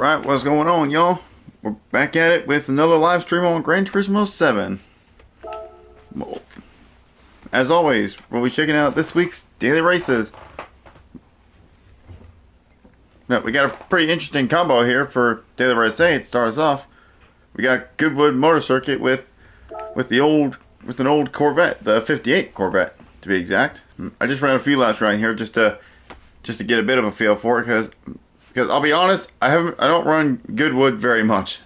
Alright, what's going on, y'all? We're back at it with another live stream on Gran Turismo 7. As always, we'll be checking out this week's daily races. Now, we got a pretty interesting combo here for daily race 8 to start us off. We got Goodwood Motor Circuit with an old Corvette, the 58 Corvette to be exact. I just ran a few laps around here just to get a bit of a feel for it, because I'll be honest, I don't run Goodwood very much,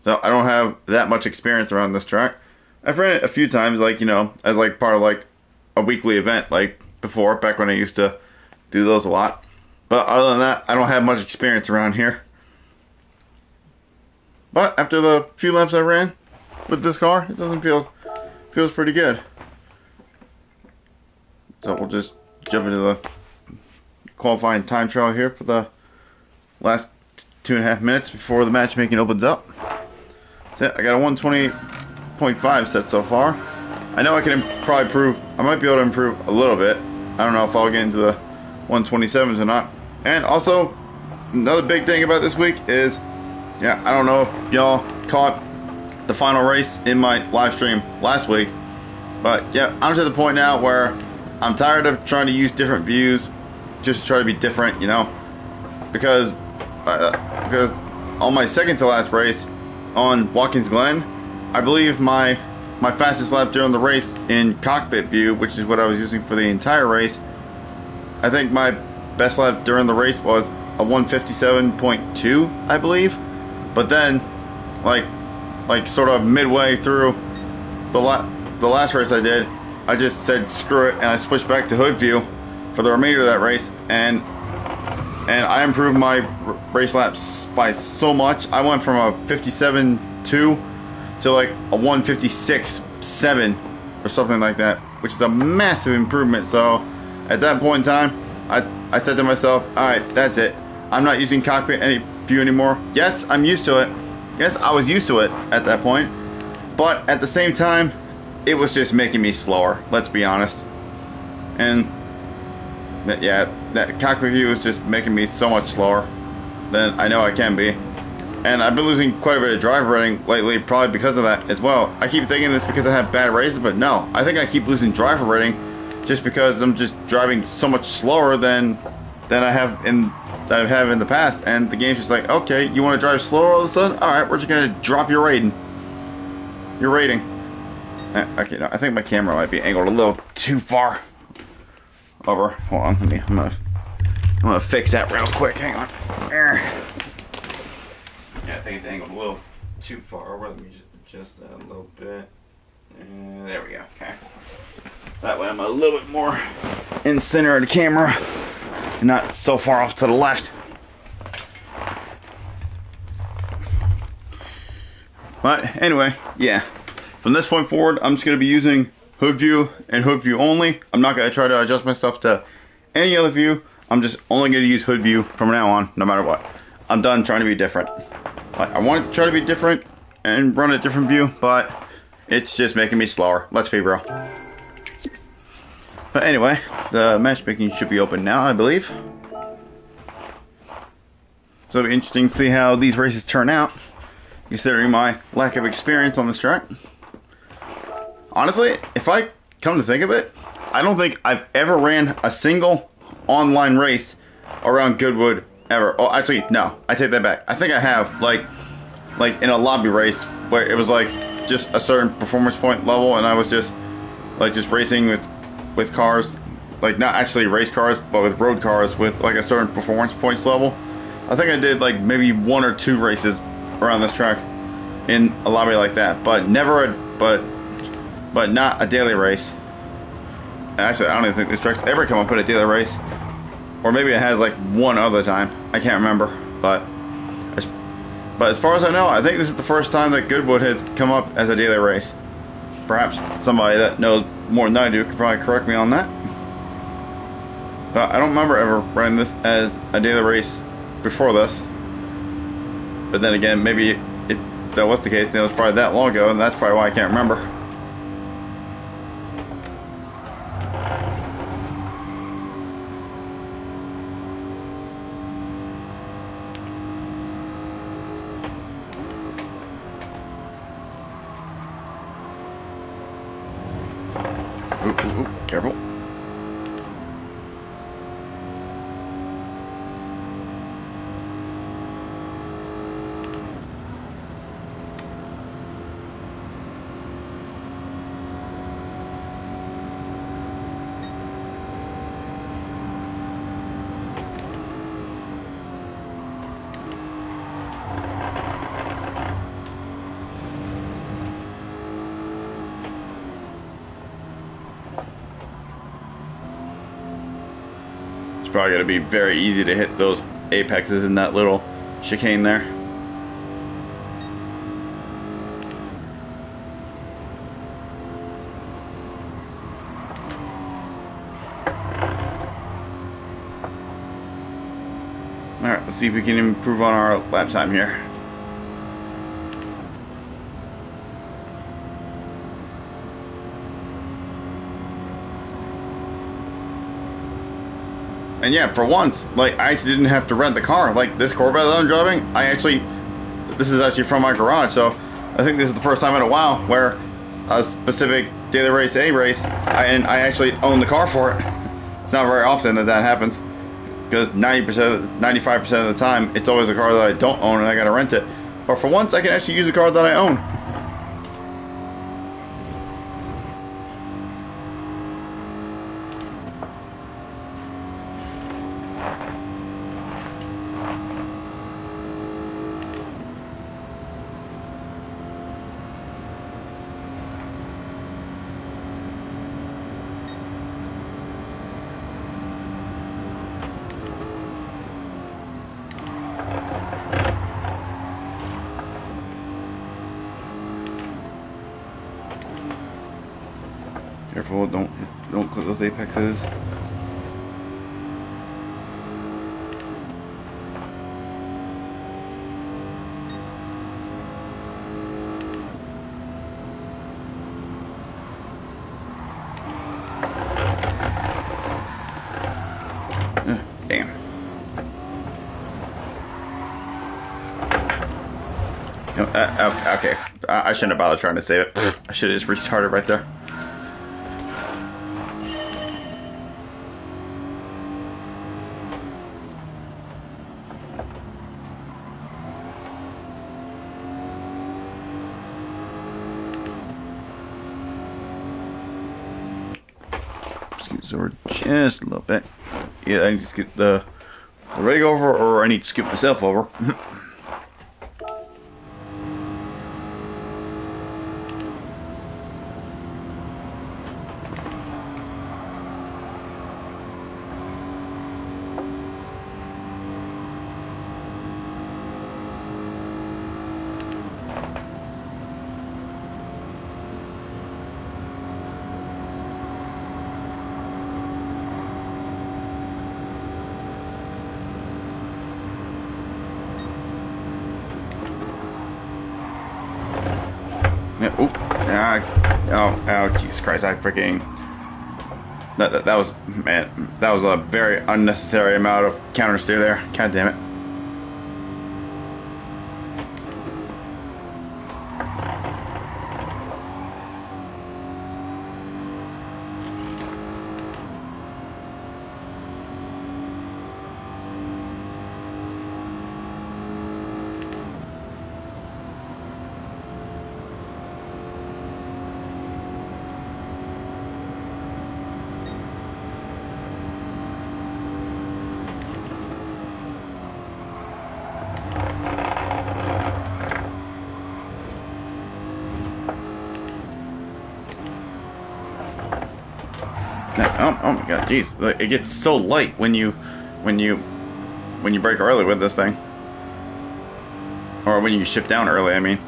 so I don't have that much experience around this track. I've ran it a few times, like, you know, as like part of like a weekly event, like before, back when I used to do those a lot. But other than that, I don't have much experience around here. But after the few laps I ran with this car, it feels pretty good. So we'll just jump into the qualifying time trial here for the last 2.5 minutes before the matchmaking opens up. That's it. I got a 120.5 set so far. I know I can probably improve. I might be able to improve a little bit. I don't know if I'll get into the 127s or not. And also, another big thing about this week is, yeah, I don't know if y'all caught the final race in my live stream last week, but yeah, I'm to the point now where I'm tired of trying to use different views just to try to be different, you know, because on my second to last race on Watkins Glen, I believe my fastest lap during the race in cockpit view, which is what I was using for the entire race, I think my best lap during the race was a 157.2, I believe. But then, like sort of midway through the last race I did, I just said screw it and I switched back to hood view for the remainder of that race, and I improved my race laps by so much. I went from a 57.2 to like a 156.7 or something like that, which is a massive improvement. So at that point in time, I said to myself, alright, that's it. I'm not using cockpit view anymore. Yes, I'm used to it. Yes, I was used to it at that point. But at the same time, it was just making me slower, let's be honest. And yeah, that cockpit view was just making me so much slower than I know I can be. And I've been losing quite a bit of driver rating lately, probably because of that as well. I keep thinking this because I have bad races, but no. I think I keep losing driver rating just because I'm just driving so much slower than I have in the past. And the game's just like, okay, you want to drive slower all of a sudden? Alright, we're just going to drop your rating. Okay, no, I think my camera might be angled a little too far over. Hold on, I'm gonna fix that real quick. Hang on. There. Yeah, I think it's angled a little too far over. Let me adjust that a little bit. And there we go. Okay. That way I'm a little bit more in the center of the camera and not so far off to the left. But anyway, yeah. From this point forward, I'm just going to be using hood view and hood view only. I'm not going to try to adjust my stuff to any other view. I'm just only going to use hood view from now on, no matter what. I'm done trying to be different. I want to try to be different and run a different view, but it's just making me slower. Let's be real. But anyway, the matchmaking should be open now, I believe. So it'll be interesting to see how these races turn out, considering my lack of experience on this track. Honestly, if I come to think of it, I don't think I've ever ran a single online race around Goodwood ever. Oh, actually, no, I take that back. I think I have, like in a lobby race where it was like just a certain performance point level, and I was just racing with cars, like not actually race cars, but with road cars with like a certain performance points level. I think I did like maybe 1 or 2 races around this track in a lobby like that, but but not a daily race. Actually, I don't even think this track's ever come up with a daily race. Or maybe it has like one other time. I can't remember. But as far as I know, I think this is the first time that Goodwood has come up as a daily race. Perhaps somebody that knows more than I do could probably correct me on that. But I don't remember ever running this as a daily race before this. But then again, maybe if that was the case, then it was probably that long ago, and that's probably why I can't remember. Ooh, ooh, ooh, careful. Probably going to be very easy to hit those apexes in that little chicane there. Alright, let's see if we can improve on our lap time here. And yeah, for once, like, I actually didn't have to rent the car. Like, this Corvette that I'm driving, this is actually from my garage, so I think this is the first time in a while where a specific daily race A race, I actually own the car for it. It's not very often that happens, because 95% of the time, it's always a car that I don't own and I gotta rent it. But for once, I can actually use a car that I own. Careful, don't clip those apexes. Damn. Okay. I shouldn't have bothered trying to save it. I should have just restarted right there. Scoot over just a little bit. Yeah, I need to scoot the rig over, or I need to scoot myself over. Yeah, oop. Oh, Jesus Christ, I freaking... That was, man, that was a very unnecessary amount of counter steer there. God damn it. Oh my god, jeez. It gets so light when you brake early with this thing. Or when you shift down early, I mean.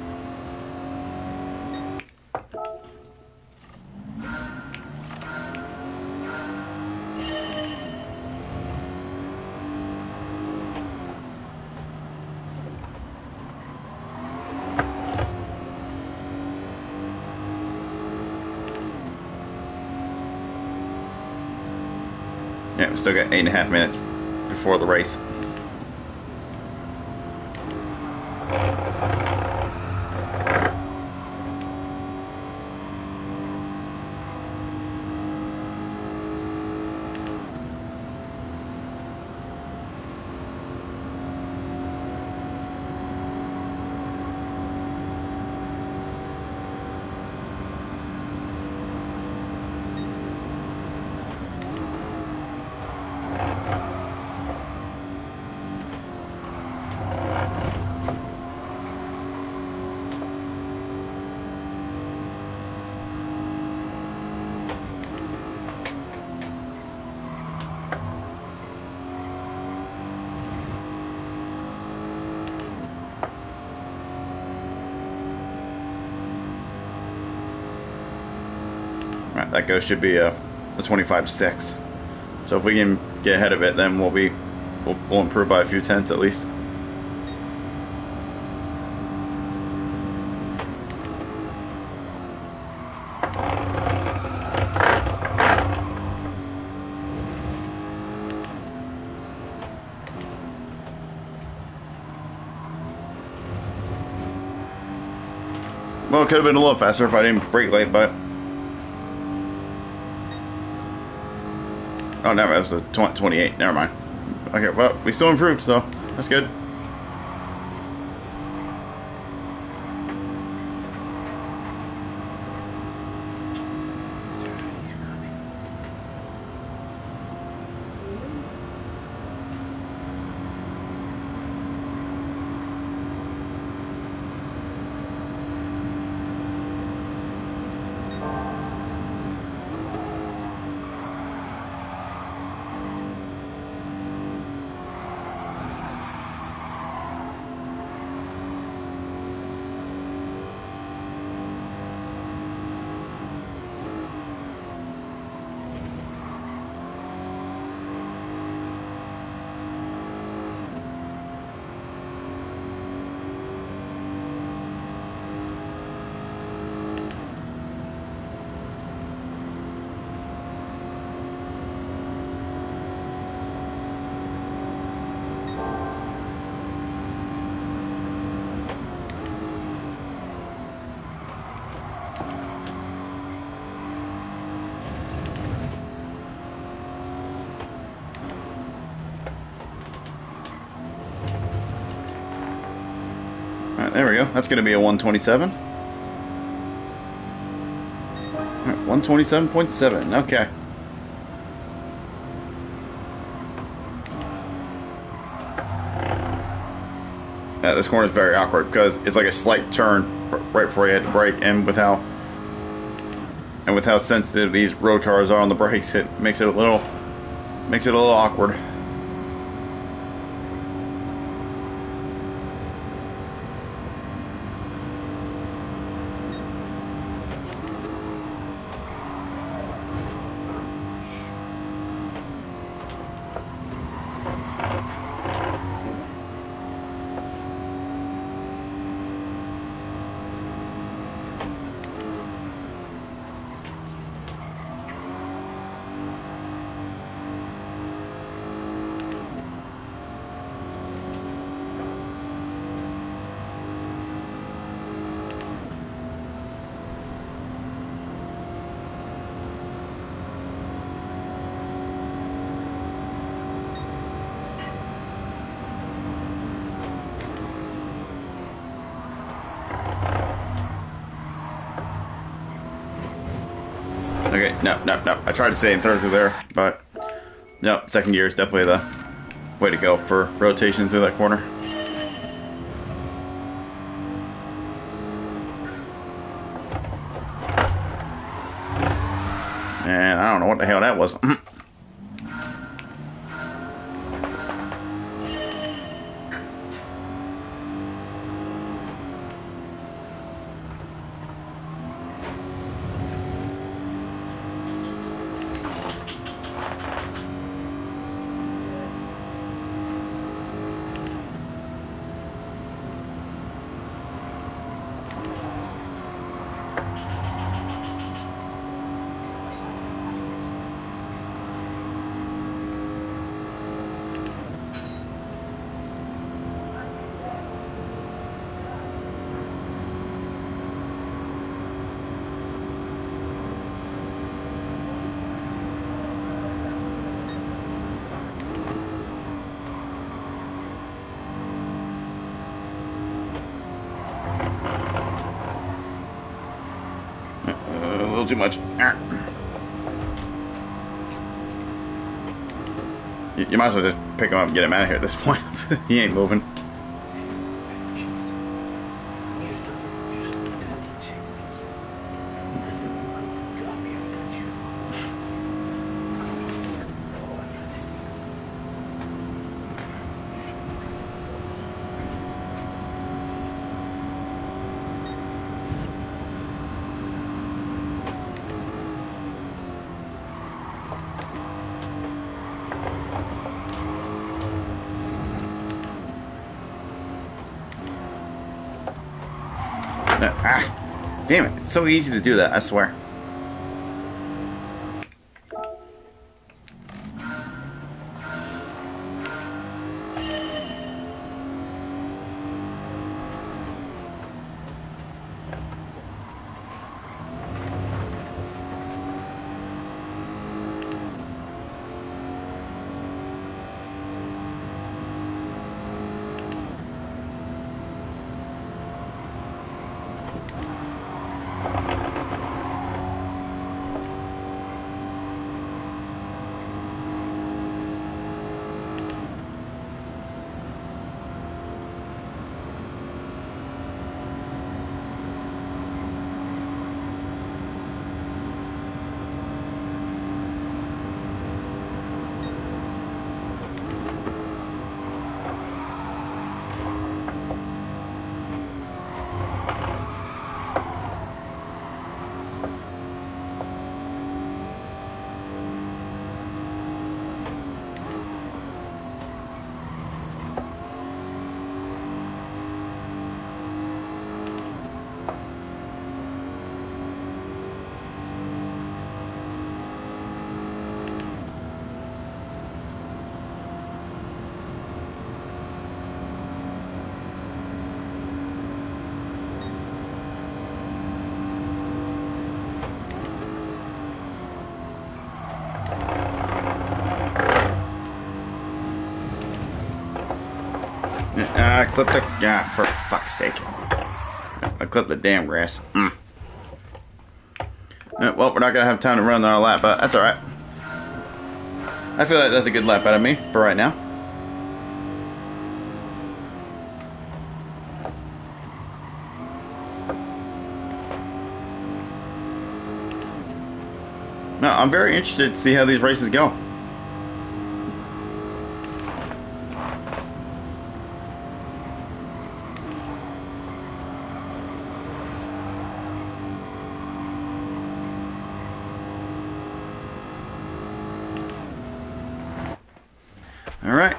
Yeah, we still got 8.5 minutes before the race. Right, that ghost should be a 25.6. So if we can get ahead of it, then we'll improve by a few tenths at least. Well, it could have been a little faster if I didn't brake late, but... Oh, never, that was a 28. Never mind. Okay, well, we still improved, so that's good. Alright, there we go. That's going to be a 127. Alright, 127.7. Okay. Yeah, this corner is very awkward because it's like a slight turn right before you had to brake, and with how sensitive these road cars are on the brakes, it makes it a little awkward. Okay, no. I tried to stay in third through there, but no, second gear is definitely the way to go for rotation through that corner. And I don't know what the hell that was. A little too much. You might as well just pick him up and get him out of here at this point. He ain't moving. Damn it. It's so easy to do that, I swear. I clipped the... Yeah, for fuck's sake. I clipped the damn grass. Well, we're not going to have time to run our lap, but that's alright. I feel like that's a good lap out of me for right now. No, I'm very interested to see how these races go. Alright.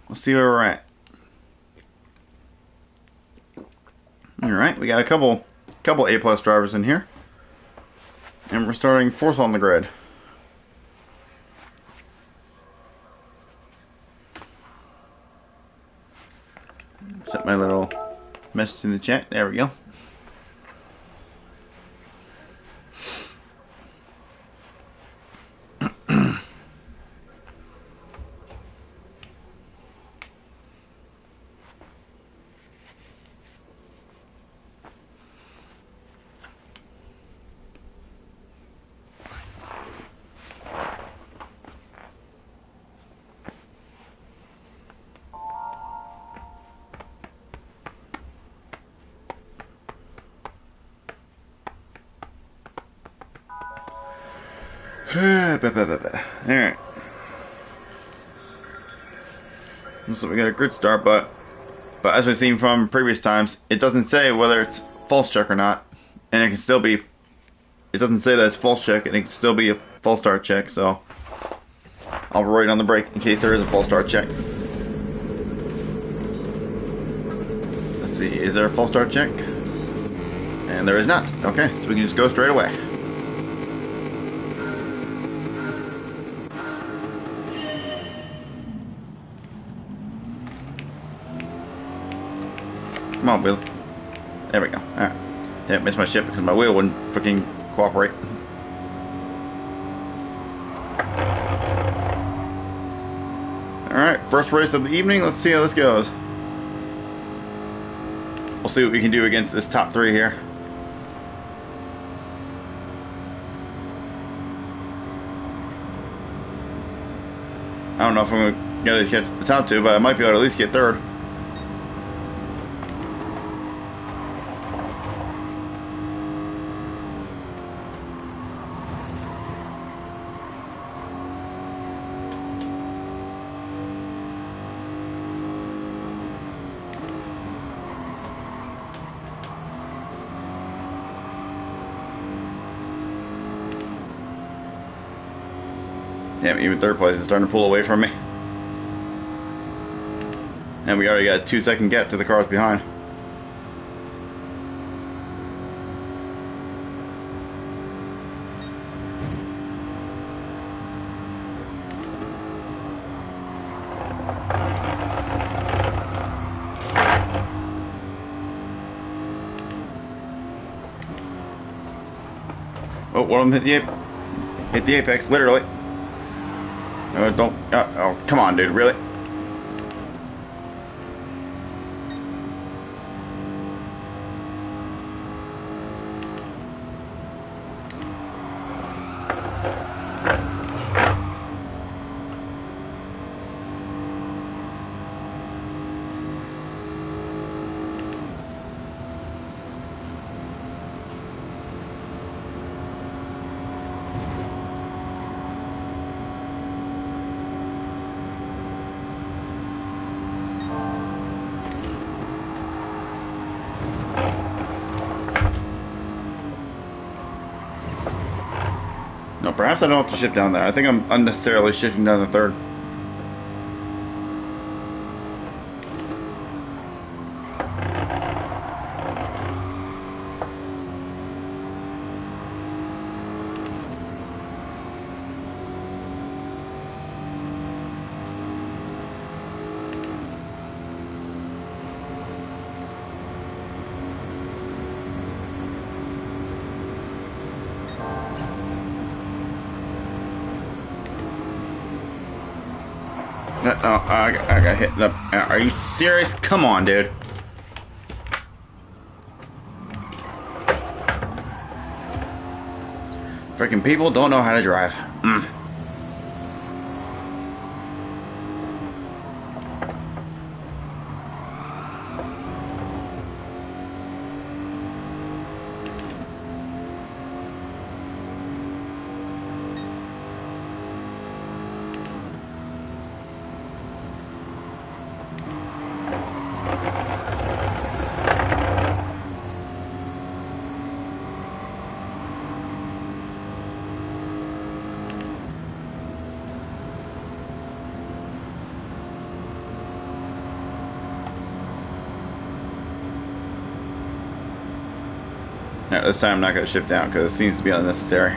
We'll see where we're at. Alright, we got a couple A+ drivers in here. And we're starting 4th on the grid. Set my little message in the chat. There we go. Alright. So we got a grid start, but as we've seen from previous times, it doesn't say whether it's false check or not. And it can still be... It doesn't say that it's false check, and it can still be a false start check, so... I'll roll it on the brake in case there is a false start check. Let's see, is there a false start check? And there is not. Okay, so we can just go straight away. Come on, wheel. There we go. Alright. Didn't miss my ship because my wheel wouldn't freaking cooperate. Alright, first race of the evening. Let's see how this goes. We'll see what we can do against this top 3 here. I don't know if I'm going to catch the top 2, but I might be able to at least get 3rd. Yeah, even 3rd place is starting to pull away from me. And we already got a 2-second gap to the cars behind. Oh, one of them hit the apex, literally. Don't. Oh, come on, dude. Really? No, perhaps I don't have to shift down there. I think I'm unnecessarily shifting down the third. No, I got hit. No, are you serious? Come on, dude. Freaking people don't know how to drive. Yeah, this time I'm not going to shift down because it seems to be unnecessary.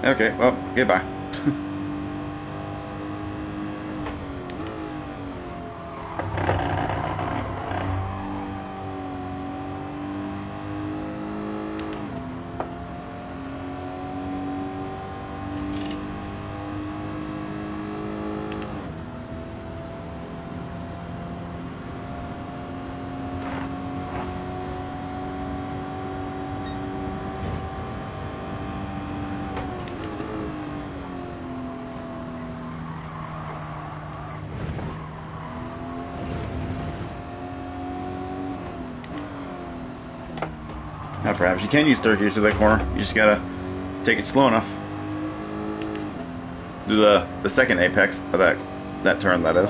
Okay, well, goodbye. Now, perhaps you can use third gear to that corner. You just gotta take it slow enough. Do the second apex of that turn, that is.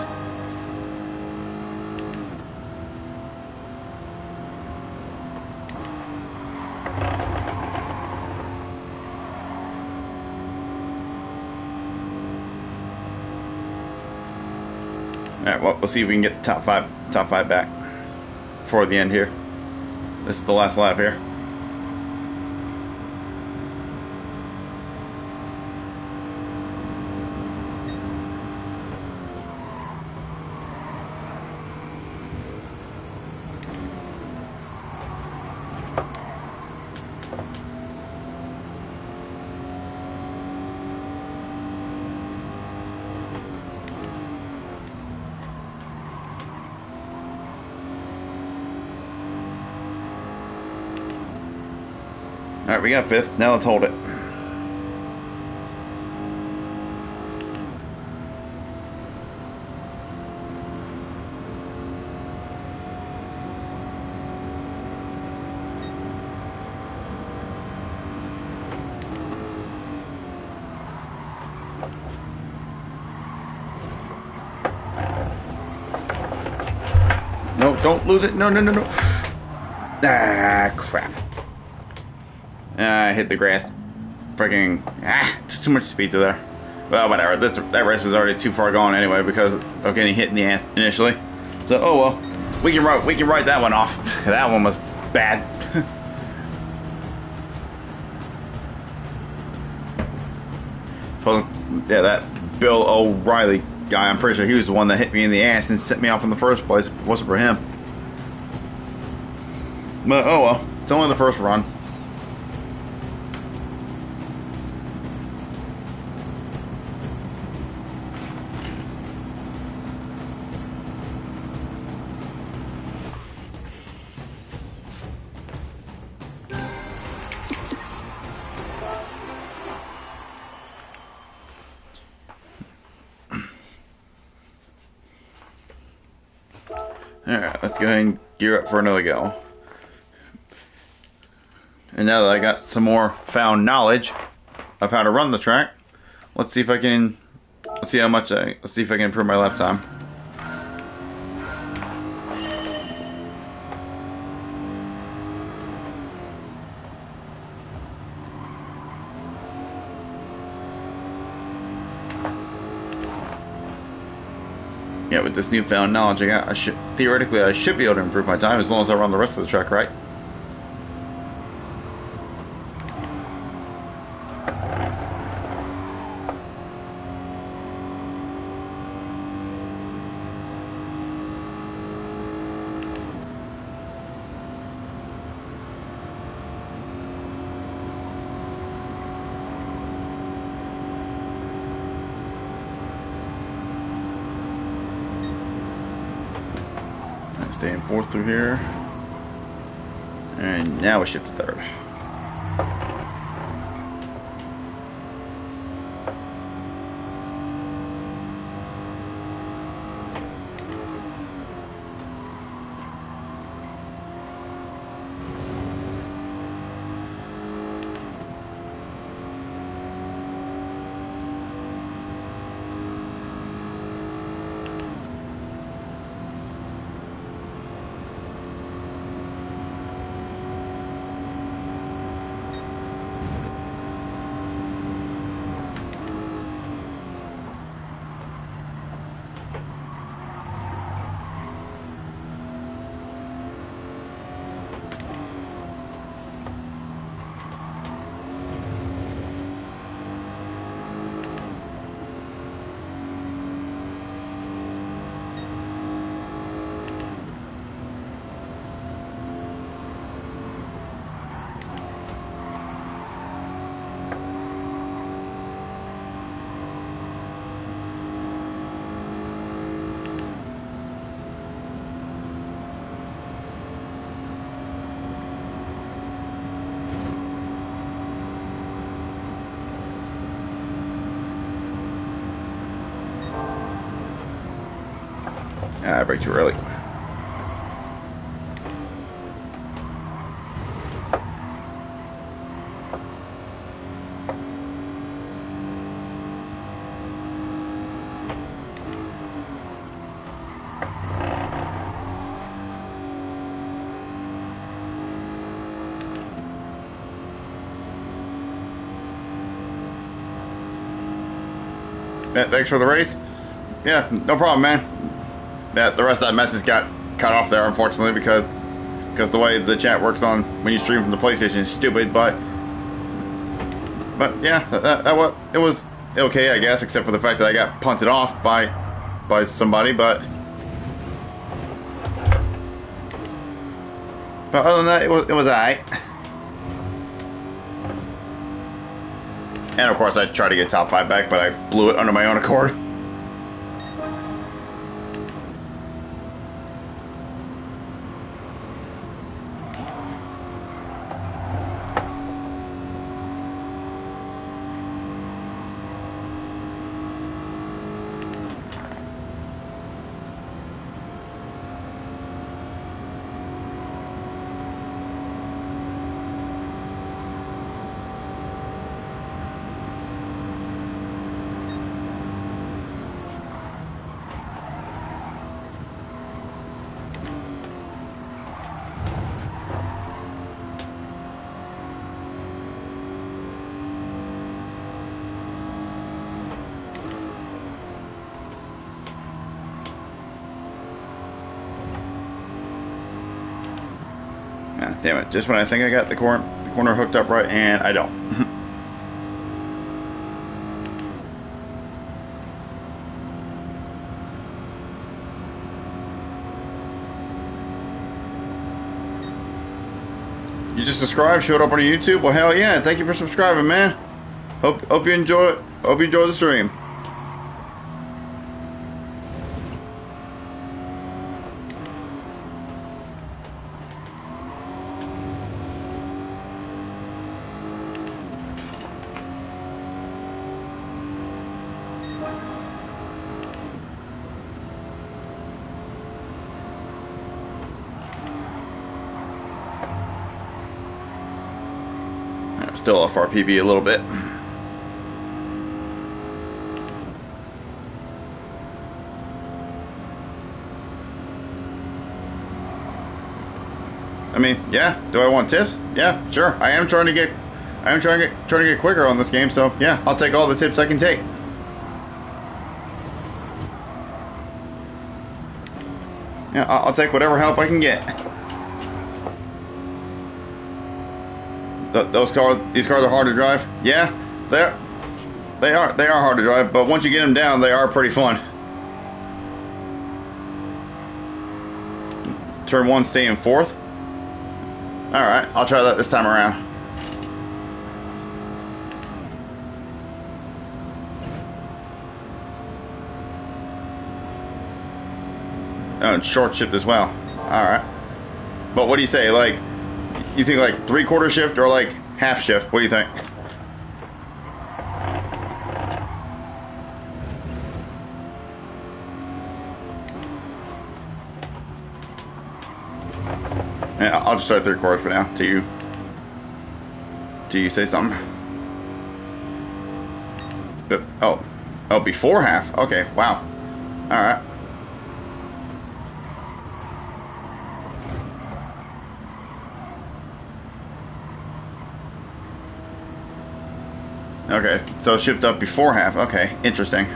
Alright, well, we'll see if we can get the top five back before the end here. This is the last lap here. Alright, we got fifth. Now let's hold it. No, don't lose it. No, no, no, no. Ah, crap. I hit the grass. Freaking, too much speed to there. Well, whatever. That race was already too far gone anyway because of getting hit in the ass initially. So, oh well. We can write that one off. That one was bad. Yeah, that Bill O'Reilly guy, I'm pretty sure he was the one that hit me in the ass and sent me off in the first place. If it wasn't for him. But oh well, it's only the first run. Alright, let's go ahead and gear up for another go. And now that I got some more found knowledge of how to run the track, let's see if I can let's see if I can improve my lap time. Yeah, with this newfound knowledge I should theoretically I should be able to improve my time as long as I run the rest of the track right. Staying fourth through here. And now we shift to third. I braked too early. Yeah, thanks for the race. Yeah, no problem, man. Yeah, the rest of that message got cut off there, unfortunately, because the way the chat works on when you stream from the PlayStation is stupid. But yeah, it was okay, I guess, except for the fact that I got punted off by somebody. But other than that, it was alright. And of course, I tried to get top 5 back, but I blew it under my own accord. Ah, damn it, just when I think I got the corner hooked up right, and I don't. You just subscribed, showed up on YouTube. Well, hell yeah! Thank you for subscribing, man. Hope you enjoy it. Hope you enjoy the stream. Still off our PB a little bit. I mean, yeah. Do I want tips? Yeah, sure. I am trying to get quicker on this game. So yeah, I'll take all the tips I can take. Yeah, I'll take whatever help I can get. These cars are hard to drive. Yeah, they are hard to drive. But once you get them down, they are pretty fun. Turn 1, stay in 4th. All right, I'll try that this time around. Oh, and short shift as well. All right. But what do you say? Like, you think like 3/4 shift or like half shift? What do you think? Yeah, I'll just try 3/4 for now. Till you say something. But oh, before half. Okay, wow. All right. Okay, so shipped up before half. Okay, interesting.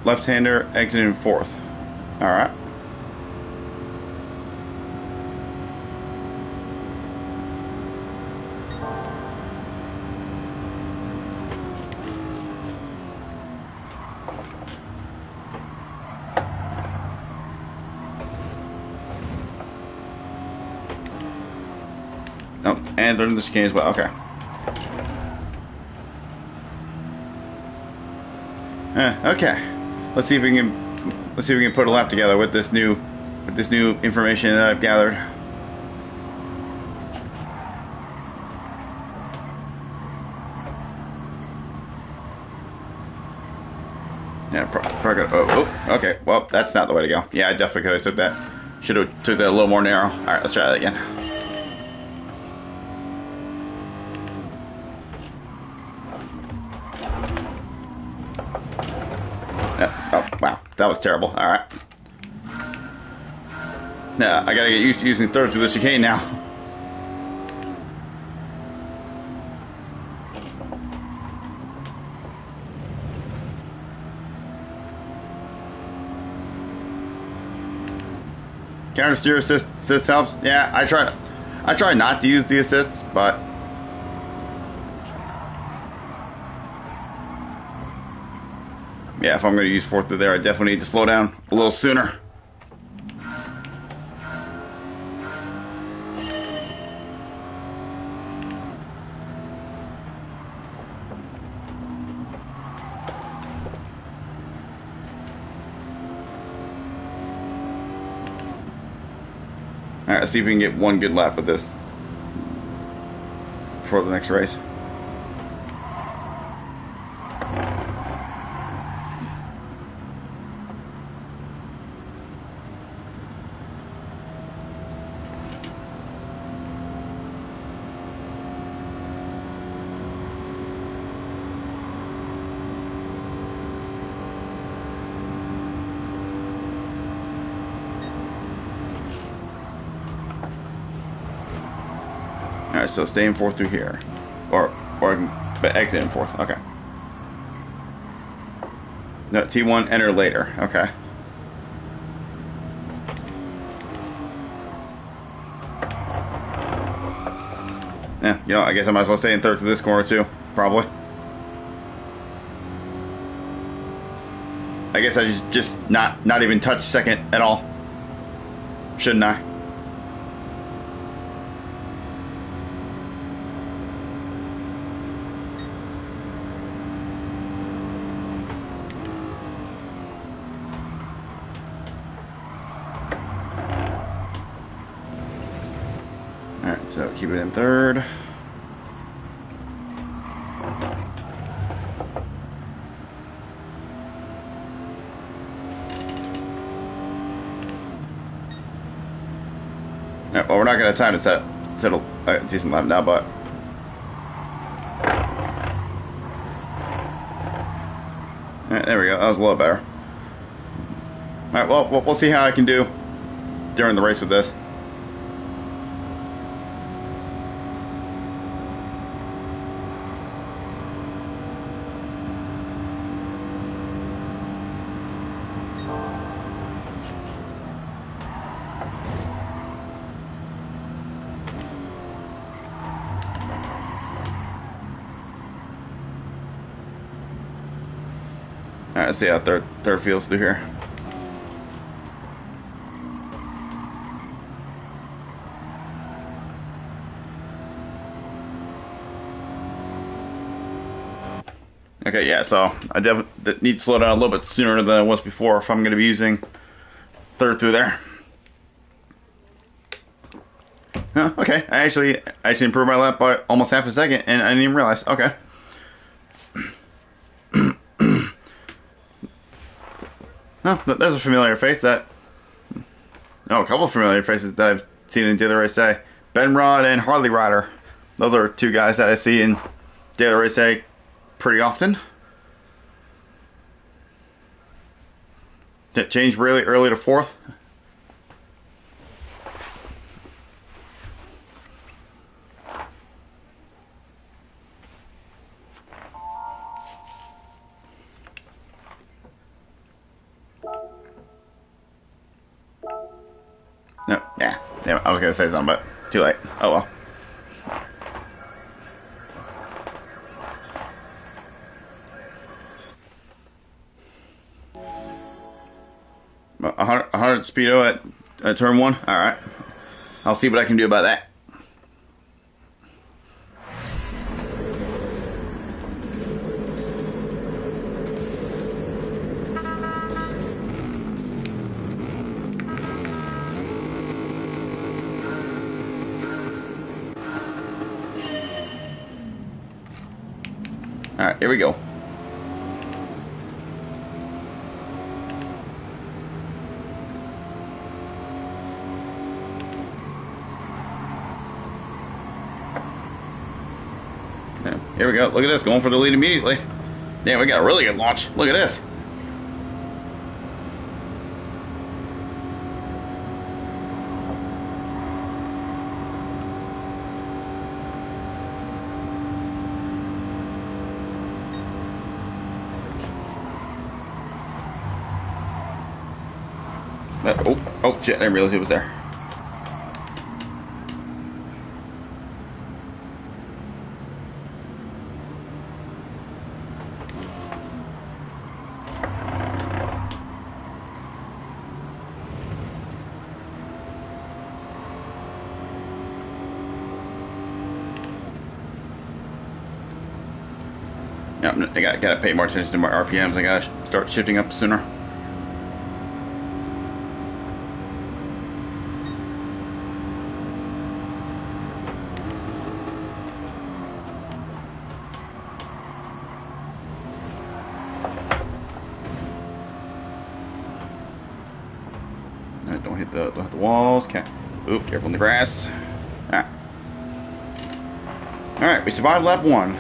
Left-hander exiting 4th. All right. Oh, and they're in the chicane as well. Okay. Okay. Let's see if we can put a lap together with this new information that I've gathered. Yeah, probably. Oh, okay. Well, that's not the way to go. Yeah, I definitely could have took that. Should have took that a little more narrow. All right, let's try that again. Oh, wow. That was terrible. All right. Yeah, I gotta get used to using 3rd through the chicane now. Counter steer assist helps. Yeah, I try not to use the assists, but yeah, if I'm going to use 4th through there, I definitely need to slow down a little sooner. Alright, let's see if we can get one good lap with this before the next race. Alright, so stay in fourth through here. But exit in fourth. Okay. No, T1, enter later. Okay. Yeah, you know, I guess I might as well stay in third to this corner too. Probably. I guess I just not even touch second at all. Shouldn't I? Alright, so keep it in third. Yeah, well, we're not going to have time to settle a decent lap now, but right, there we go. That was a little better. All right, well, we'll see how I can do during the race with this. Alright, let's see how third feels through here. Okay, yeah, so I definitely need to slow down a little bit sooner than I was before if I'm going to be using third through there. Oh, okay, I actually improved my lap by almost half a second, and I didn't even realize. Okay. Oh, there's a familiar face that... Oh, a couple of familiar faces that I've seen in Daily Race Day. Ben Rod and Harley Rider. Those are two guys that I see in Daily Race Day pretty often. Did it change really early to fourth? No, yeah. Damn it, I was going to say something, but too late. Oh well. A 100 speedo at turn one? Alright. I'll see what I can do about that. Alright, here we go. Yeah, here we go. Look at this, going for the lead immediately. Damn, we got a really good launch. Look at this. Oh shit, I didn't realize he was there. Yeah, I gotta pay more attention to my RPMs. I gotta start shifting up sooner. Don't hit the walls. Can't. Oop, careful in the grass. Alright. Alright, we survived lap one.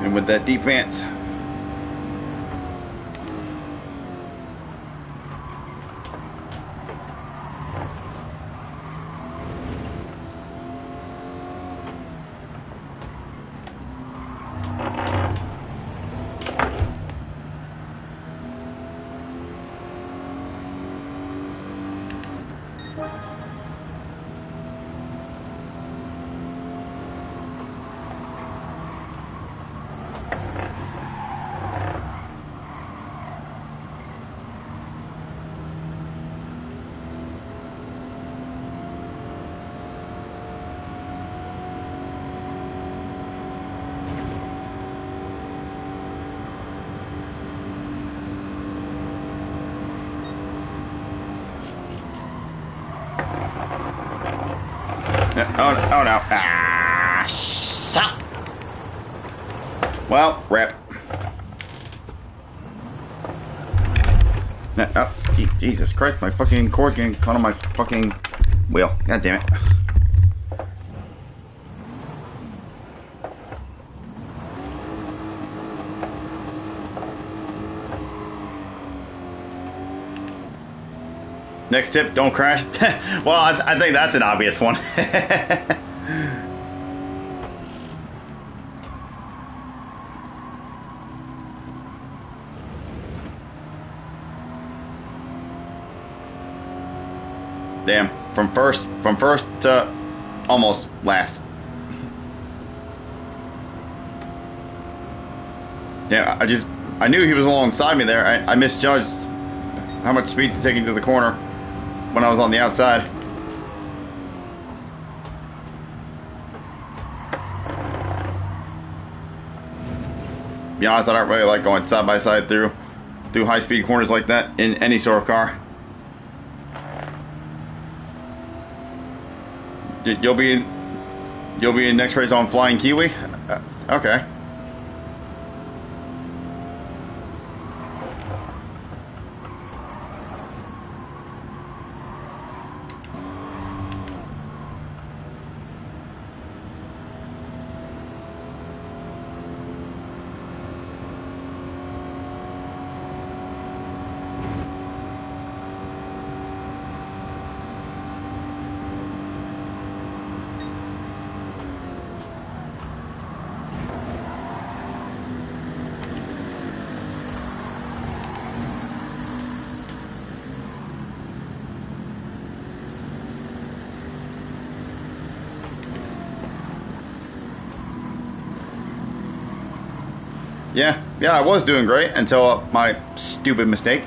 Even with that defense. Oh, oh no. Ah, suck. Well, rip. Oh, Jesus Christ, my fucking cord getting caught on my fucking wheel. God damn it. Next tip, don't crash. Well, I think that's an obvious one. Damn, from first to almost last. Damn, I knew he was alongside me there. I misjudged how much speed to take into the corner when I was on the outside. To be honest, I don't really like going side by side through high speed corners like that in any sort of car. You'll be in next race on Flying Kiwi? Okay. Yeah, I was doing great until my stupid mistake.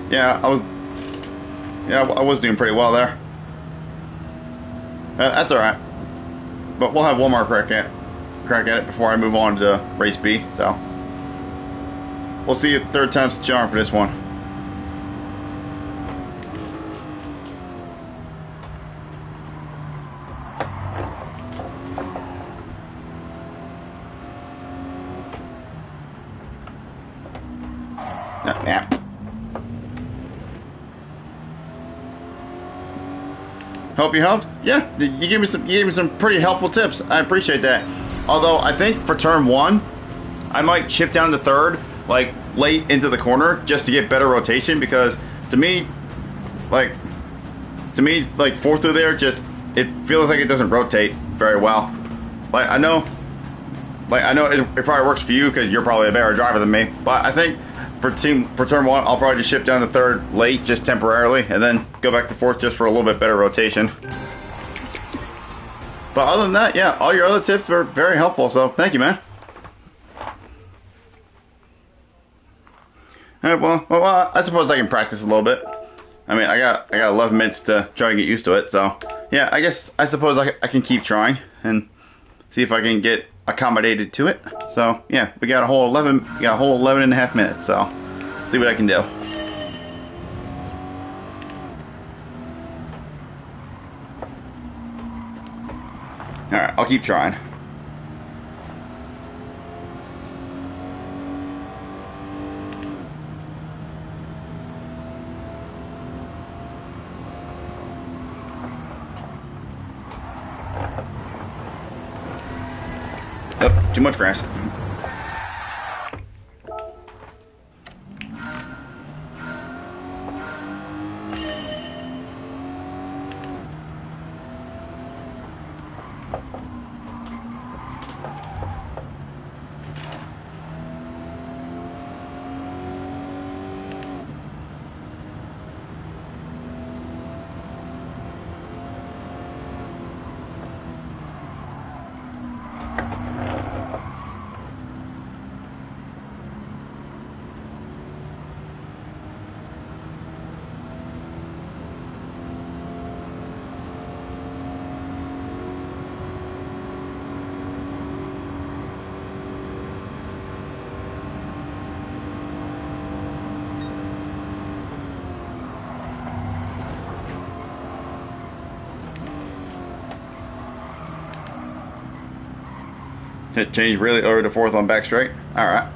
I was doing pretty well there. That's alright. But we'll have one more crack at it before I move on to race B, so we'll see if third time's the charm for this one. Yeah. Hope you helped. Yeah, you gave me some pretty helpful tips. I appreciate that. Although I think for turn one, I might shift down to third, like late into the corner, just to get better rotation. Because to me, like fourth through there, just it feels like it doesn't rotate very well. I know it probably works for you because you're probably a better driver than me. But I think for turn one, I'll probably just shift down to third late, just temporarily, and then go back to fourth just for a little bit better rotation. But other than that, yeah, all your other tips were very helpful, so thank you, man. Alright, well, I suppose I can practice a little bit. I mean, I got 11 minutes to try to get used to it, so yeah, I suppose I can keep trying and see if I can get accommodated to it. So yeah, we got a whole 11 and a half minutes, so see what I can do. Alright, I'll keep trying. Oh, too much grass. Change really over to fourth on back straight. All right.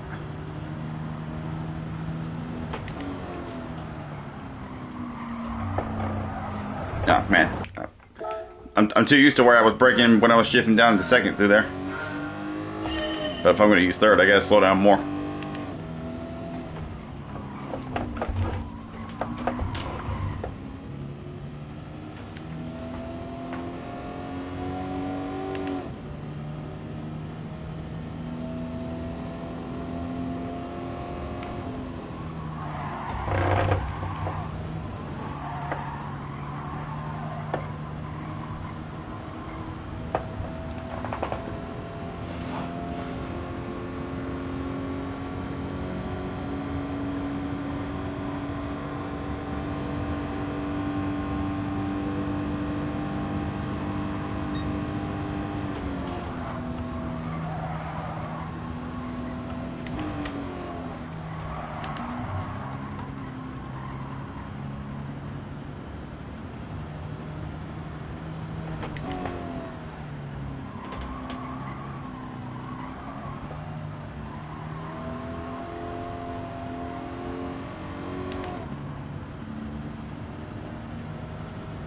Oh man, I'm too used to where I was braking when I was shifting down to second through there. But if I'm going to use third, I gotta slow down more.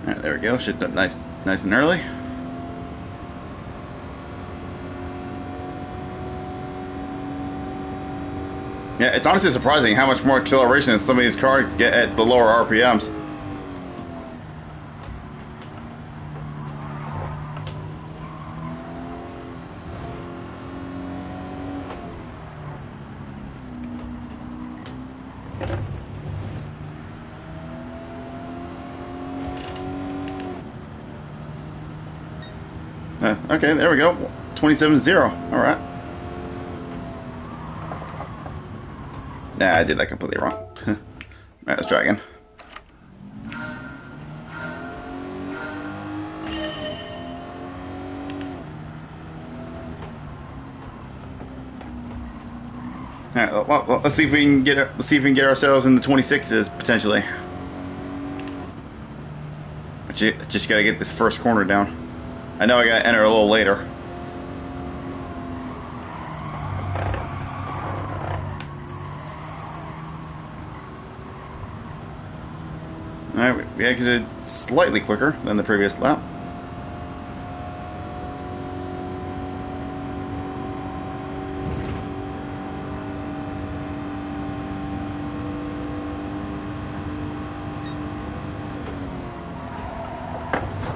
All right, there we go. Shipped up nice and early. Yeah, it's honestly surprising how much more acceleration some of these cars get at the lower RPMs. Okay, there we go. 27-0. All right. Nah, I did that completely wrong. All right, let's try again. All right, well, let's see if we can get ourselves in the 26s potentially. Just gotta get this first corner down. I know I gotta enter a little later. Alright, we exited slightly quicker than the previous lap.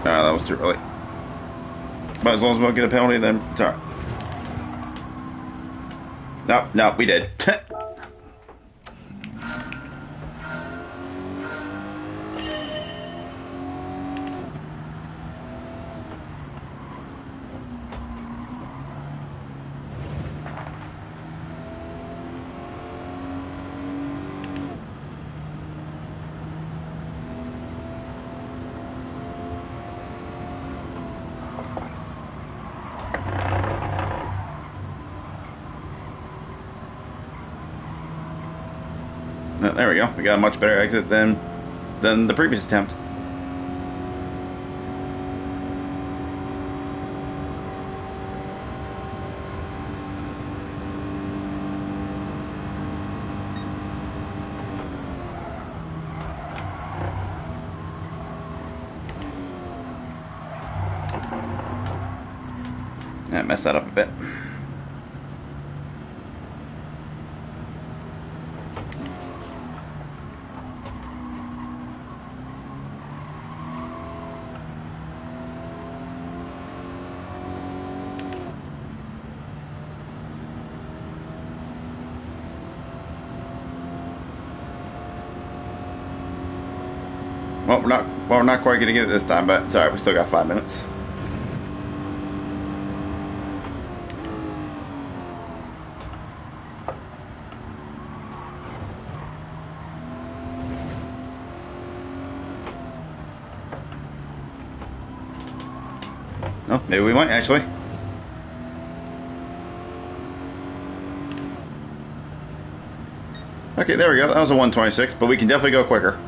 That was too early. But as long as we don't get a penalty, then it's alright. No, we did. There we go. We got a much better exit than the previous attempt. Yeah, messed that up a bit. Well, we're not quite gonna get it this time, but sorry, we still got 5 minutes. No, maybe we might actually. Okay, there we go. That was a 126, but we can definitely go quicker.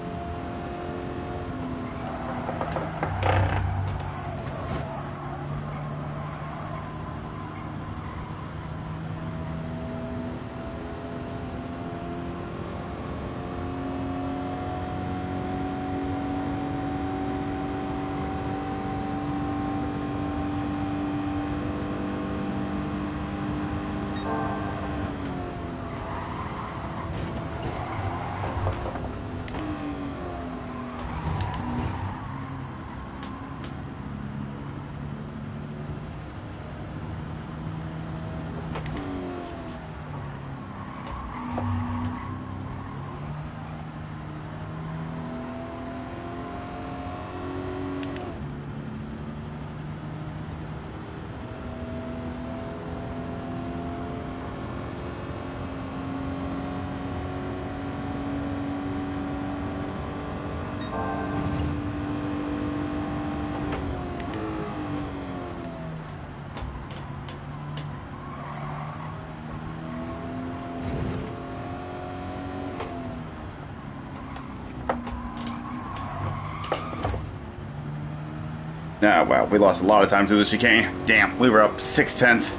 Ah, wow, we lost a lot of time to the chicane. Damn, we were up 6/10.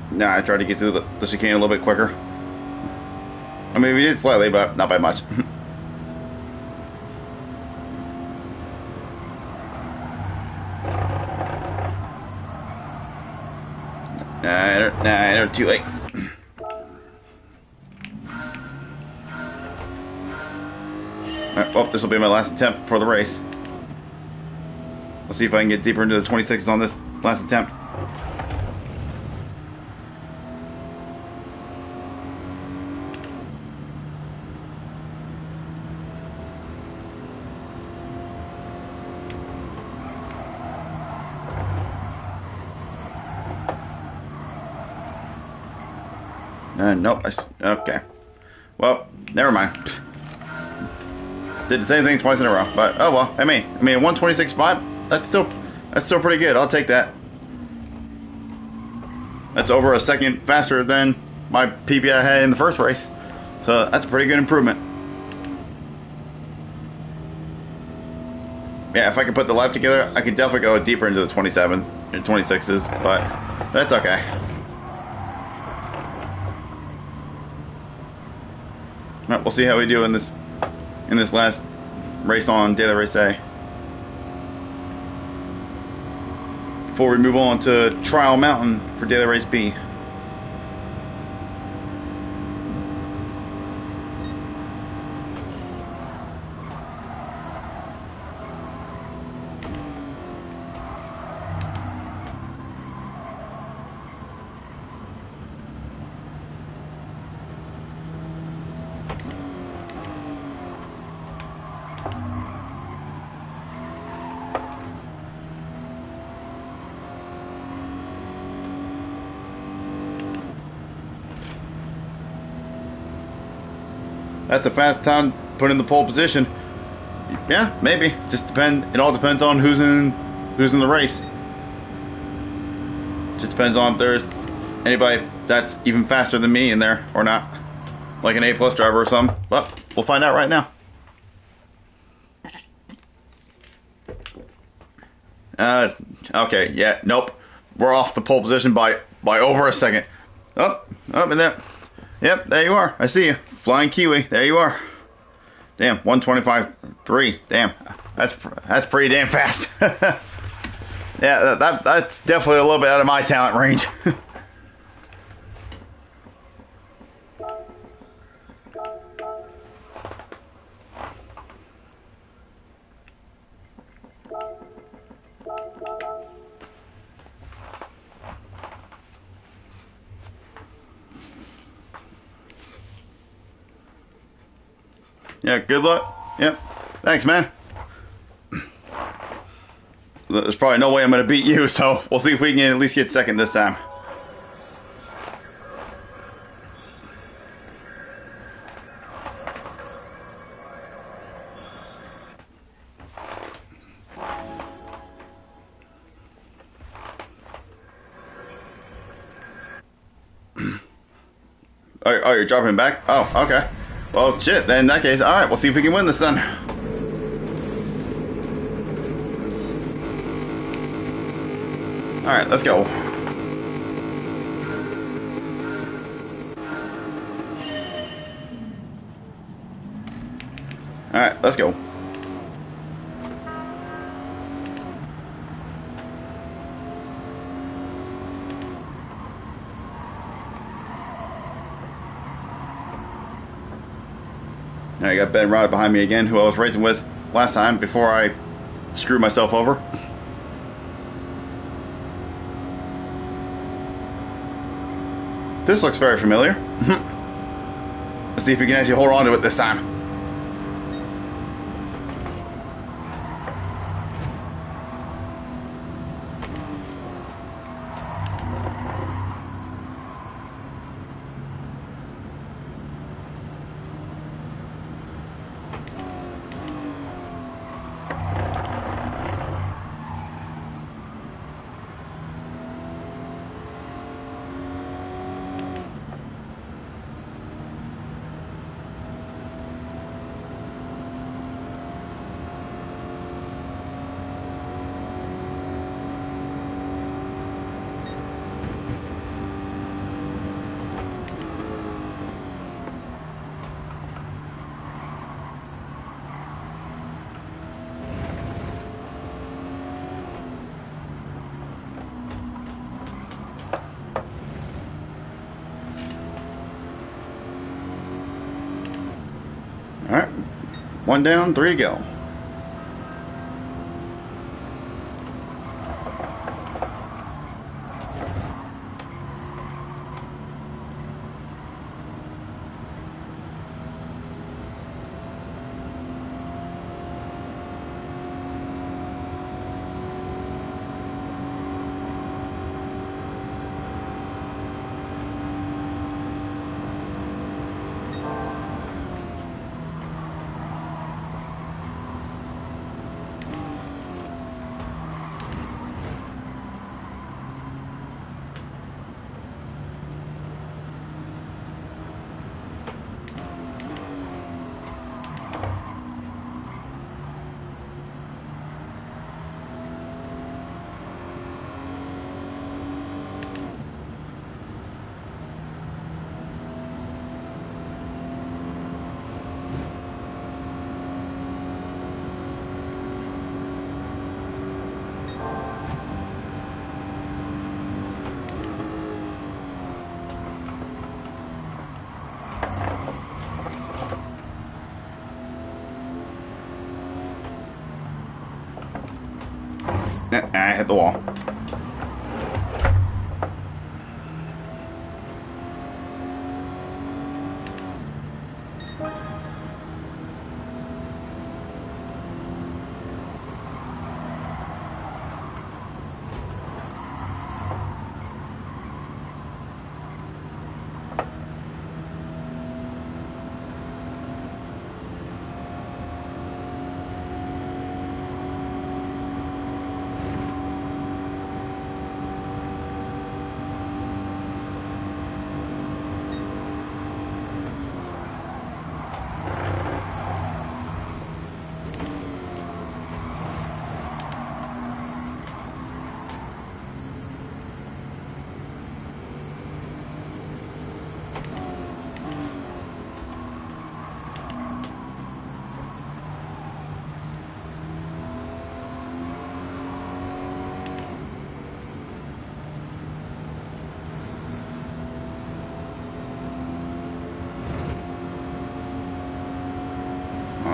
Nah, I tried to get through the chicane a little bit quicker. I mean, we did slightly, but not by much. Nah, too late. Alright, well, this will be my last attempt for the race. Let's see if I can get deeper into the 26s on this last attempt. Nope. Okay. Well, never mind. Did the same thing twice in a row, but oh well. I mean, 126.5. That's still pretty good. I'll take that. That's over a second faster than my PB I had in the first race, so that's a pretty good improvement. Yeah, if I could put the lap together, I could definitely go deeper into the 27s and 26s, but that's okay. Right, we'll see how we do in this last race on Daily Race A. Before we move on to Trial Mountain for Daily Race B. That's a fast time put in the pole position. Yeah, maybe. It all depends on who's in the race. Just depends on if there's anybody that's even faster than me in there or not, like an A+ driver or something. But we'll find out right now. Okay, yeah, nope. We're off the pole position by over a second. Up and there. Yep, there you are. I see you. Flying Kiwi. There you are. Damn, 125.3. Damn, that's pretty damn fast. Yeah, that's definitely a little bit out of my talent range. Yeah, good luck. Yep. Thanks, man. There's probably no way I'm going to beat you, so we'll see if we can at least get second this time. Oh, you're dropping back? Oh, okay. Well, shit, then in that case, alright, we'll see if we can win this then. Alright, let's go. Alright, let's go. Now I got Ben Rod behind me again, who I was racing with last time before I screwed myself over. This looks very familiar. Let's see if we can actually hold on to it this time. Alright, 1 down, 3 to go. I hit the wall.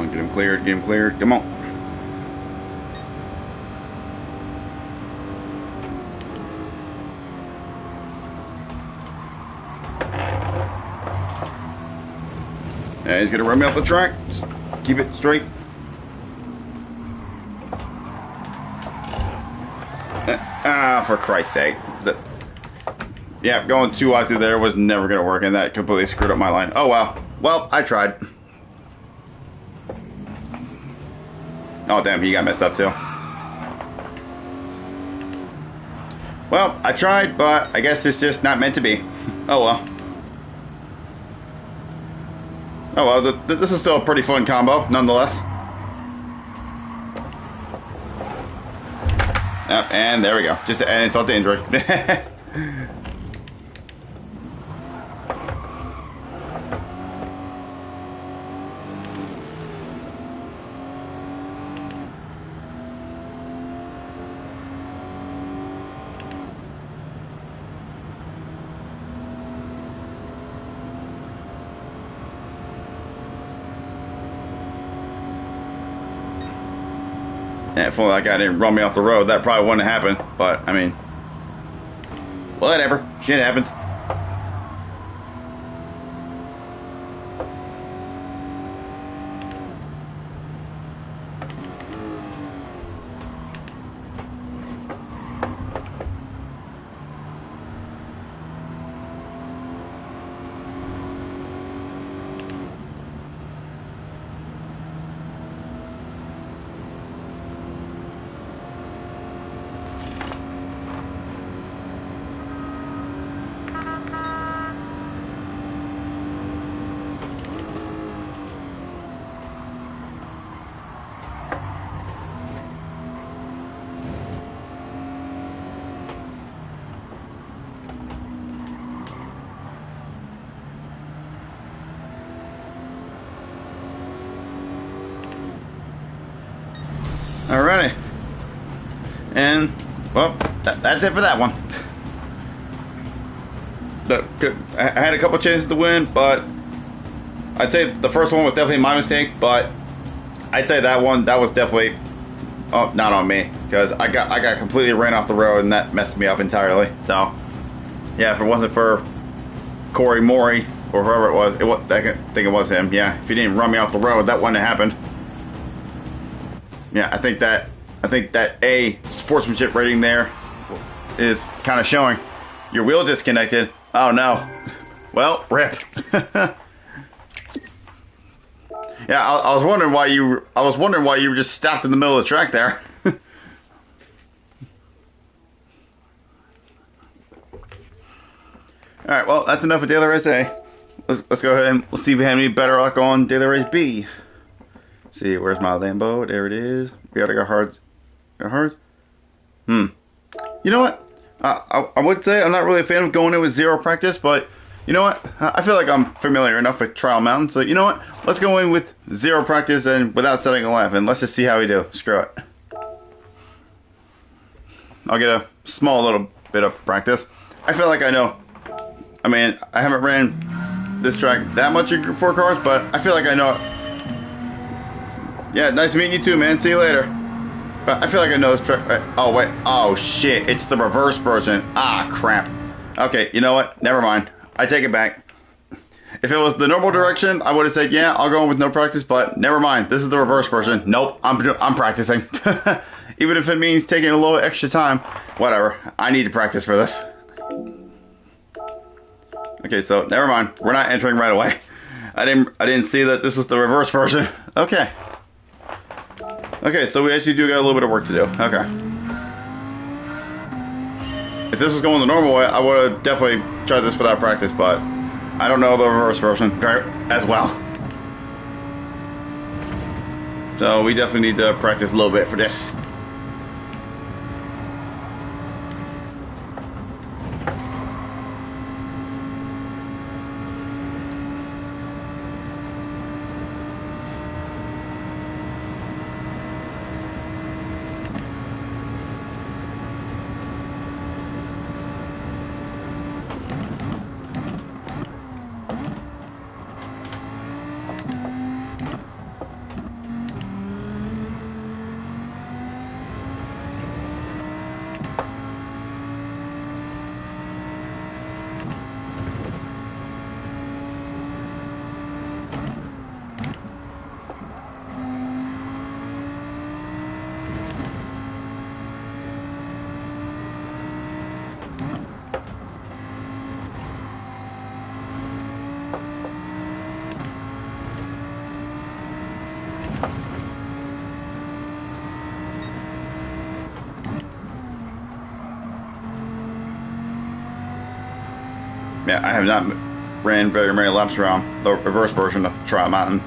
Get him cleared, get him cleared. Come on. Yeah, he's gonna run me off the track. Just keep it straight. For Christ's sake. Yeah, going too wide through there was never gonna work, and that completely screwed up my line. Oh well. Well, I tried. Oh damn, he got messed up too. Well, I tried, but I guess it's just not meant to be. Oh well. Oh well, this is still a pretty fun combo, nonetheless. Yep, and there we go. Just and insult to injury. And if only that guy didn't run me off the road, that probably wouldn't happen. But, I mean, whatever. Shit happens. Alrighty. And, well, that's it for that one. I had a couple chances to win, but I'd say the first one was definitely my mistake, but I'd say that was definitely not on me, because I got completely ran off the road, and that messed me up entirely. So, yeah, if it wasn't for Corey Mori, or whoever it was, I think it was him, yeah, if he didn't run me off the road, that wouldn't have happened. Yeah, I think that A, sportsmanship rating there is kind of showing. Your wheel disconnected. Oh no. Well, rip. Yeah, I was wondering why you were just stopped in the middle of the track there. All right, well, that's enough of Daily Race A. Let's go ahead and we'll see if we have any better luck on Daily Race B. See, where's my Lambo? There it is. We gotta go hard. Go hard? You know what? I would say I'm not really a fan of going in with zero practice, but you know what? I feel like I'm familiar enough with Trial Mountain, so you know what? Let's go in with zero practice and without setting a lap, and let's just see how we do. Screw it. I'll get a small little bit of practice. I feel like I know. I mean, I haven't ran this track that much in Group 4 cars, but I feel like I know it. Yeah, nice meeting you too, man. See you later. But I feel like I know this track. Oh, wait. Oh, shit. It's the reverse version. Ah, crap. Okay, you know what? Never mind. I take it back. If it was the normal direction, I would have said, yeah, I'll go in with no practice, but never mind. This is the reverse version. Nope, I'm practicing. Even if it means taking a little extra time. Whatever. I need to practice for this. Okay, so never mind. We're not entering right away. I didn't see that this was the reverse version. Okay. Okay, so we actually do got a little bit of work to do. Okay. If this was going the normal way, I would have definitely tried this without practice, but I don't know the reverse version as well. So we definitely need to practice a little bit for this. Yeah, I have not. ran very many laps around the reverse version of Trial Mountain.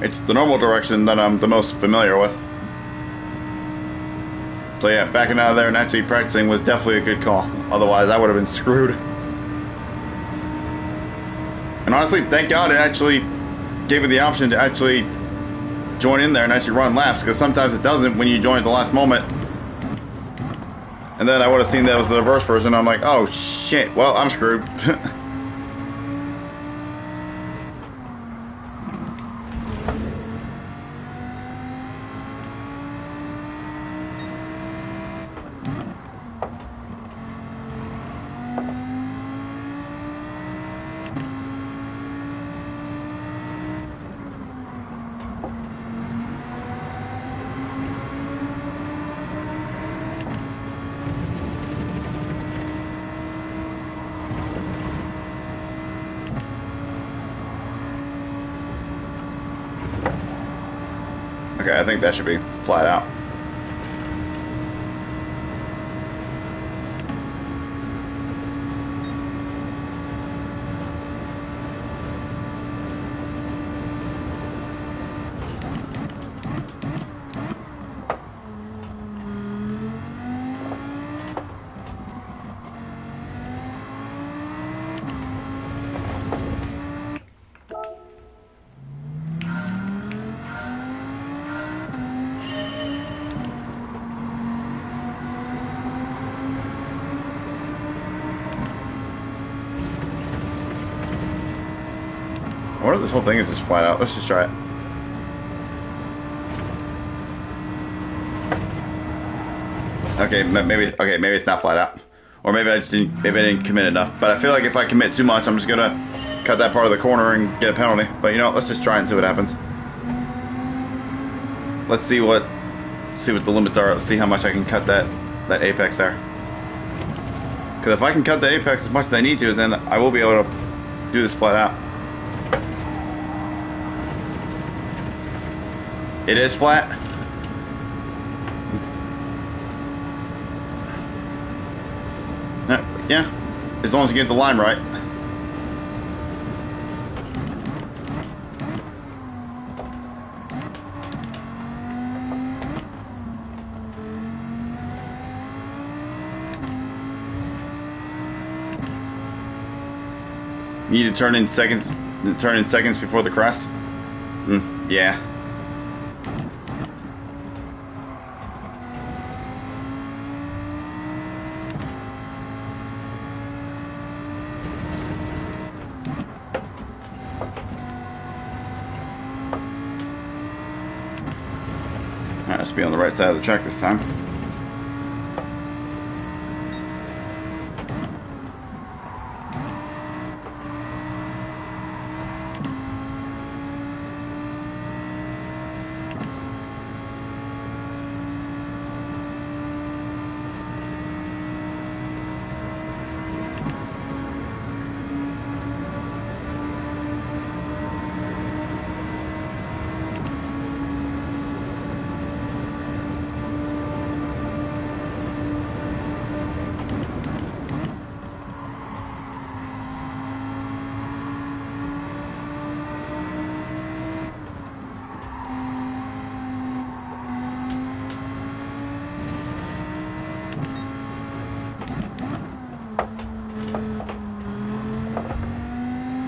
It's the normal direction that I'm the most familiar with. So yeah, backing out of there and actually practicing was definitely a good call. Otherwise, I would have been screwed. And honestly, thank God it actually gave me the option to actually join in there and actually run laps, because sometimes it doesn't when you join at the last moment. And then I would have seen that was the reverse version. I'm like, oh shit, well, I'm screwed. Okay, I think that should be flat out. I wonder if this whole thing is just flat out. Let's just try it. Okay, maybe it's not flat out, or maybe I didn't commit enough. But I feel like if I commit too much, I'm just gonna cut that part of the corner and get a penalty. But you know, let's just try and see what happens. Let's see what the limits are. Let's see how much I can cut that apex there. Because if I can cut the apex as much as I need to, then I will be able to do this flat out. It is flat. Yeah, as long as you get the line right. You need to turn in seconds before the crest. Yeah. Let's be on the right side of the track this time.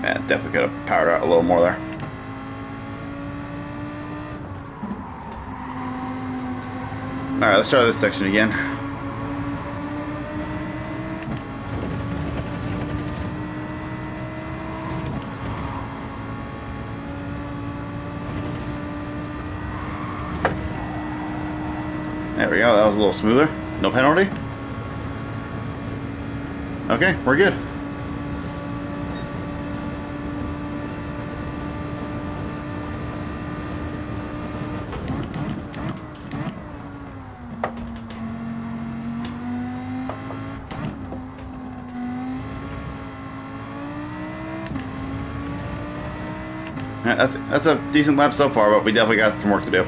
Yeah, definitely could have powered out a little more there. Alright, let's try this section again. There we go, that was a little smoother. No penalty. Okay, we're good. Yeah, that's a decent lap so far, but we definitely got some work to do.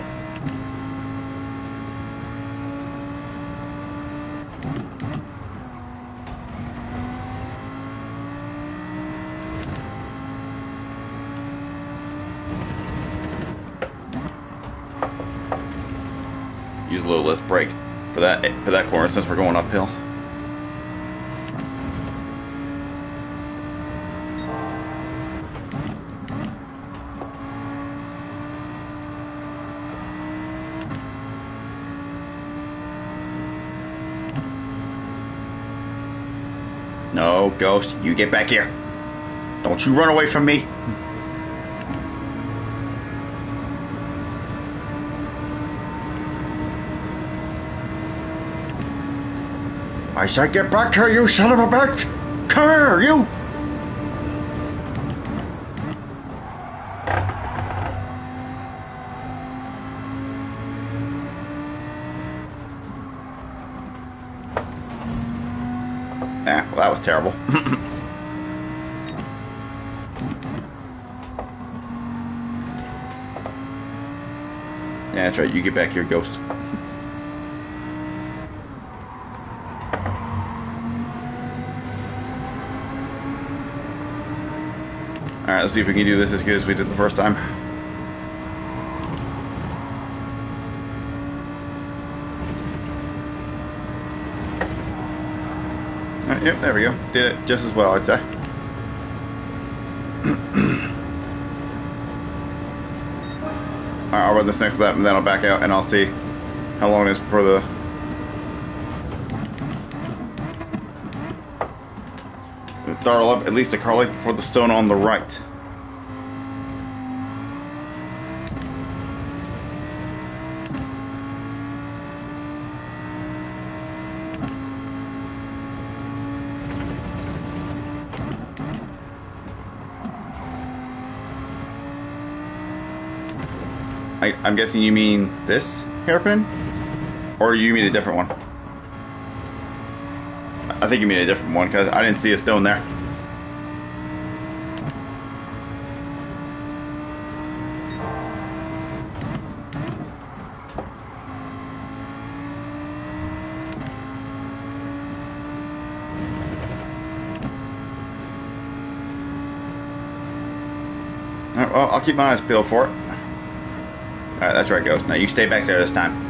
use a little less brake for that corner since we're going uphill. No, Ghost, you get back here. Don't you run away from me. I said get back here, you son of a bitch! Come here, you! Well, that was terrible. Yeah, that's right. You get back here, Ghost. Alright, let's see if we can do this as good as we did the first time. Yep, there we go. Did it just as well, I'd say. Alright, I'll run this next lap and then I'll back out and I'll see how long it is before the... throttle up at least a car length before the stone on the right. I'm guessing you mean this hairpin? Or do you mean a different one? I think you mean a different one because I didn't see a stone there. Alright, well, I'll keep my eyes peeled for it. Alright, that's right, Ghost. Now you stay back there this time.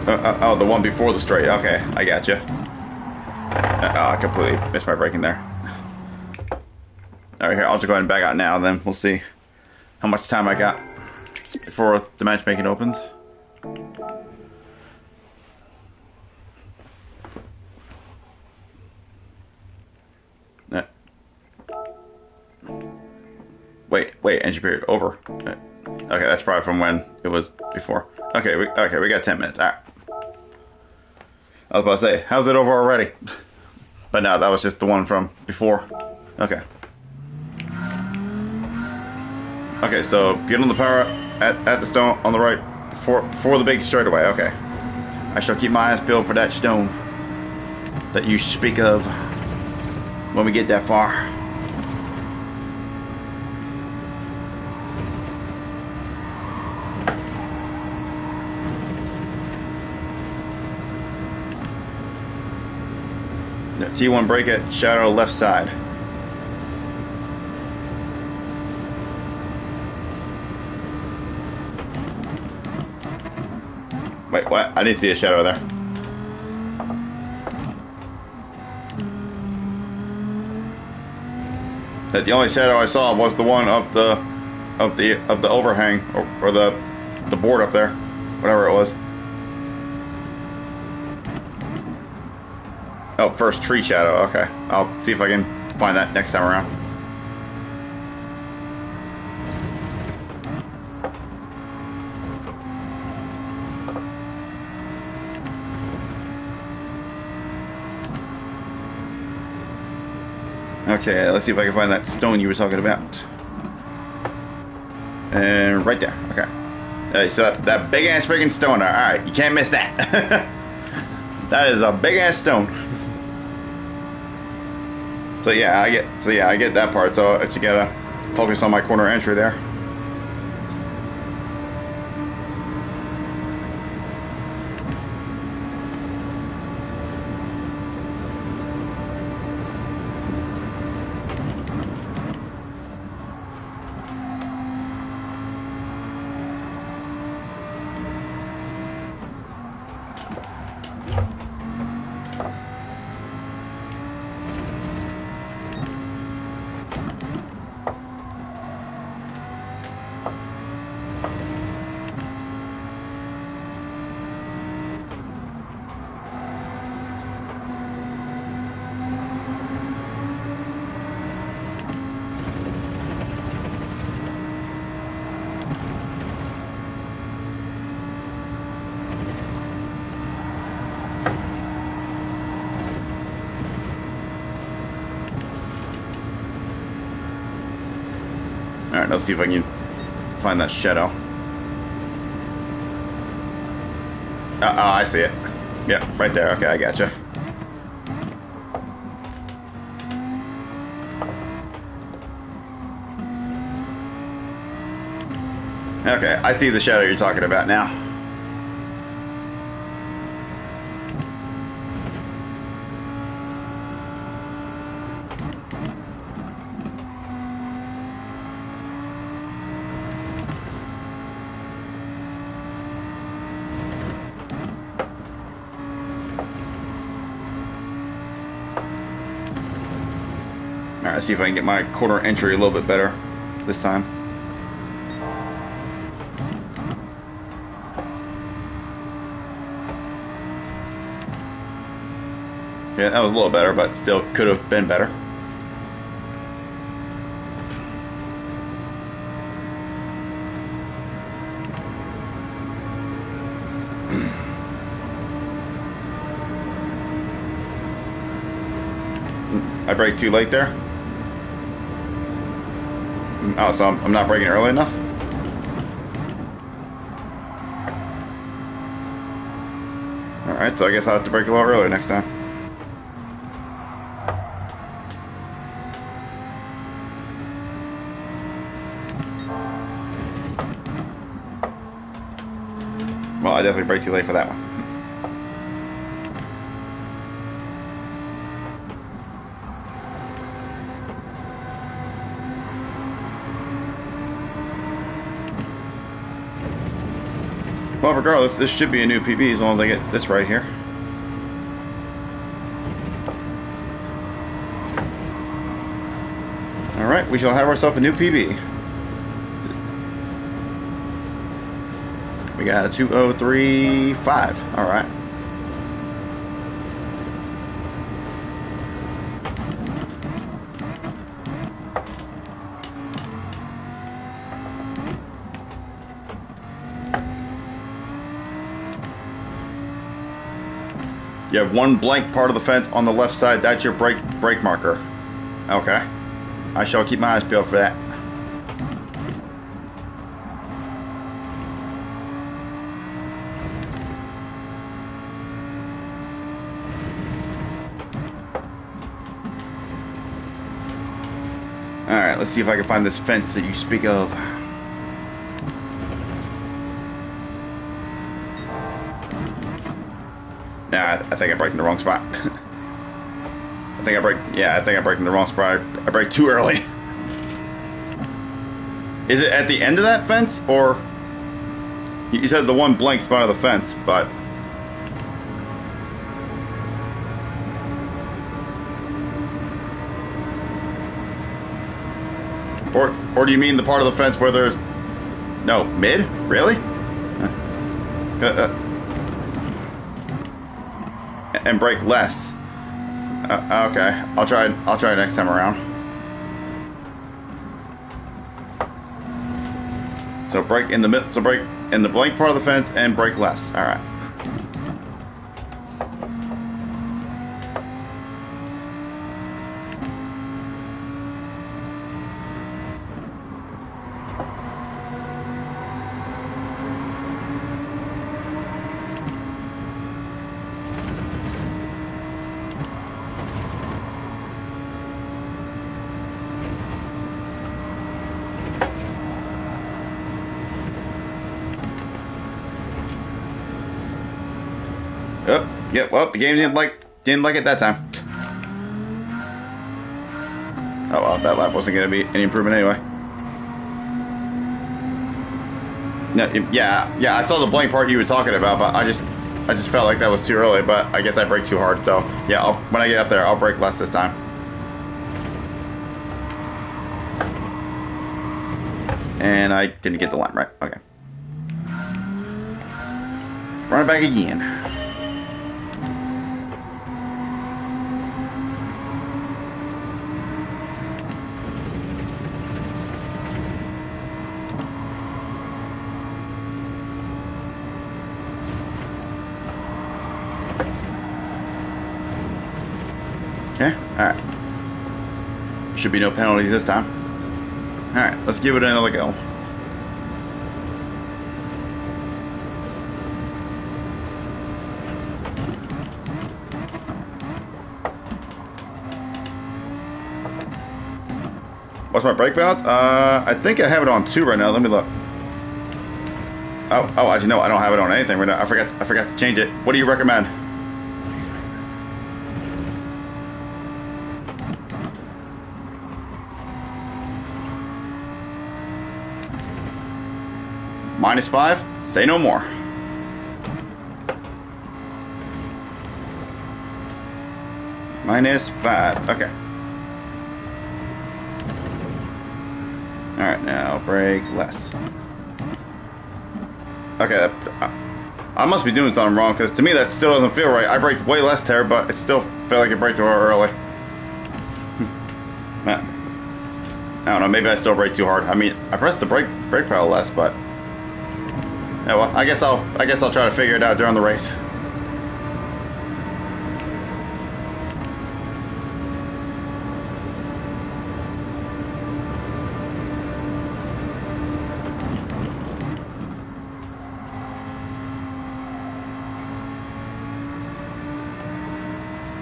Oh, the one before the straight. Okay, I gotcha. I completely missed my braking there. Alright, here, I'll just go ahead and back out now, then we'll see how much time I got before the matchmaking opens. Wait, engine period over. Okay, that's probably from when it was before. Okay, we got 10 minutes. All right. I was about to say, how's it over already? But no, that was just the one from before. Okay. Okay, so get on the power at the stone on the right before the big straightaway. Okay. I shall keep my eyes peeled for that stone that you speak of when we get that far. T1 brake at shadow left side. Wait, what? I didn't see a shadow there. The only shadow I saw was the one of the overhang or the board up there, whatever it was. Oh, first tree shadow. Okay, I'll see if I can find that next time around. Okay, let's see if I can find that stone you were talking about. And right there. Okay. So that big ass freaking stone there. All right, you can't miss that. That is a big ass stone. So yeah, I get that part. So I just gotta focus on my corner entry there. Alright, let's see if I can find that shadow. Oh, I see it. Yep, right there. Okay, I gotcha. Okay, I see the shadow you're talking about now. Alright, let's see if I can get my corner entry a little bit better this time. Yeah, that was a little better, but still could have been better. I braked too late there. Oh, so I'm not braking early enough? Alright, so I guess I'll have to brake a little earlier next time. Well, I definitely braked too late for that one. Well, regardless, this should be a new PB as long as I get this right here. Alright, we shall have ourselves a new PB. We got a 2035. Alright. You have one blank part of the fence on the left side. That's your brake marker. Okay. I shall keep my eyes peeled for that. Alright, let's see if I can find this fence that you speak of. Nah, I think I braked in the wrong spot. I think I braked in the wrong spot. I braked too early. Is it at the end of that fence, or you said the one blank spot of the fence, but or do you mean the part of the fence where there's no mid? Really? And brake less. Okay, I'll try next time around. So brake in the middle. So brake in the blank part of the fence and brake less. All right. Oh, yeah, well, the game didn't like it that time. Oh well, that lap wasn't gonna be any improvement anyway. No, yeah, I saw the blank part you were talking about, but I just felt like that was too early, but I guess I braked too hard, so yeah, when I get up there, I'll brake less this time. And I didn't get the line right. Okay. Run it back again. Okay, alright. Should be no penalties this time. Alright, let's give it another go. What's my brake balance? I think I have it on 2 right now. Let me look. Oh, actually no, I don't have it on anything right now. I forgot to change it. What do you recommend? -5? Say no more. -5. Okay. Alright, now brake less. Okay, I must be doing something wrong, because to me that still doesn't feel right. I braked way less there, but it still felt like it braked too early. Man. I don't know, maybe I still brake too hard. I mean, I pressed the brake pedal less, but yeah, well, I guess I'll try to figure it out during the race.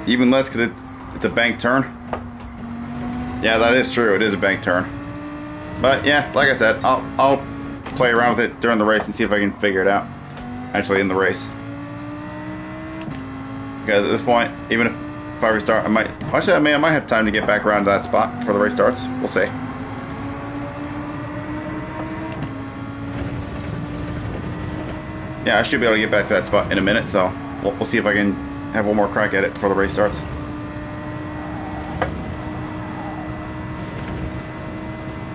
Even less because it's a bank turn. Yeah, that is true. It is a bank turn. But yeah, like I said, I'll play around with it during the race and see if I can figure it out. Actually, in the race. Because at this point, even if I restart, I might have time to get back around to that spot before the race starts. We'll see. Yeah, I should be able to get back to that spot in a minute, so we'll see if I can have one more crack at it before the race starts.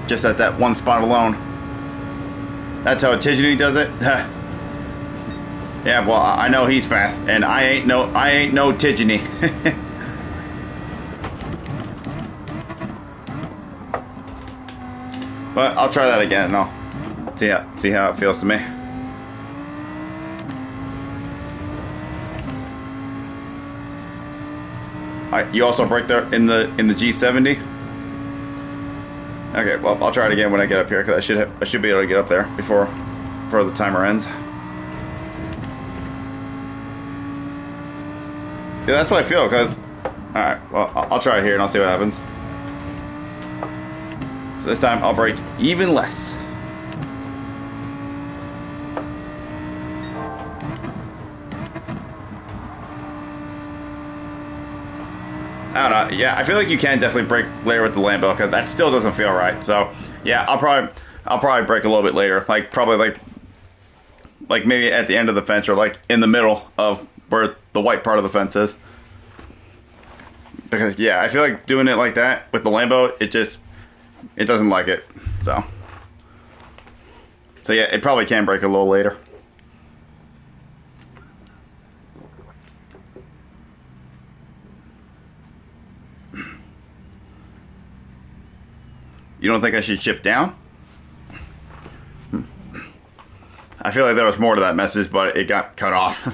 Just at that one spot alone. That's how Tijani does it. Yeah, well, I know he's fast, and I ain't no Tijani. But I'll try that again, and I'll see how it feels to me. You also brake there in the G70. Okay, well, I'll try it again when I get up here, because I should be able to get up there before the timer ends. Yeah, that's what I feel. Because all right, well, I'll try it here and I'll see what happens. So this time I'll brake even less. I don't know. Yeah, I feel like you can definitely brake later with the Lambo, because that still doesn't feel right. So yeah, I'll probably brake a little bit later, like maybe at the end of the fence, or like in the middle of where the white part of the fence is. Because yeah, I feel like doing it like that with the Lambo, it doesn't like it. So yeah, it probably can brake a little later. You don't think I should shift down? I feel like there was more to that message, but it got cut off.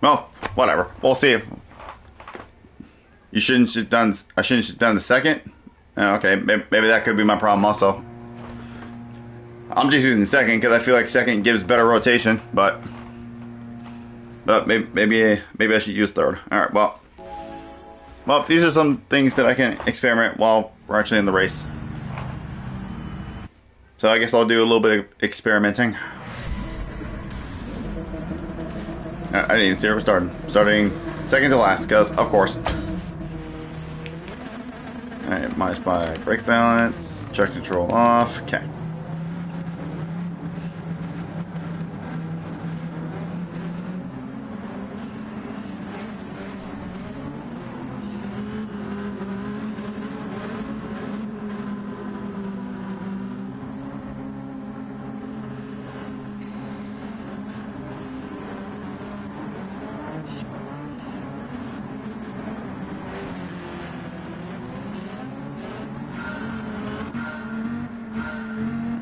Well, whatever. We'll see. I shouldn't have done the second? Okay, maybe that could be my problem also. I'm just using second because I feel like second gives better rotation, but maybe I should use third. Alright, well, these are some things that I can experiment while we're actually in the race. So I guess I'll do a little bit of experimenting. I didn't even see where we're starting. Starting second to last, because of course. Alright, minus by brake balance, traction control off, okay.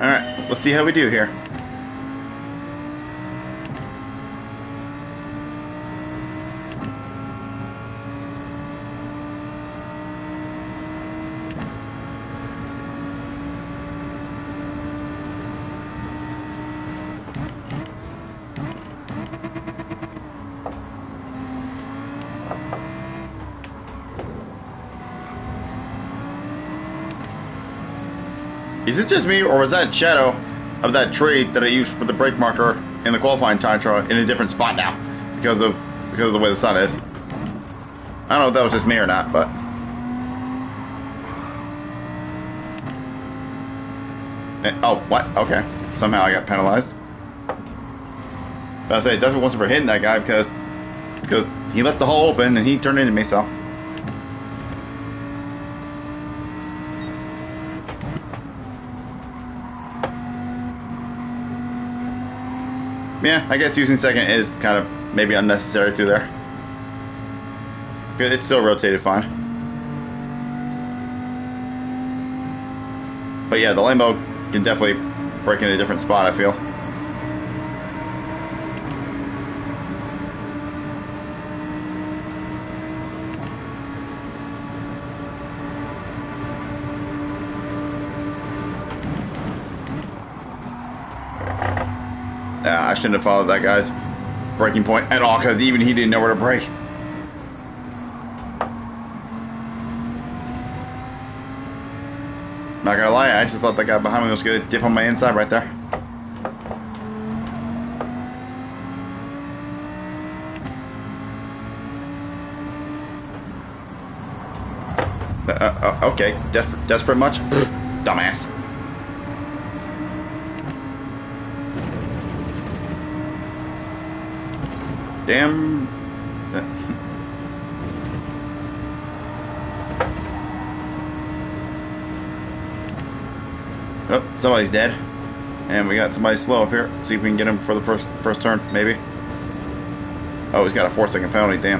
Alright, let's see how we do here. Is it just me, or was that shadow of that tree that I used for the brake marker in the qualifying time trial in a different spot now because of the way the sun is? I don't know if that was just me or not, but oh, what? Okay, somehow I got penalized. But I say it definitely wasn't for hitting that guy because he left the hole open and he turned into me. So yeah, I guess using second is kind of maybe unnecessary through there. It's still rotated fine. But yeah, the Lambo can definitely break in a different spot, I feel. Yeah, I shouldn't have followed that guy's braking point at all because even he didn't know where to brake. Not gonna lie, I just thought that guy behind me was gonna dip on my inside right there. Okay, desperate much? Dumbass. Damn. Oh, somebody's dead. And we got somebody slow up here. See if we can get him for the first turn, maybe. Oh, he's got a 4-second penalty, damn.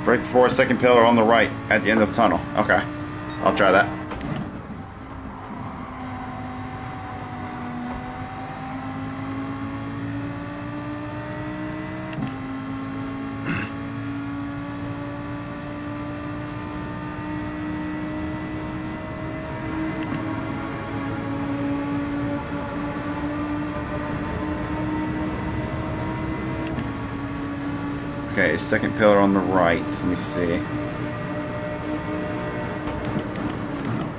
Brake before second pillar on the right at the end of the tunnel. Okay, I'll try that. Okay, second pillar on the right. Let me see.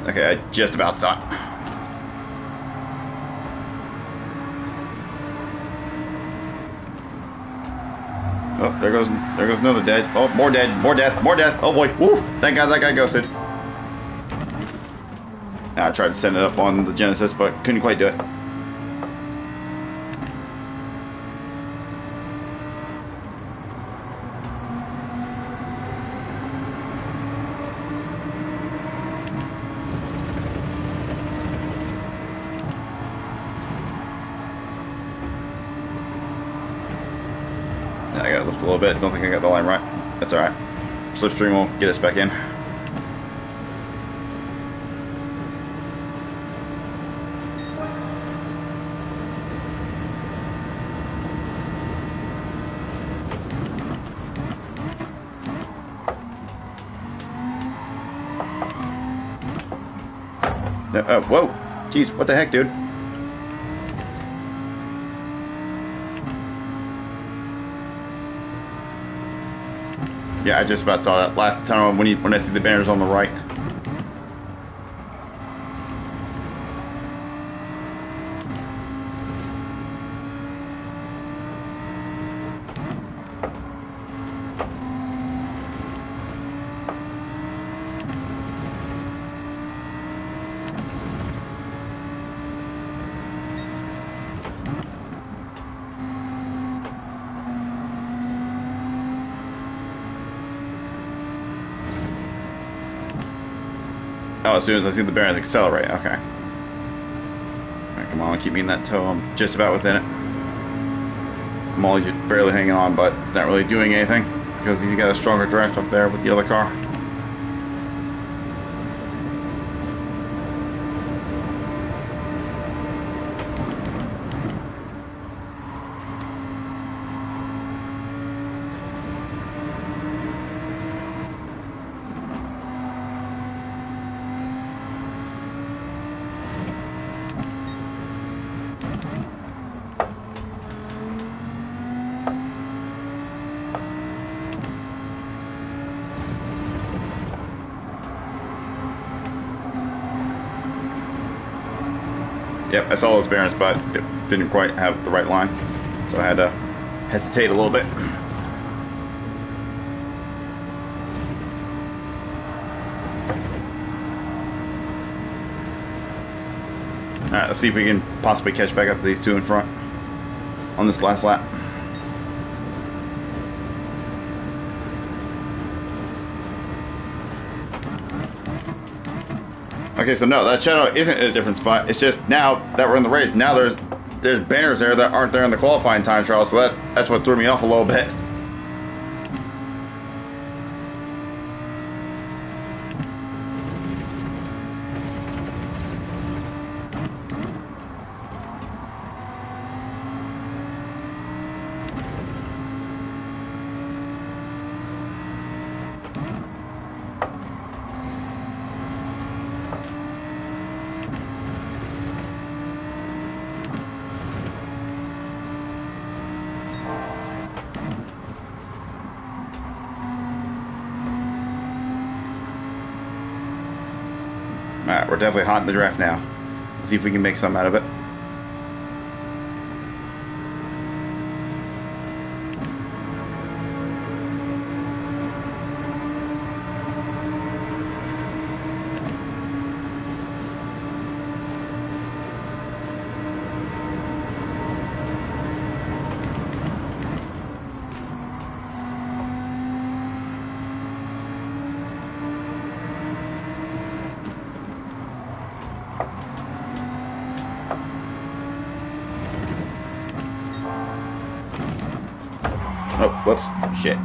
Okay, I just about saw it. Oh, there goes another dead. Oh, more dead, more death, more death. Oh boy, woo! Thank God that guy ghosted. I tried to send it up on the Genesis, but couldn't quite do it. I gotta lift a little bit. Don't think I got the line right. That's alright. Slipstream will get us back in. Whoa! Jeez, what the heck, dude? Yeah, I just about saw that last time when I see the banners on the right. Oh, as soon as I see the bearings accelerate, okay. Alright, come on, keep me in that toe. I'm just about within it. I'm only just barely hanging on, but it's not really doing anything because he's got a stronger draft up there with the other car. Yep, I saw those bearings, but it didn't quite have the right line, so I had to hesitate a little bit. Alright, let's see if we can possibly catch back up to these two in front on this last lap. Okay, so no, that shadow isn't in a different spot. It's just now that we're in the race, now there's banners there that aren't there in the qualifying time trial, so that's what threw me off a little bit. Alright, we're definitely hot in the draft now. Let's see if we can make something out of it. Oh, whoops. Shit.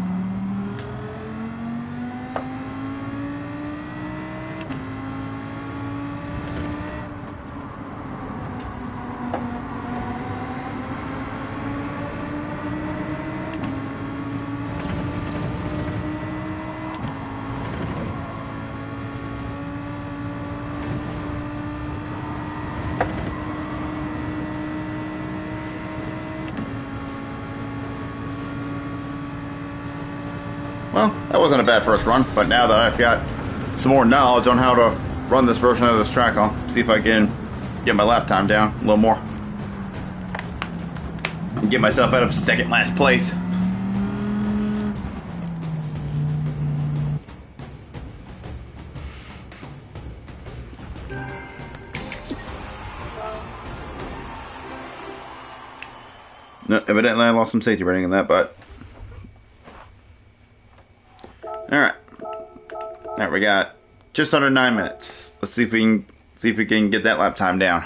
Well, that wasn't a bad first run, but now that I've got some more knowledge on how to run this version of this track, I'll see if I can get my lap time down a little more. And get myself out of second last place. No, evidently I lost some safety rating in that, but Alright, we got just under 9 minutes. Let's see if we can get that lap time down.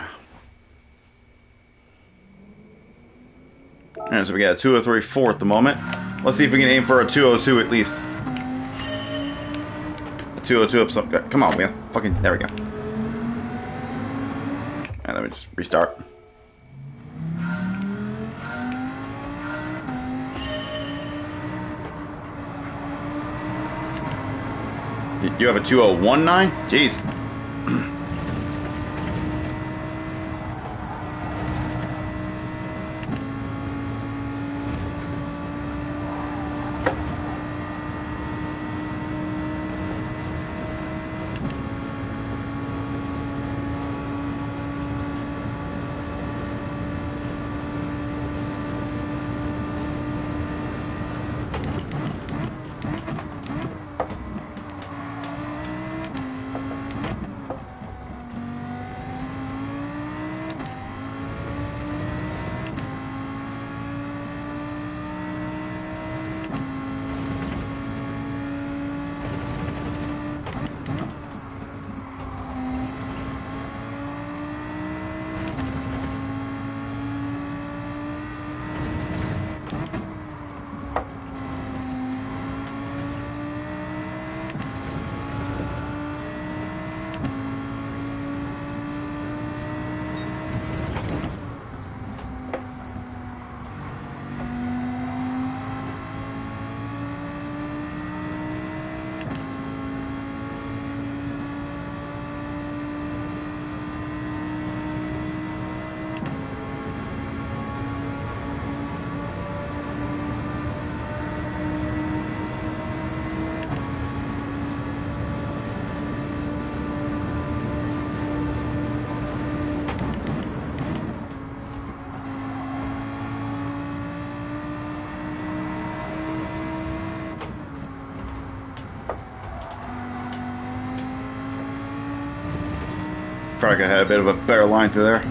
Alright, so we got a 2:03.4 at the moment. Let's see if we can aim for a 2:02 at least. A 2:02 up some. Come on, man. Fucking, there we go. Alright, let me just restart. You have a 2:01.9? Jeez. Probably could have had a bit of a better line through there.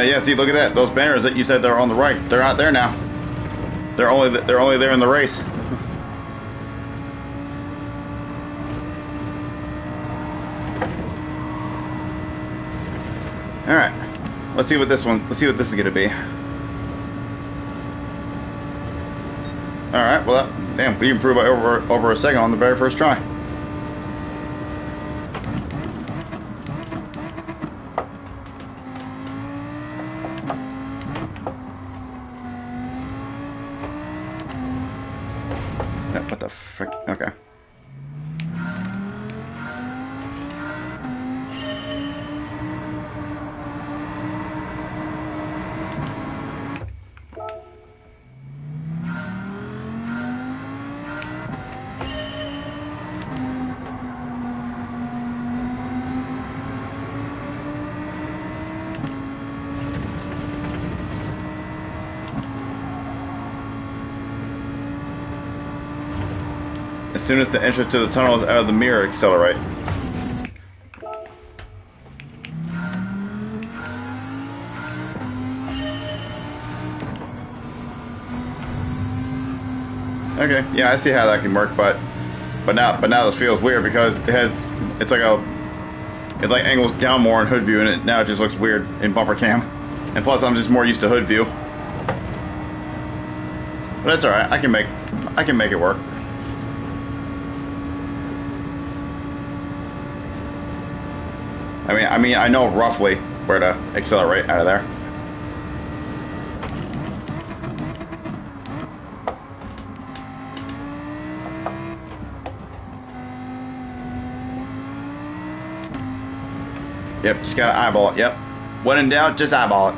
Yeah, see, look at that. Those banners that you said they're on the right, they're not there now. They're only there in the race. All right, let's see what this is gonna be. All right, well, damn, we improved by over a second on the very first try. What the frick? Okay. As soon as the entrance to the tunnel is out of the mirror, accelerate. Okay, yeah, I see how that can work, but now this feels weird because it like angles down more in hood view, and now it just looks weird in bumper cam. And plus, I'm just more used to hood view. But that's all right. I can make it work. I mean, I know roughly where to accelerate out of there. Yep, just gotta eyeball it. Yep. When in doubt, just eyeball it.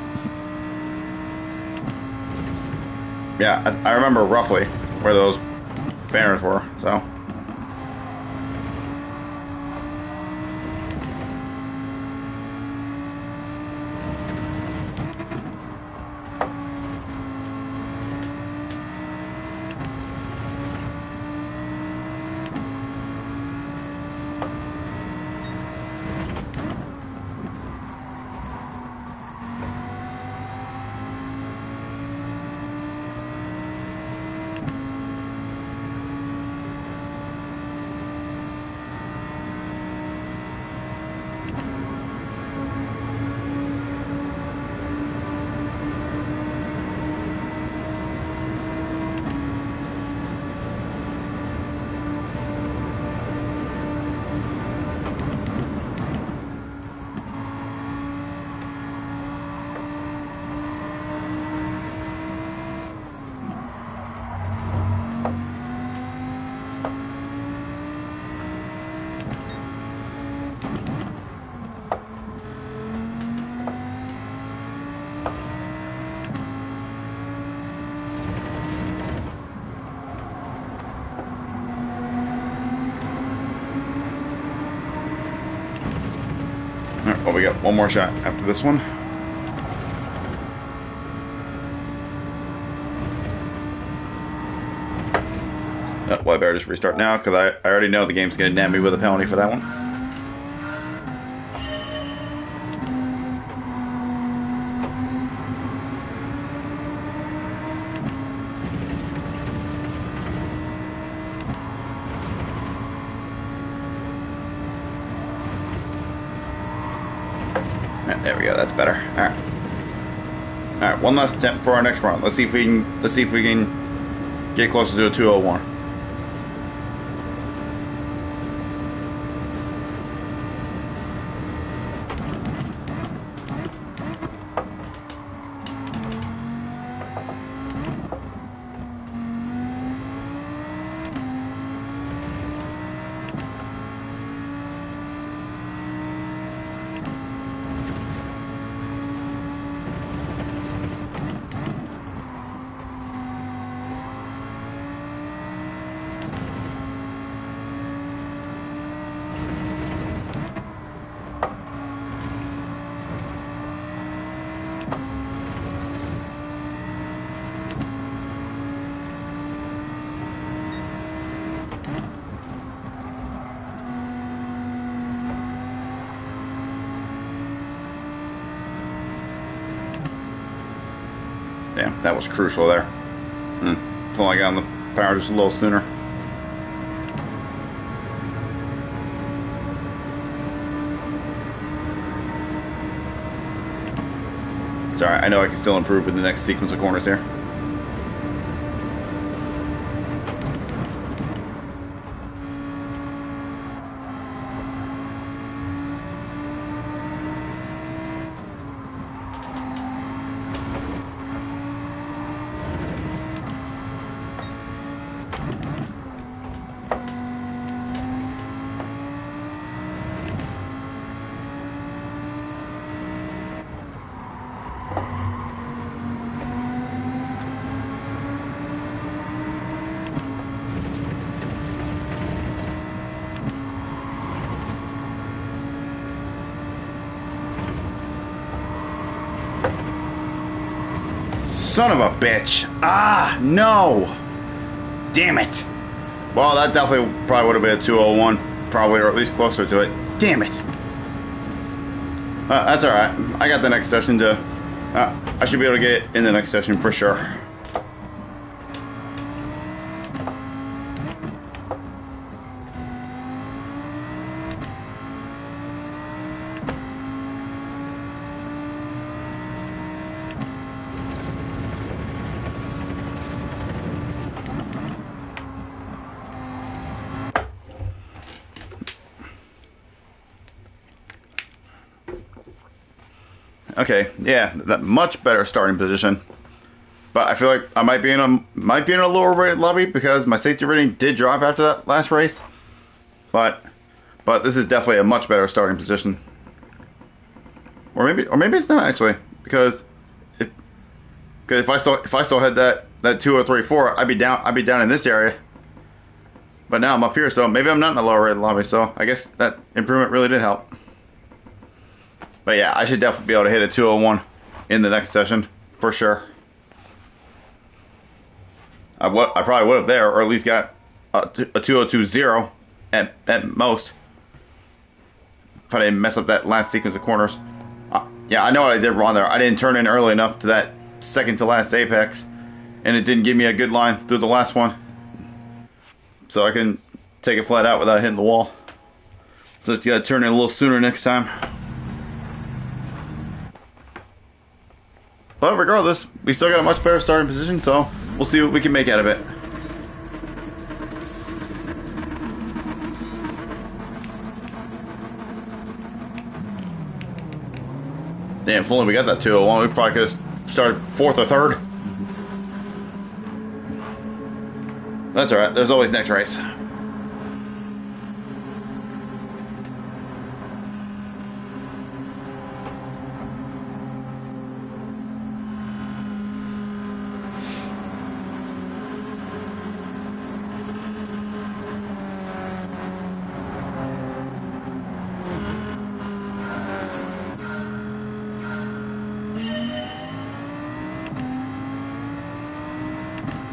Yeah, I remember roughly where those banners were, so. Alright, well, we got one more shot after this one. Oh, well, I better just restart now because I already know the game's going to nab me with a penalty for that one. There we go. That's better. All right. All right. One last attempt for our next run. Let's see if we can get closer to a 201. Damn, that was crucial there. If only I got on the power just a little sooner. Sorry, I know I can still improve with the next sequence of corners here. Son of a bitch. Ah, no. Damn it. Well, that definitely probably would have been a 201. Probably, or at least closer to it. Damn it. That's alright. I got the next session to... I should be able to get it in the next session for sure. Okay, yeah, that much better starting position. But I feel like I might be in a lower rated lobby because my safety rating did drop after that last race. But this is definitely a much better starting position. Or maybe it's not actually, because if I still had that 2034, I'd be down in this area. But now I'm up here, so maybe I'm not in a lower rated lobby. So I guess that improvement really did help. But yeah, I should definitely be able to hit a 201 in the next session, for sure. I probably would have there, or at least got a 2020 at most. If I didn't mess up that last sequence of corners. Yeah, I know what I did wrong there. I didn't turn in early enough to that second to last apex. And it didn't give me a good line through the last one. So I can take it flat out without hitting the wall. So you gotta turn in a little sooner next time. But regardless, we still got a much better starting position, so we'll see what we can make out of it. Damn, if only we got that 201, we probably could have started 4th or 3rd. That's alright, there's always next race.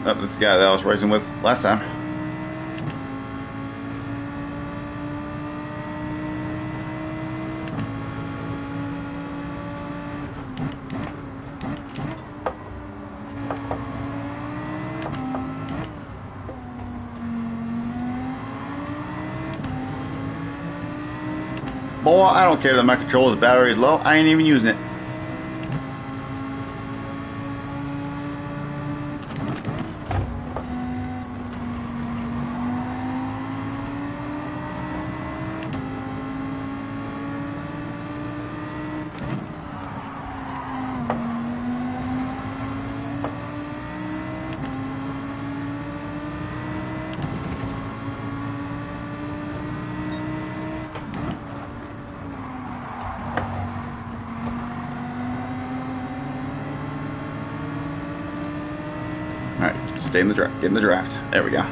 Oh, this is the guy that I was racing with last time. Boy, I don't care that my controller's battery is low. I ain't even using it. Alright, stay in the draft. Get in the draft. There we go.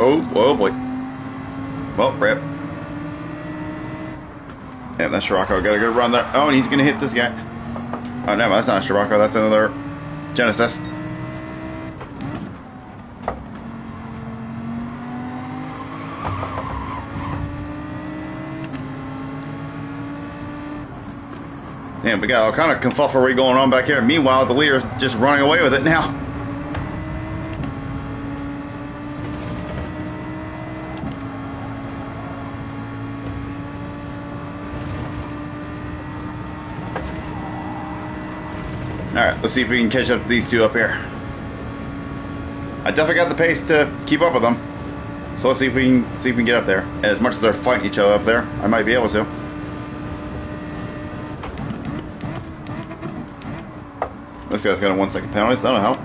Oh boy. Well, rip. Yeah, that's Scirocco. Got a good run there. Oh, and he's gonna hit this guy. Oh no, that's not a Scirocco. That's another Genesis. Damn, we got all kind of confufflery going on back here. Meanwhile, the leader's just running away with it now. Alright, let's see if we can catch up to these two up here. I definitely got the pace to keep up with them. So let's see if we can get up there. And as much as they're fighting each other up there, I might be able to. This guy's got a 1 second penalty, so that'll help.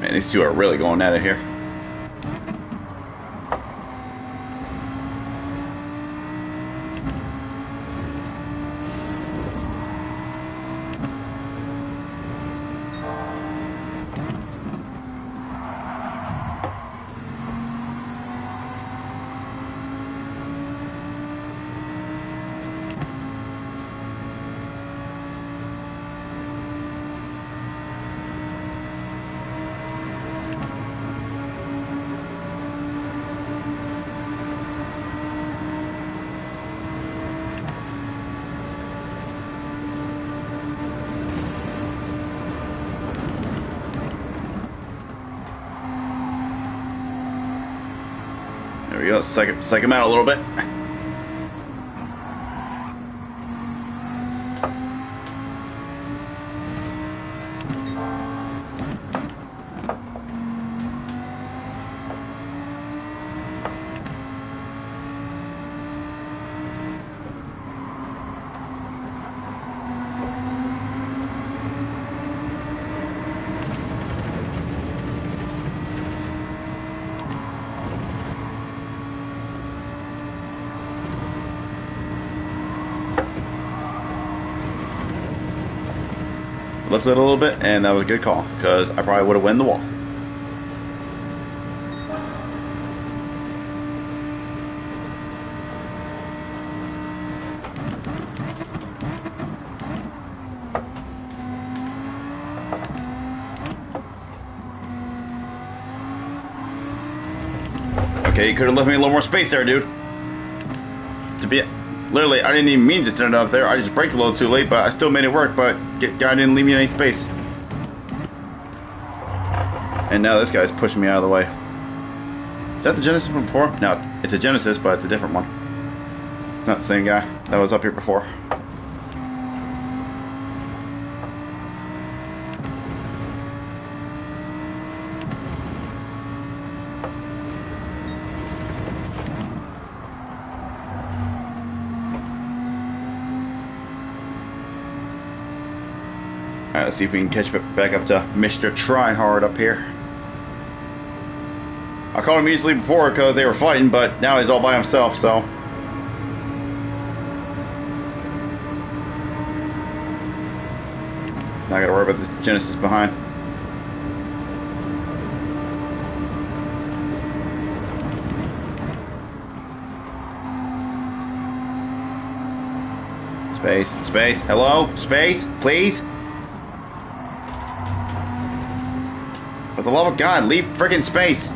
Man, these two are really going at it here. There we go. Psych him out a little bit. Lifted it a little bit, and that was a good call, because I probably would have won the wall. Okay, you could have left me a little more space there, dude. To be literally, I didn't even mean to stand up there. I just braked a little too late, but I still made it work. But guy didn't leave me any space. And now this guy's pushing me out of the way. Is that the Genesis from before? No, it's a Genesis, but it's a different one. Not the same guy that was up here before. Alright, let's see if we can catch back up to Mr. Tryhard up here. I caught him easily before because they were fighting, but now he's all by himself, so. Now I gotta worry about the Genesis behind. Space, space, hello, space, please. For the love of God, leave friggin' space.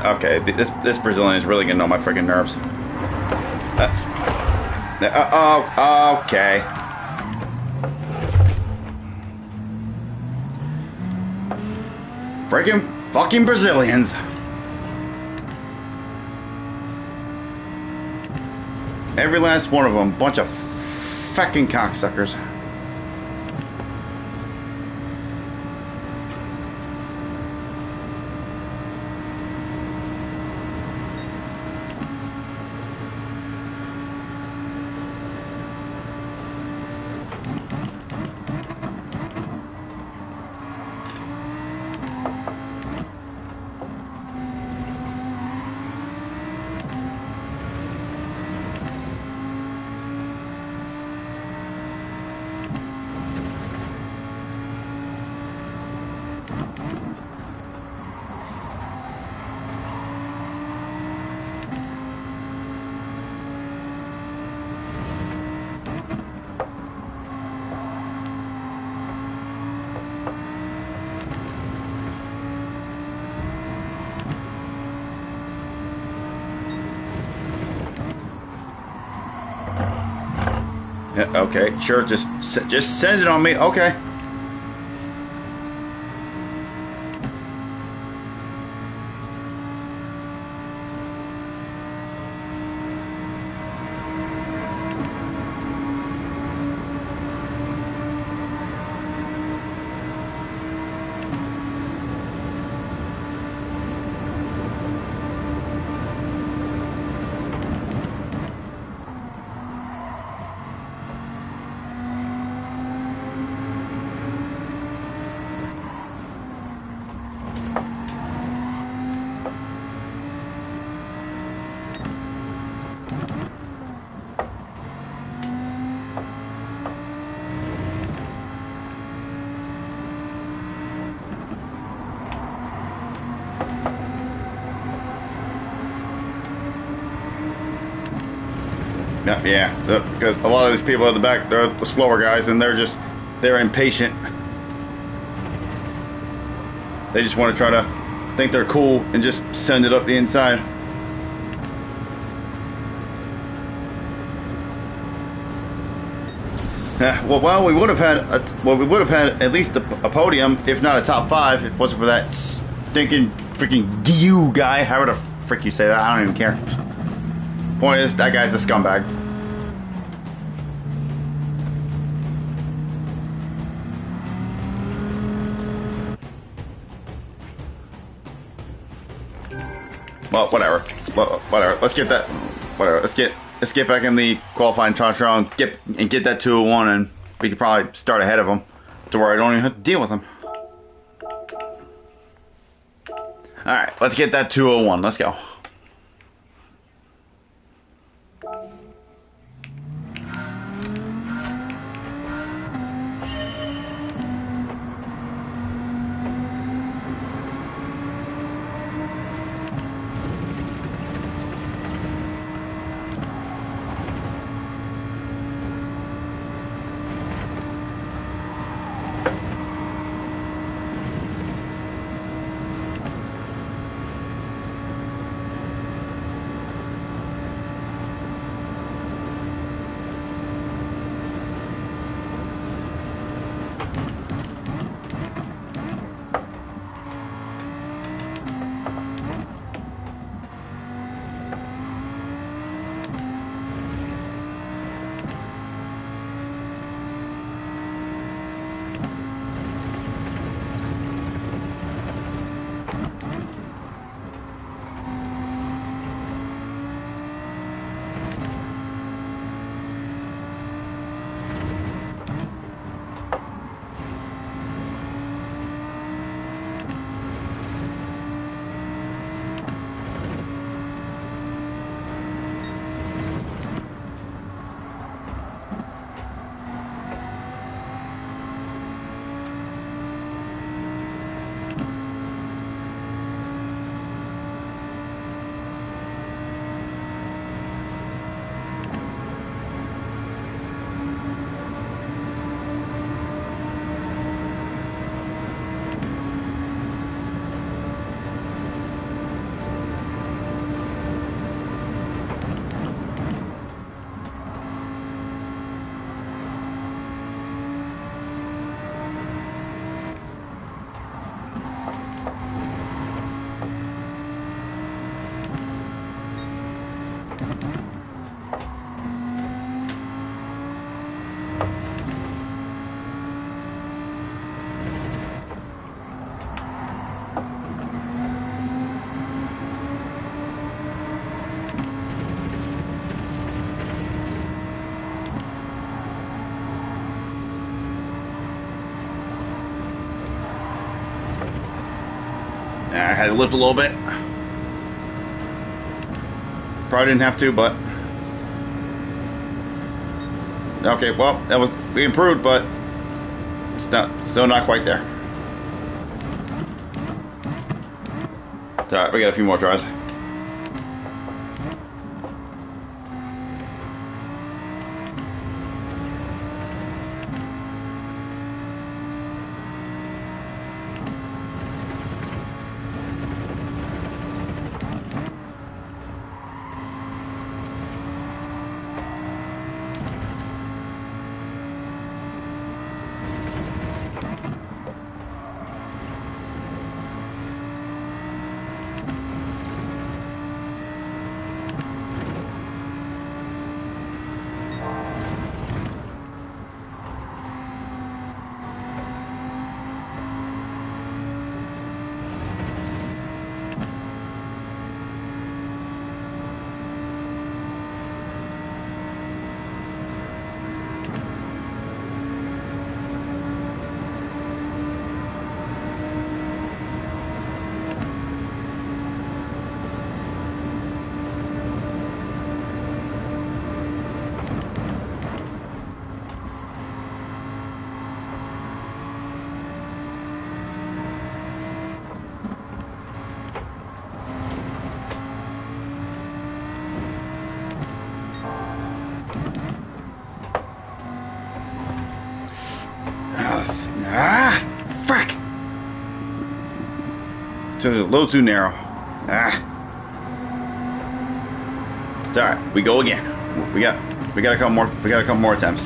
Okay, this Brazilian is really getting on my friggin' nerves. Okay. Friggin' fucking Brazilians. Every last one of them, bunch of fucking cocksuckers. Yeah, okay, sure. Just send it on me. Okay. Yeah. Because a lot of these people at the back, they're the slower guys, and they're impatient. They just want to try to think they're cool and just send it up the inside. Well, we would have had at least a podium, if not a top 5, if it wasn't for that stinking freaking Gyu guy. How the frick you say that? I don't even care. Point is, that guy's a scumbag. Well, whatever. Whatever. Let's get that. Whatever. Let's get back in the qualifying time trial and get that 201, and we could probably start ahead of them to where I don't even have to deal with them. All right, let's get that 201. Let's go. I had to lift a little bit. Probably didn't have to, but okay. Well, we improved, but still not quite there. It's all right. We got a few more tries. Frick! It's a little too narrow. It's all right. We go again. We got a couple more. We got a couple more attempts.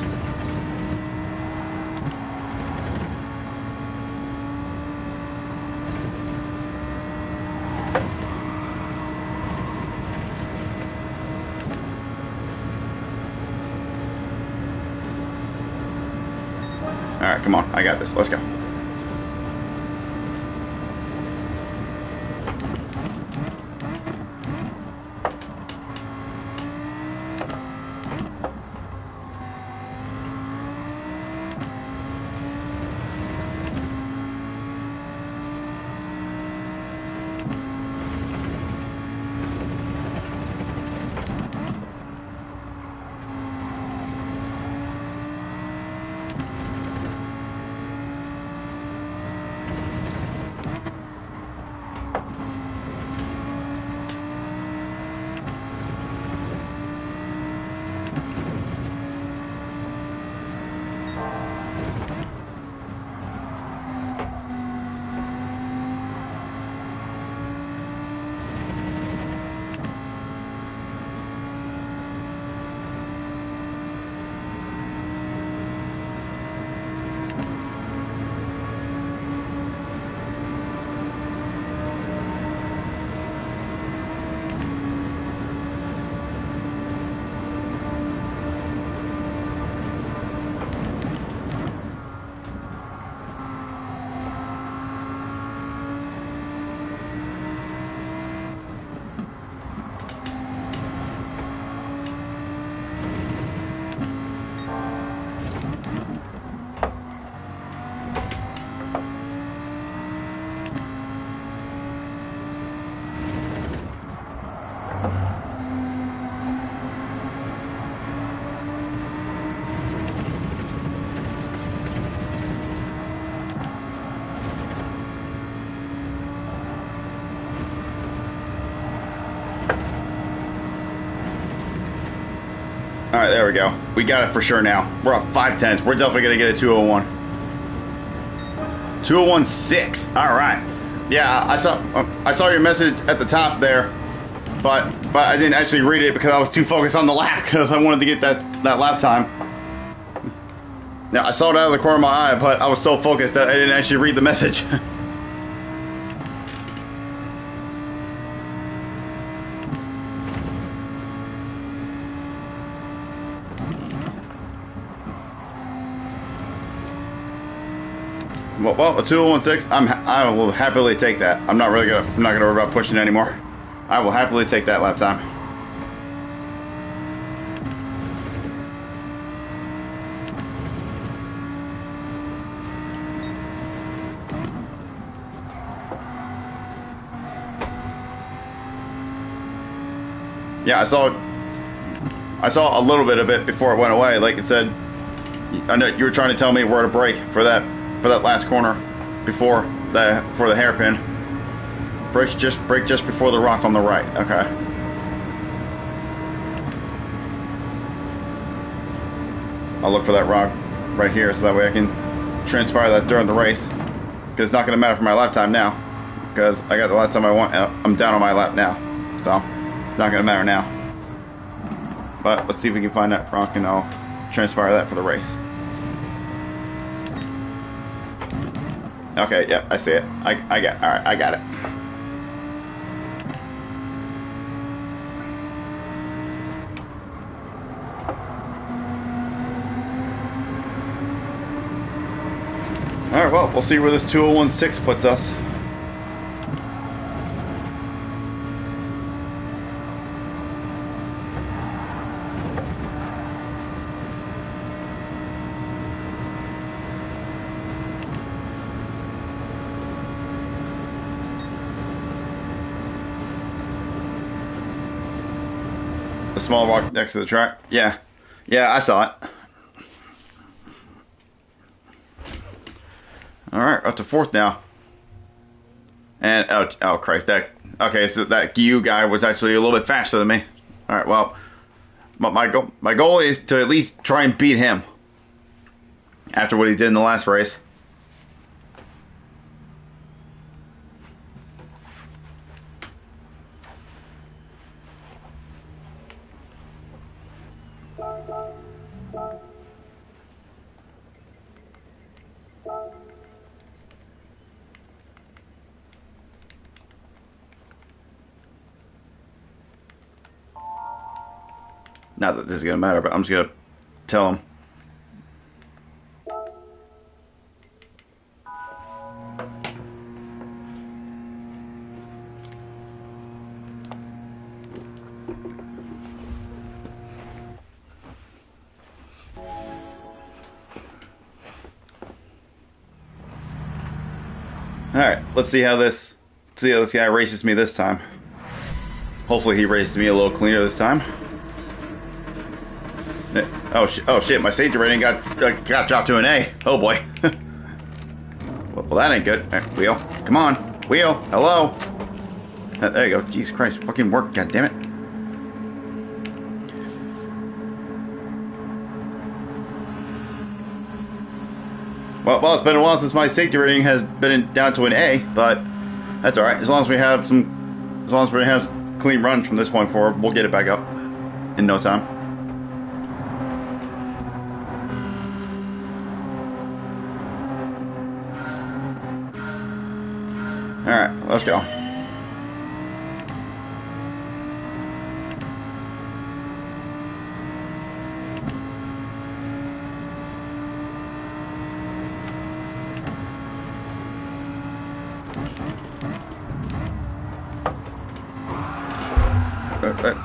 All right, come on. I got this. Let's go. All right, there we go. We got it for sure now. We're up 5/10. We're definitely gonna get a 201. 201.6. All right. Yeah, I saw your message at the top there, but I didn't actually read it because I was too focused on the lap because I wanted to get that lap time. Now I saw it out of the corner of my eye, but I was so focused that I didn't actually read the message. Well, a 201.6. I will happily take that. I'm not gonna worry about pushing it anymore. I will happily take that lap time. Yeah, I saw a little bit of it before it went away. Like it said, I know you were trying to tell me where to brake for that last corner before the hairpin. Brake just before the rock on the right. Okay. I'll look for that rock right here so that way I can transpire that during the race. Because it's not going to matter for my lap time now. Because I got the lap time I want. I'm down on my lap now. So it's not going to matter now. But let's see if we can find that rock and I'll transpire that for the race. Okay, yeah, I see it. I got it. Alright, well, we'll see where this 2016 puts us. The small rock next to the track? Yeah. Yeah, I saw it. Alright, up to 4th now. And, oh Christ, okay, so that Gyu guy was actually a little bit faster than me. Alright, well, my goal is to at least try and beat him. After what he did in the last race. Not that this is going to matter, but I'm just going to tell him. Alright, let's see how this guy races me this time. Hopefully he races me a little cleaner this time. Oh shit, my safety rating got dropped to an A. Oh boy. Well, that ain't good. Right, wheel. Come on. Wheel. Hello. There you go. Jesus Christ. Fucking work. God damn it. Well, it's been a while since my safety rating has been down to an A, but that's alright. As long as we have clean runs from this point forward, we'll get it back up in no time. Alright, let's go.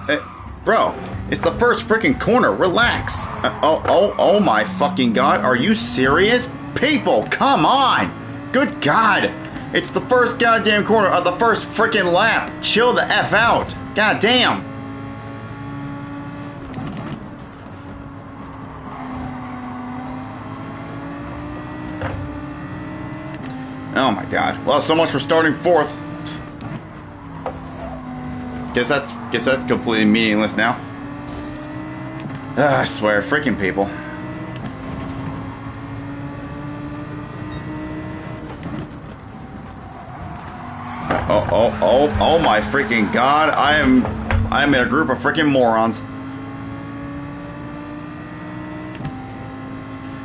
Hey, bro, it's the first freaking corner. Relax. Oh my fucking god. Are you serious? People, come on. Good god. It's the first goddamn corner of the first freaking lap. Chill the F out. God damn. Oh my god. Well, so much for starting 4th. Guess that's completely meaningless now. I swear, freaking people. Oh my freaking god. I am in a group of freaking morons.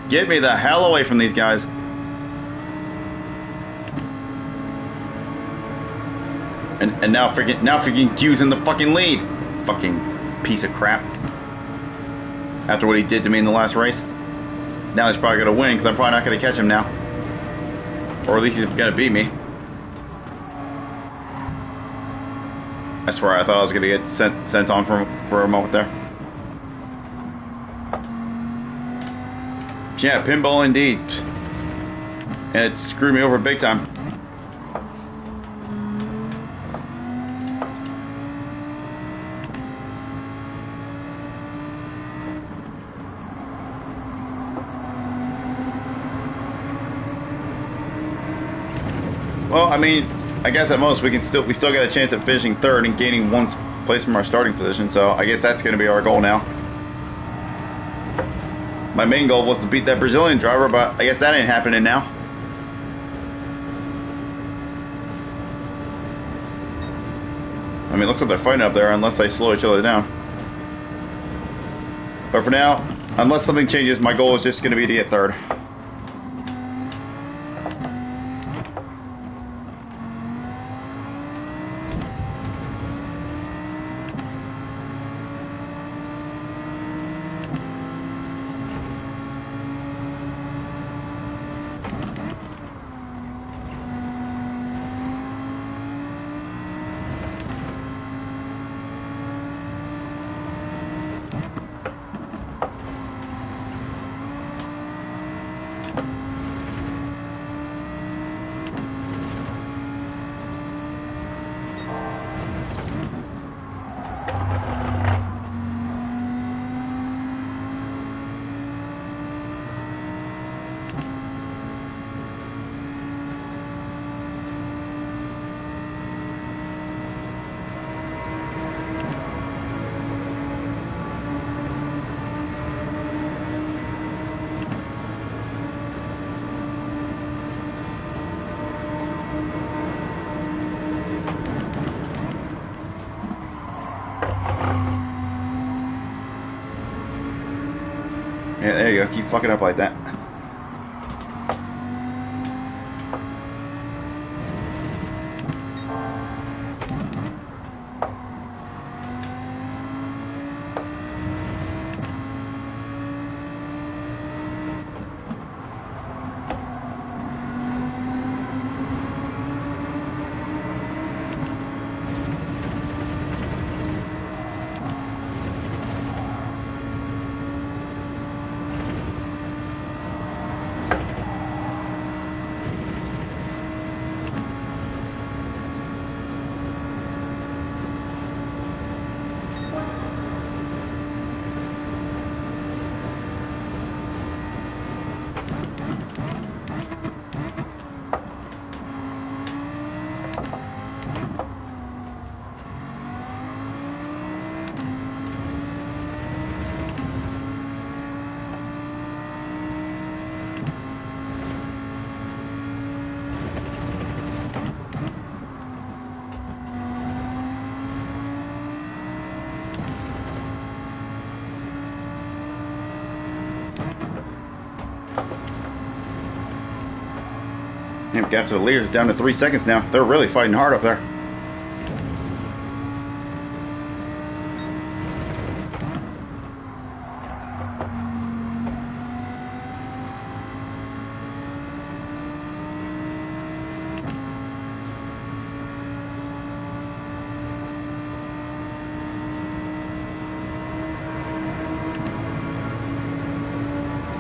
Get me the hell away from these guys. And now freaking Q's in the fucking lead. Fucking piece of crap. After what he did to me in the last race. Now he's probably gonna win because I'm probably not gonna catch him now. Or at least he's gonna beat me. I swear I thought I was gonna get sent on for a moment there. Yeah, pinball indeed. And it screwed me over big time. Well, I mean, I guess at most we still got a chance at finishing third and gaining one place from our starting position. So I guess that's going to be our goal now. My main goal was to beat that Brazilian driver, but I guess that ain't happening now. I mean, it looks like they're fighting up there unless they slow each other down. But for now, unless something changes, my goal is just going to be to get third. Yeah, there you go. Keep fucking up like that. Damn, gap to the leaders down to 3 seconds now. They're really fighting hard up there.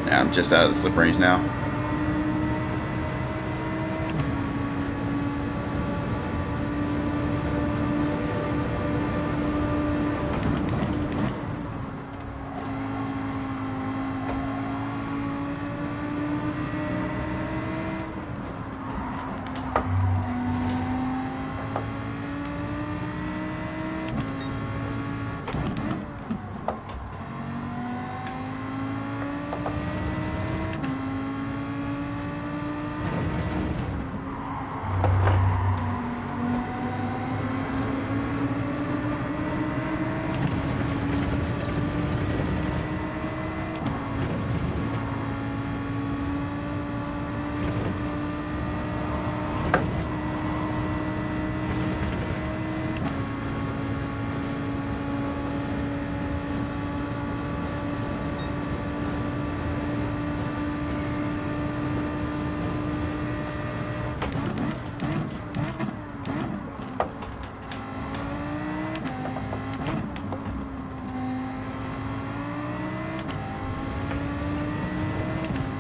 Yeah, I'm just out of the slip range now.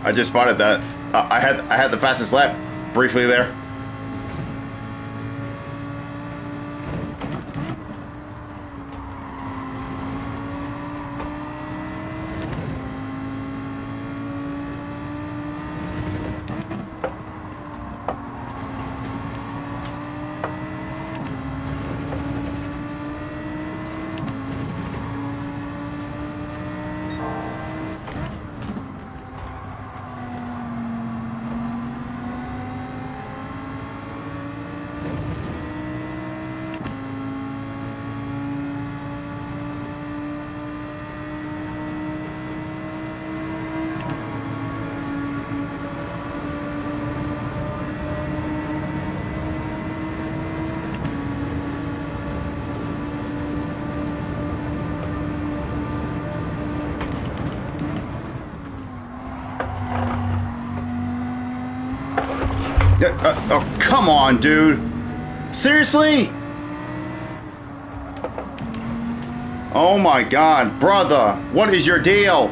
I just spotted that. I had the fastest lap briefly there. Oh, come on, dude. Seriously? Oh my god, brother. What is your deal?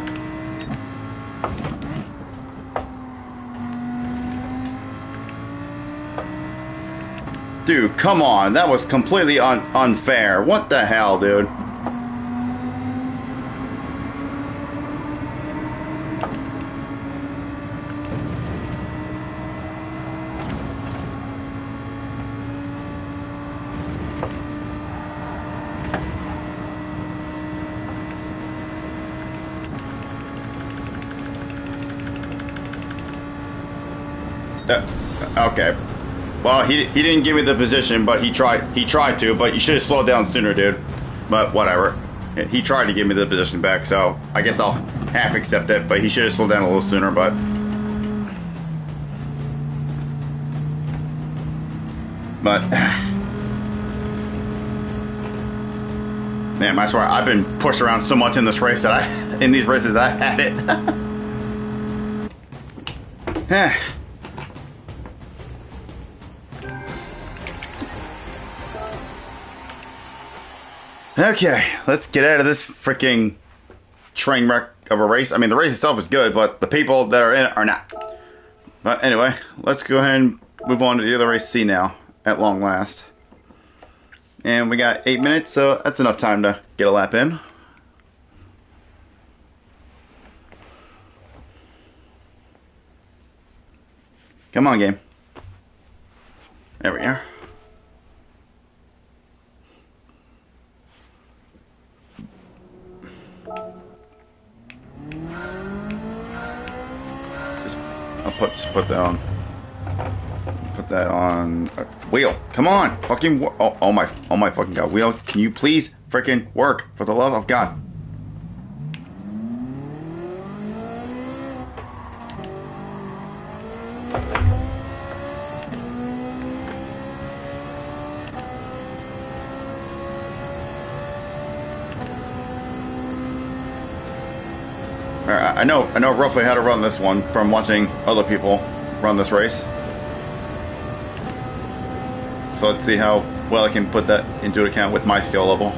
Dude, come on. That was completely unfair. What the hell, dude? Okay. Well, he didn't give me the position, but he tried to, but you should have slowed down sooner, dude. But whatever. He tried to give me the position back, so I guess I'll half accept it, but he should have slowed down a little sooner, but man, I swear I've been pushed around so much in this race that in these races that I had it. Okay, let's get out of this freaking train wreck of a race. I mean, the race itself is good, but the people that are in it are not. But anyway, let's go ahead and move on to the other race C now, at long last. And we got 8 minutes, so that's enough time to get a lap in. Come on, game. There we are. Just put that on. Put that on. Wheel. Come on, fucking. Oh my fucking god. Wheel. Can you please freaking work for the love of God? I know roughly how to run this one from watching other people run this race. So let's see how well I can put that into account with my skill level.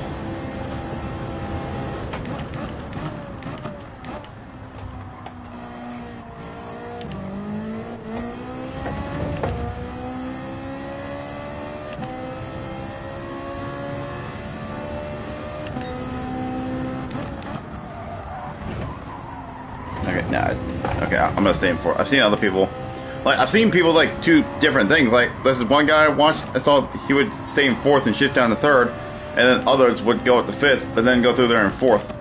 Okay, nah. Okay, I'm gonna stay in fourth. I've seen other people. Like, I've seen people like do different things. Like, this is one guy I watched. I saw he would stay in fourth and shift down to third, and then others would go up to fifth, but then go through there in fourth.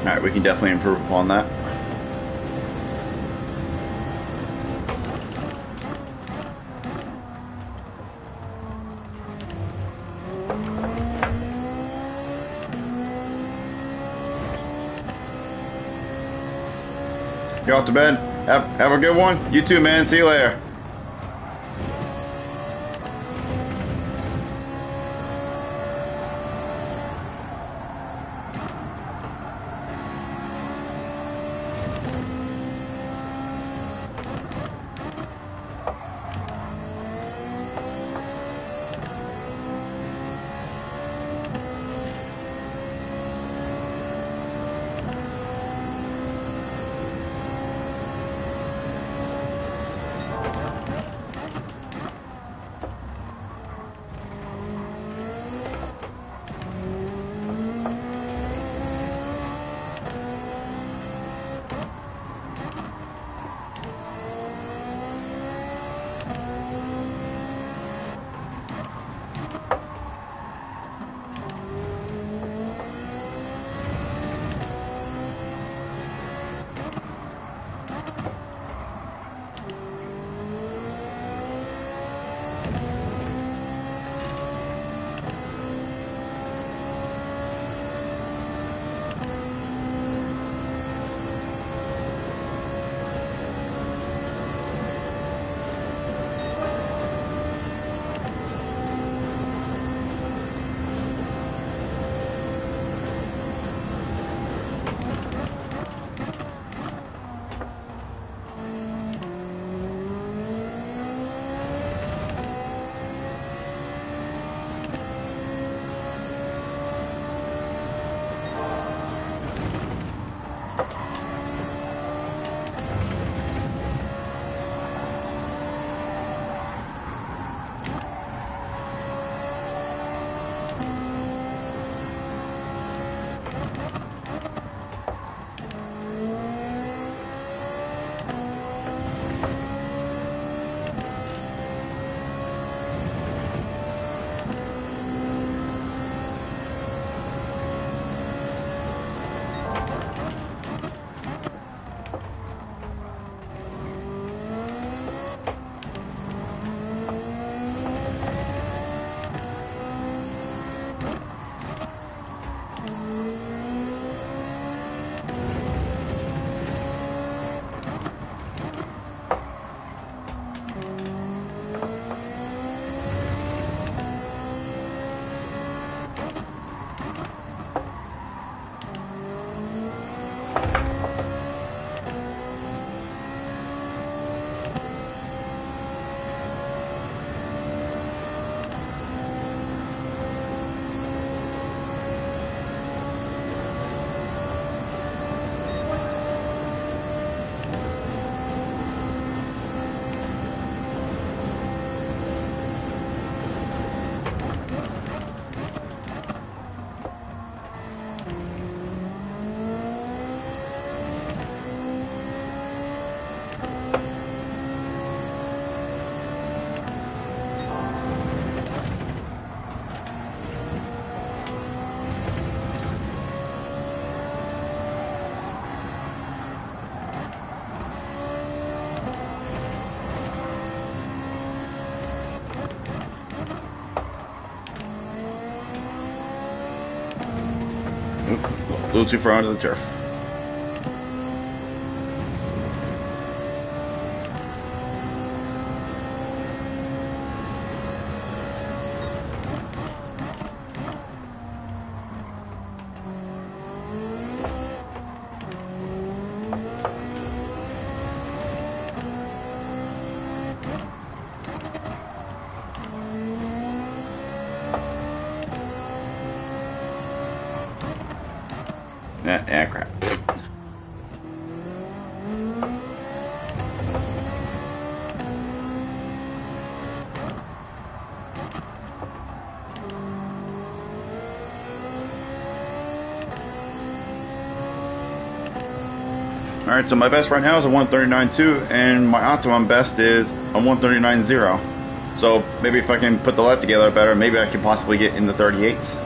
Alright, we can definitely improve upon that. Go off to bed. Have a good one. You too, man. See you later. Oop, a little too far onto the turf. Yeah, crap. Alright, so my best right now is a 139.2, and my optimum best is a 139.0. So maybe if I can put the left together better, maybe I can possibly get in the 38s.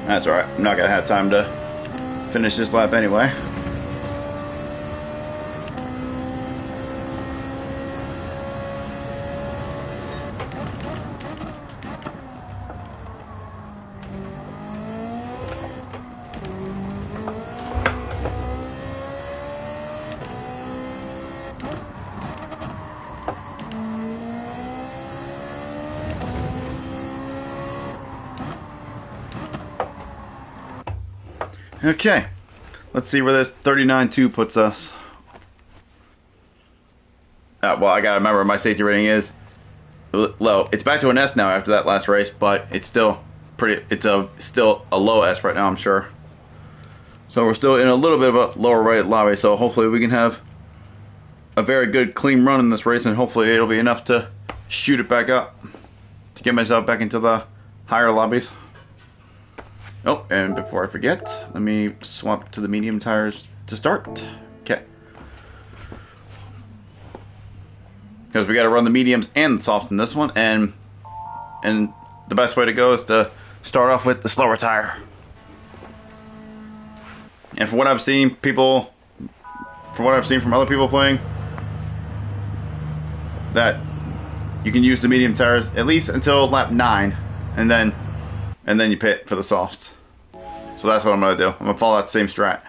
That's alright, I'm not gonna have time to finish this lap anyway. Okay, let's see where this 39.2 puts us. Well, I gotta remember my safety rating is low. It's back to an S now after that last race, but it's still pretty. It's still a low S right now, I'm sure. So we're still in a little bit of a lower rated lobby. So hopefully we can have a very good clean run in this race, and hopefully it'll be enough to shoot it back up to get myself back into the higher lobbies. Oh, and before I forget, let me swap to the medium tires to start. Okay. Because we got to run the mediums and the softs in this one, and the best way to go is to start off with the slower tire. And from what I've seen, from other people playing, that you can use the medium tires at least until lap 9, and then you pit for the softs. So that's what I'm gonna do. I'm gonna follow that same strat.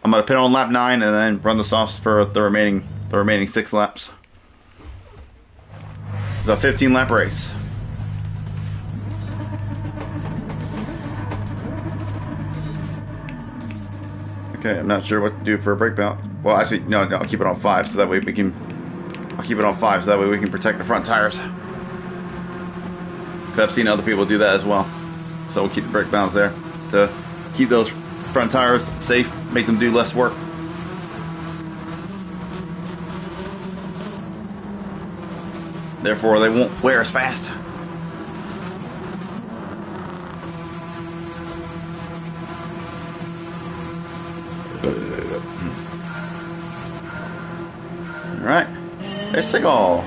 I'm gonna pit on lap 9 and then run the softs for the remaining 6 laps. It's a 15 lap race. Okay, I'm not sure what to do for a brake belt. Well, actually, no, I'll keep it on 5 so that way we can. I'll keep it on 5 so that way we can protect the front tires. Because I've seen other people do that as well. So we'll keep the brake balance there to keep those front tires safe, make them do less work. Therefore, they won't wear as fast. Alright, let's go.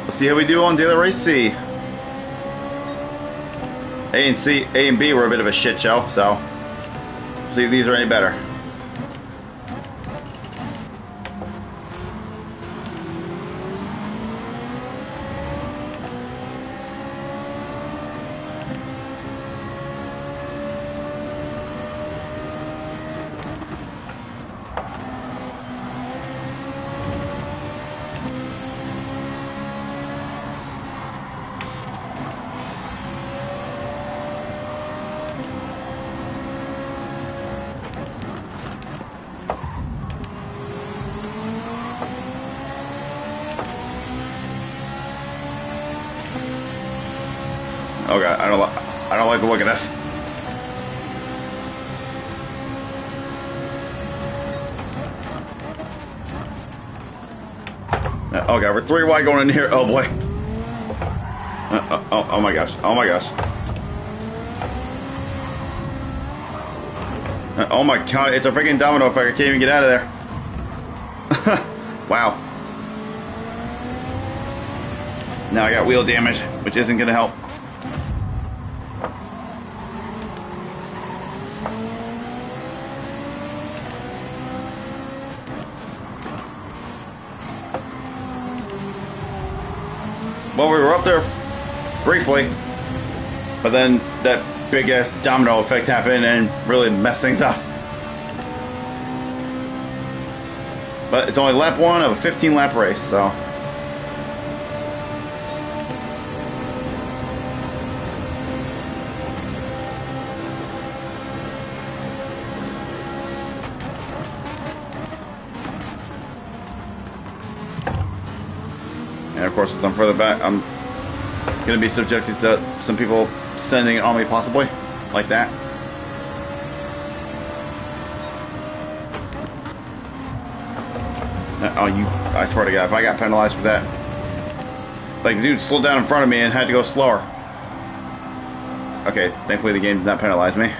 Let's see how we do on daily race C. A and B were a bit of a shit show, so see if these are any better. Oh god, I don't like the look of this. Okay, we're 3 wide going in here. Oh boy. Oh my gosh. Oh my gosh. Oh my god, it's a freaking domino effect. I can't even get out of there. Wow. Now I got wheel damage, which isn't gonna help. Well, we were up there briefly, but then that big ass domino effect happened and really messed things up. But it's only lap 1 of a 15 lap race, so. And of course, as I'm further back, I'm going to be subjected to some people sending it on me, possibly, like that. Oh, I swear to God, if I got penalized for that. Like, the dude slowed down in front of me and had to go slower. Okay, thankfully the game did not penalize me.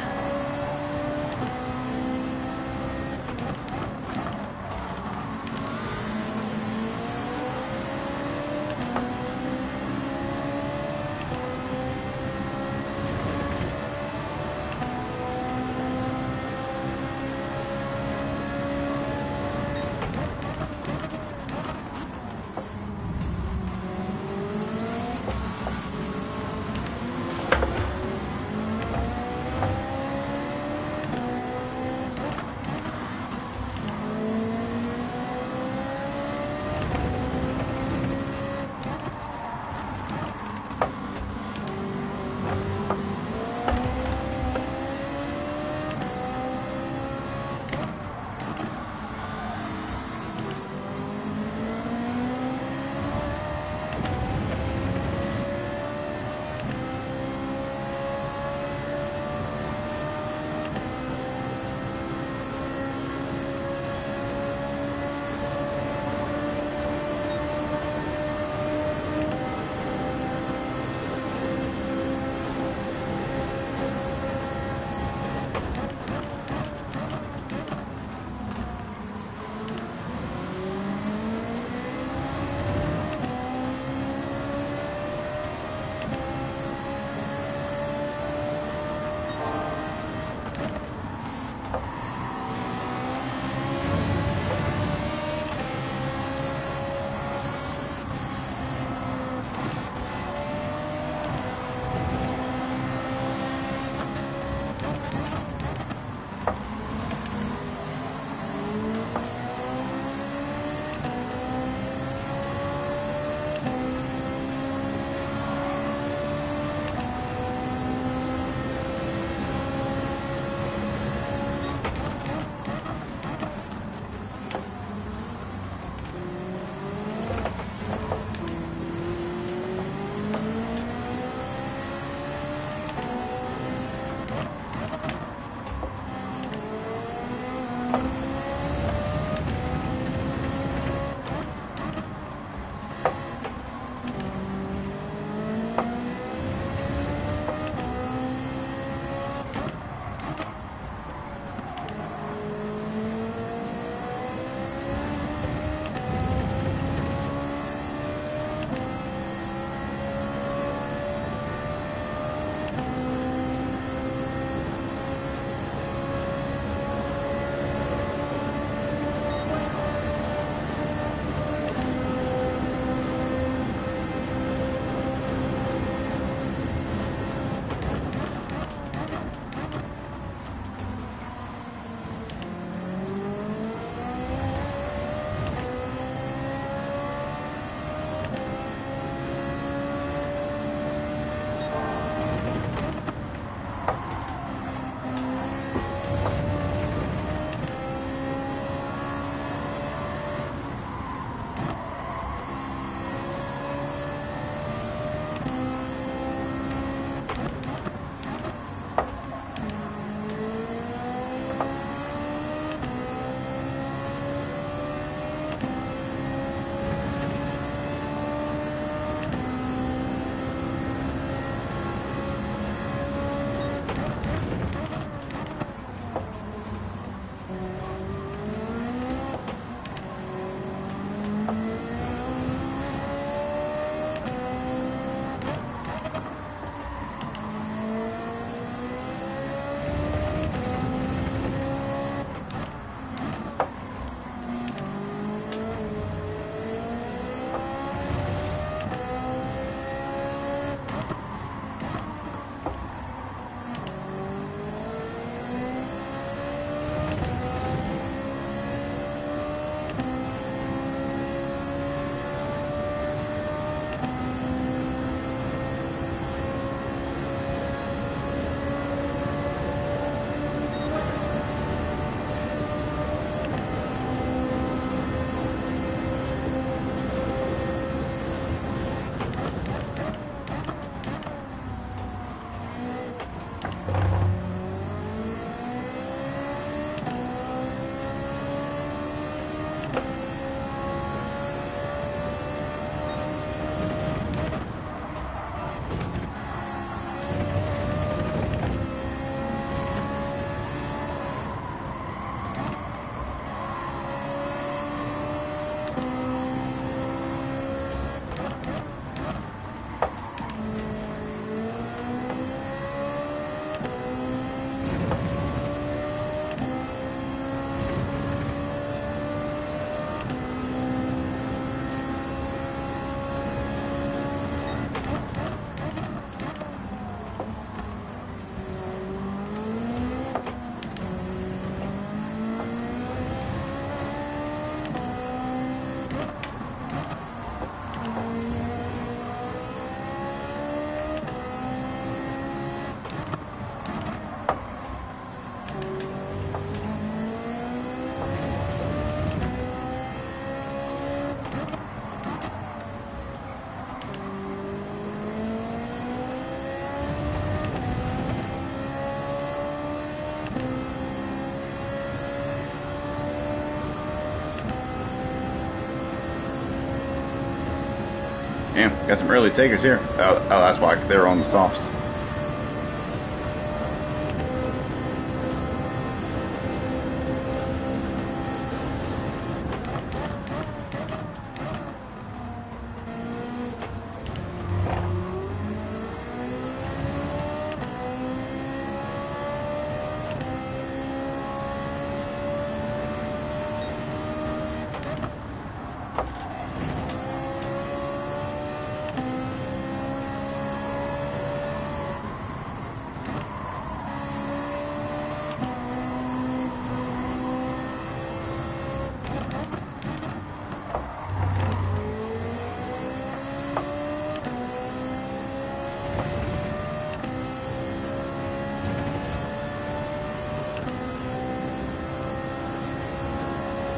Damn, got some early takers here. Oh, that's why they were on the softs.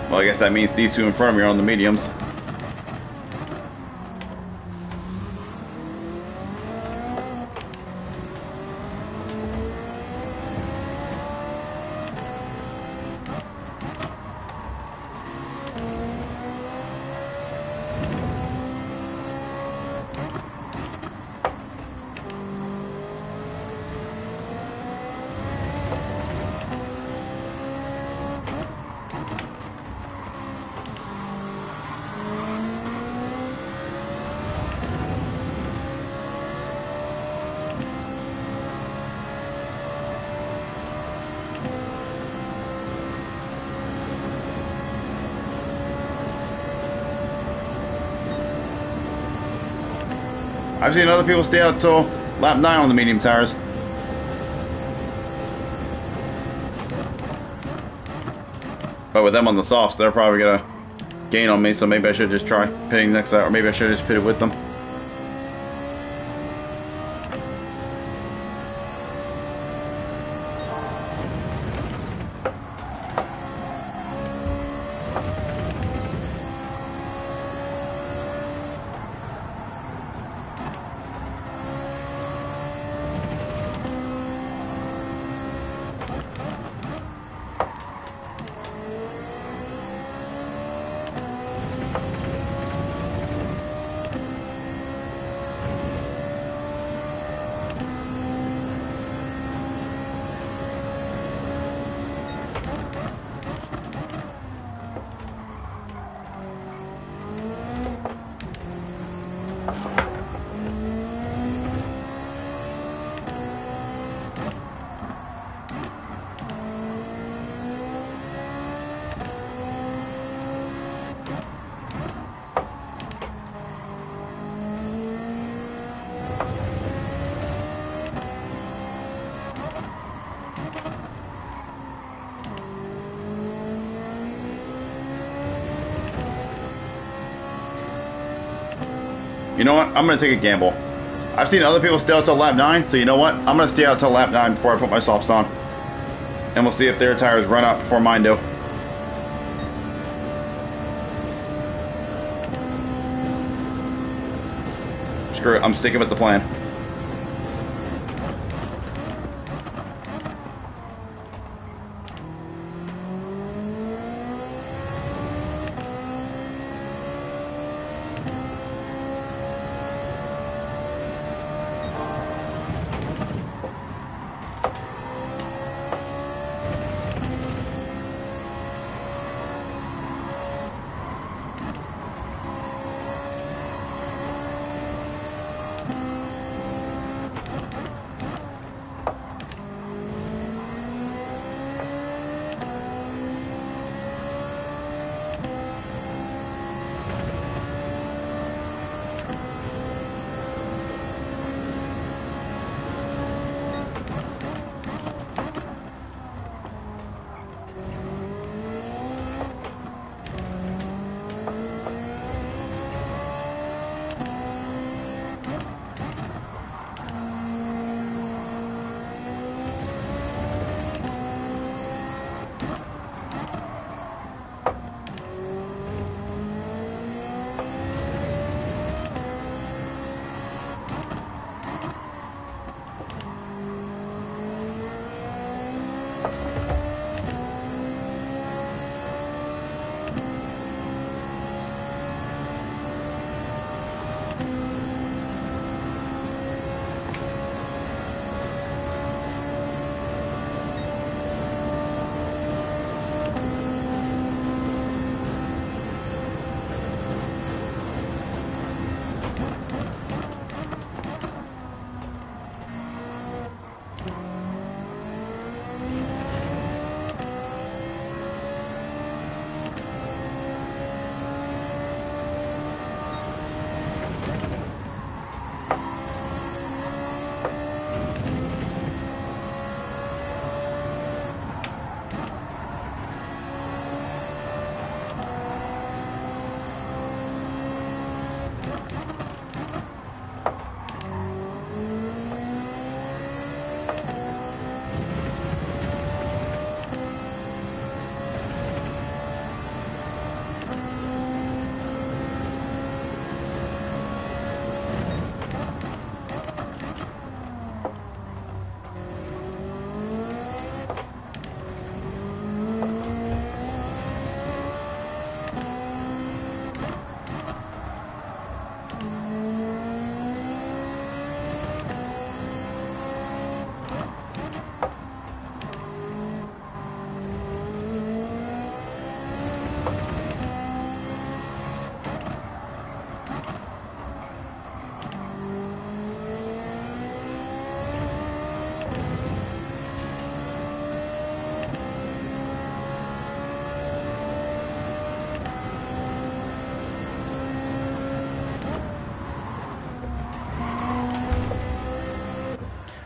Well, I guess that means these two in front of me are on the mediums. I've seen other people stay out till lap 9 on the medium tires. But with them on the softs, they're probably going to gain on me, so maybe I should just try pitting next lap, or maybe I should just pit it with them. You know what? I'm going to take a gamble. I've seen other people stay out till lap 9, so you know what? I'm going to stay out till lap 9 before I put my softs on. And we'll see if their tires run out before mine do. Screw it, I'm sticking with the plan.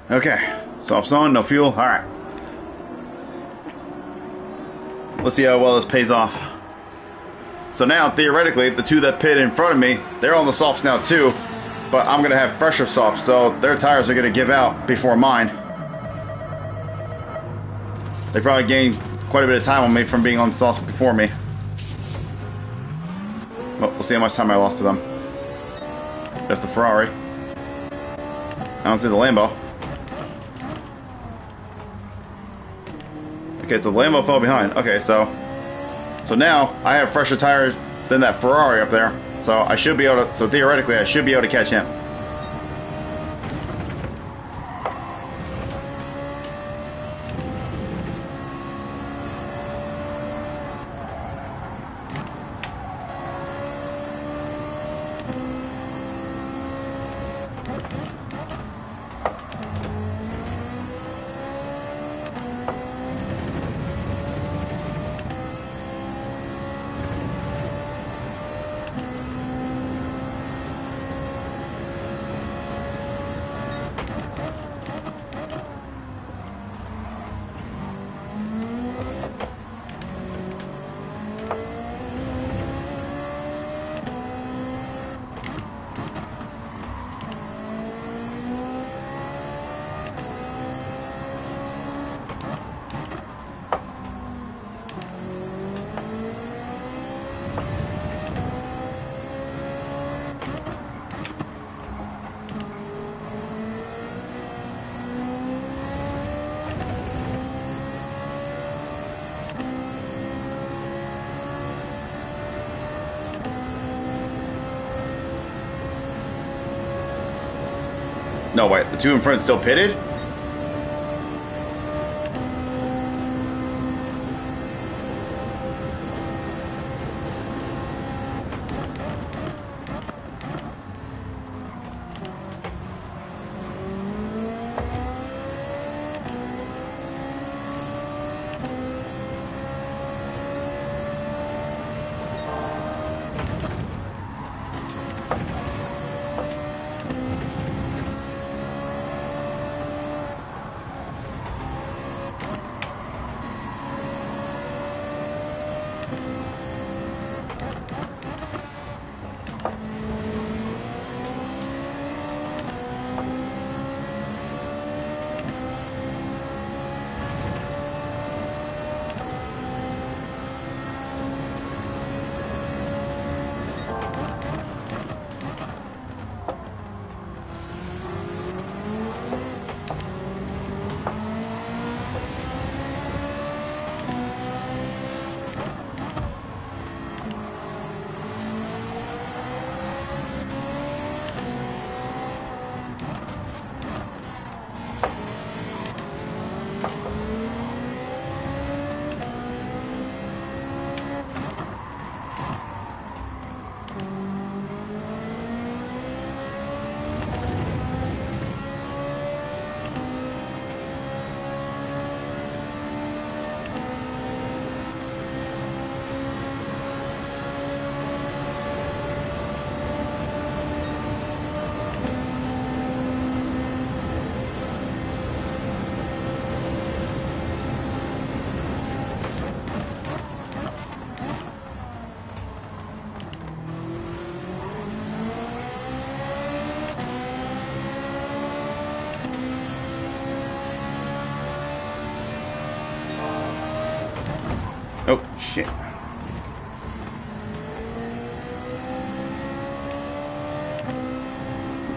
Okay, soft's on, no fuel. All right. Let's see how well this pays off. So now, theoretically, the two that pit in front of me, they're on the softs now too, but I'm gonna have fresher softs, so their tires are gonna give out before mine. They probably gained quite a bit of time on me from being on the softs before me. Well, we'll see how much time I lost to them. That's the Ferrari. I don't see the Lambo. Okay, so the Lambo fell behind. Okay, so now I have fresher tires than that Ferrari up there. So I should be able to. So theoretically, I should be able to catch him. No, wait, the two in front still pitted? Oh, shit.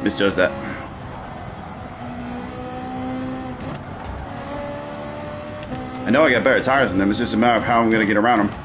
Misjudged that. I know I got better tires than them, it's just a matter of how I'm going to get around them.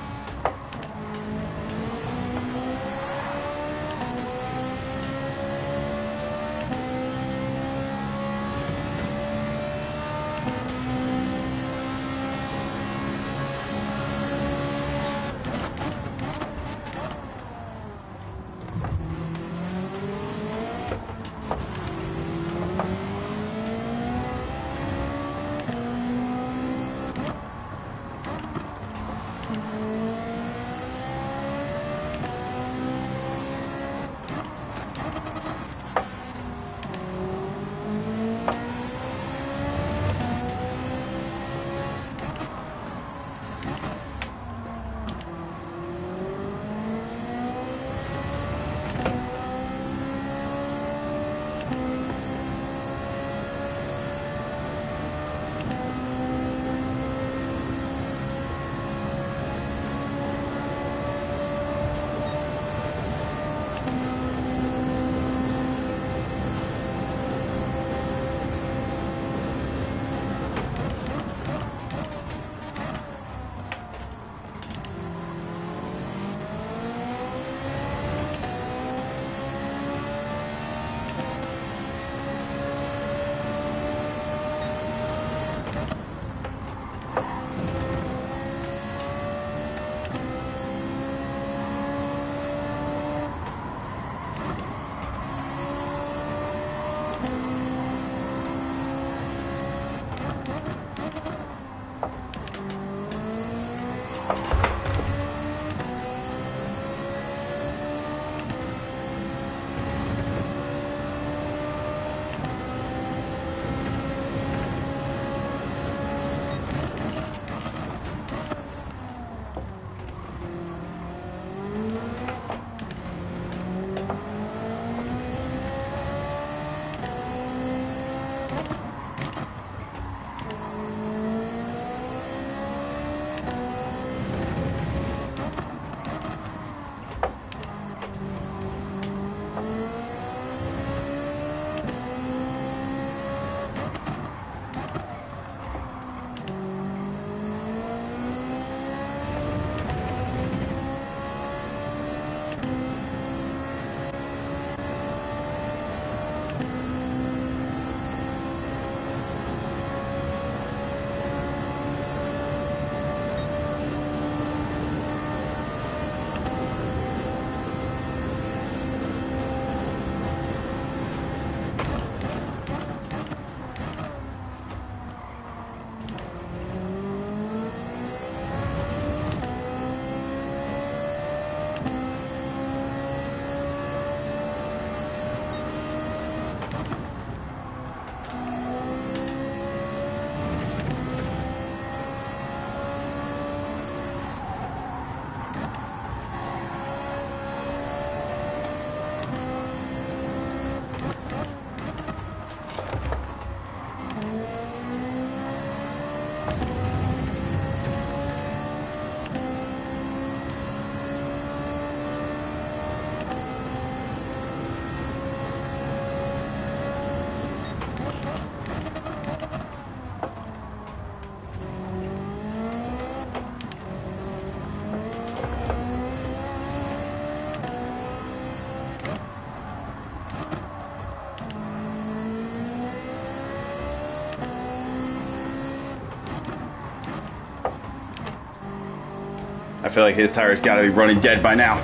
I feel like his tire's got to be running dead by now.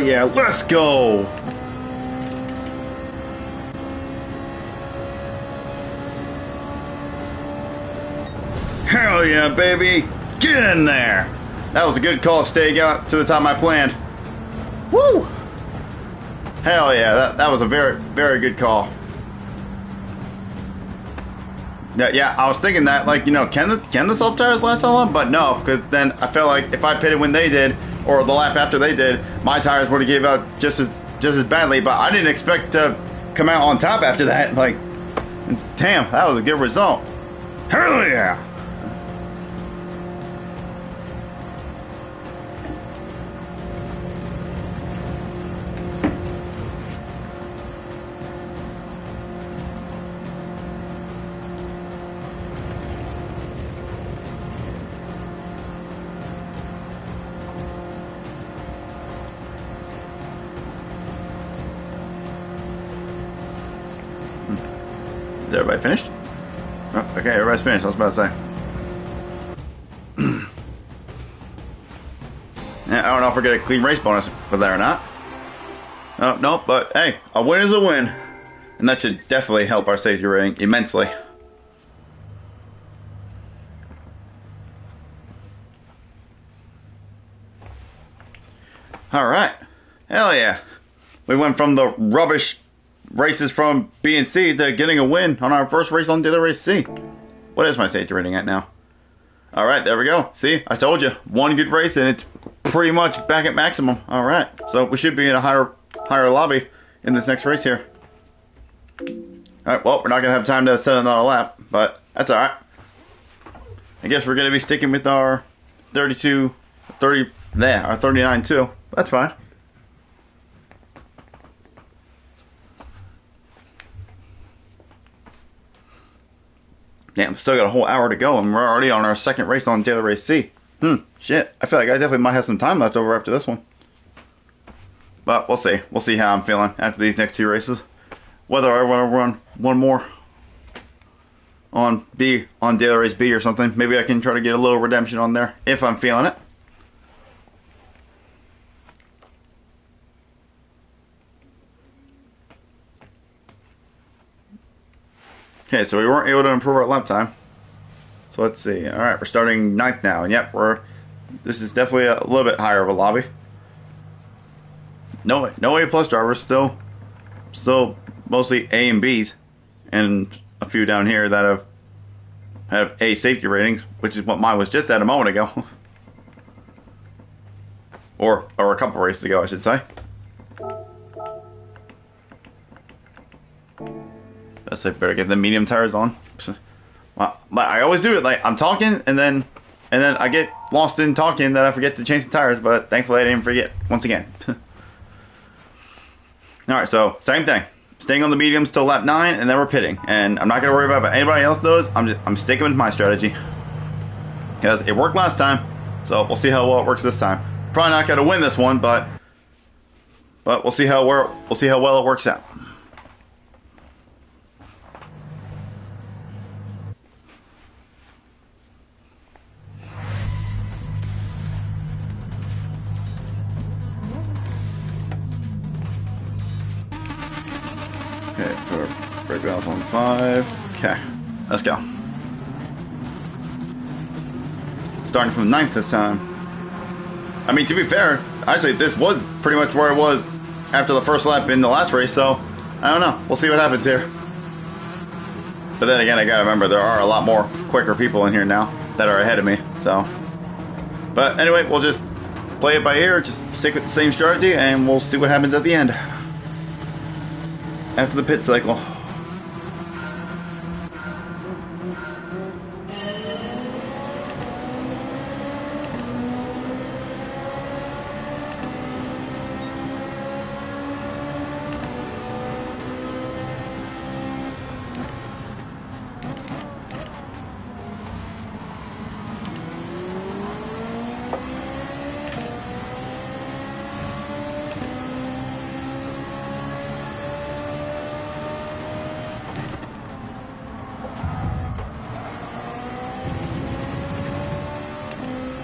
yeah, let's go! Hell yeah, baby! Get in there! That was a good call, staying out to the time I planned. Woo! Hell yeah, that was a very, very good call. Yeah, I was thinking that, like, you know, can the sub tires last so long? But no, because then I felt like if I pitted when they did, or the lap after they did, my tires would have gave out just as badly. But I didn't expect to come out on top after that. Like, damn, that was a good result. Hell yeah! Is everybody finished? Oh, okay, everybody's finished. I was about to say. Yeah, I don't know if we're getting a clean race bonus for that or not. Oh, no, but hey, a win is a win. And that should definitely help our safety rating immensely. Alright. Hell yeah. We went from the rubbish races from B and C to getting a win on our first race on Daily Race C. What is my safety rating at now? Alright, there we go. See, I told you. One good race and it's pretty much back at maximum. Alright, so we should be in a higher lobby in this next race here. Alright, well, we're not going to have time to set another lap, but that's alright. I guess we're going to be sticking with our 39 too. That's fine. Damn, still got a whole hour to go, and we're already on our second race on Daily Race C. Shit. I feel like I definitely might have some time left over after this one. But we'll see. We'll see how I'm feeling after these next two races. Whether I want to run one more on Daily Race B or something. Maybe I can try to get a little redemption on there if I'm feeling it. Okay, so we weren't able to improve our lap time. So let's see. Alright, we're starting 9th now. And yep, this is definitely a little bit higher of a lobby. No A plus drivers, still mostly A and Bs. And a few down here that have A safety ratings, which is what mine was just at a moment ago. or a couple races ago, I should say. I better get the medium tires on. Well, I always do it. Like I'm talking, and then I get lost in talking that I forget to change the tires. But thankfully, I didn't forget once again. All right, so same thing. Staying on the mediums till lap 9, and then we're pitting. And I'm not gonna worry about what anybody else does. I'm sticking with my strategy because it worked last time. So we'll see how well it works this time. Probably not gonna win this one, but we'll see how well it works out. Okay, put our brake valve on 5. Okay, let's go. Starting from 9th this time. I mean, to be fair, actually, this was pretty much where I was after the first lap in the last race, so I don't know. We'll see what happens here. But then again, I gotta remember there are a lot more quicker people in here now that are ahead of me, so. But anyway, we'll just play it by ear, just stick with the same strategy, and we'll see what happens at the end. After the pit cycle.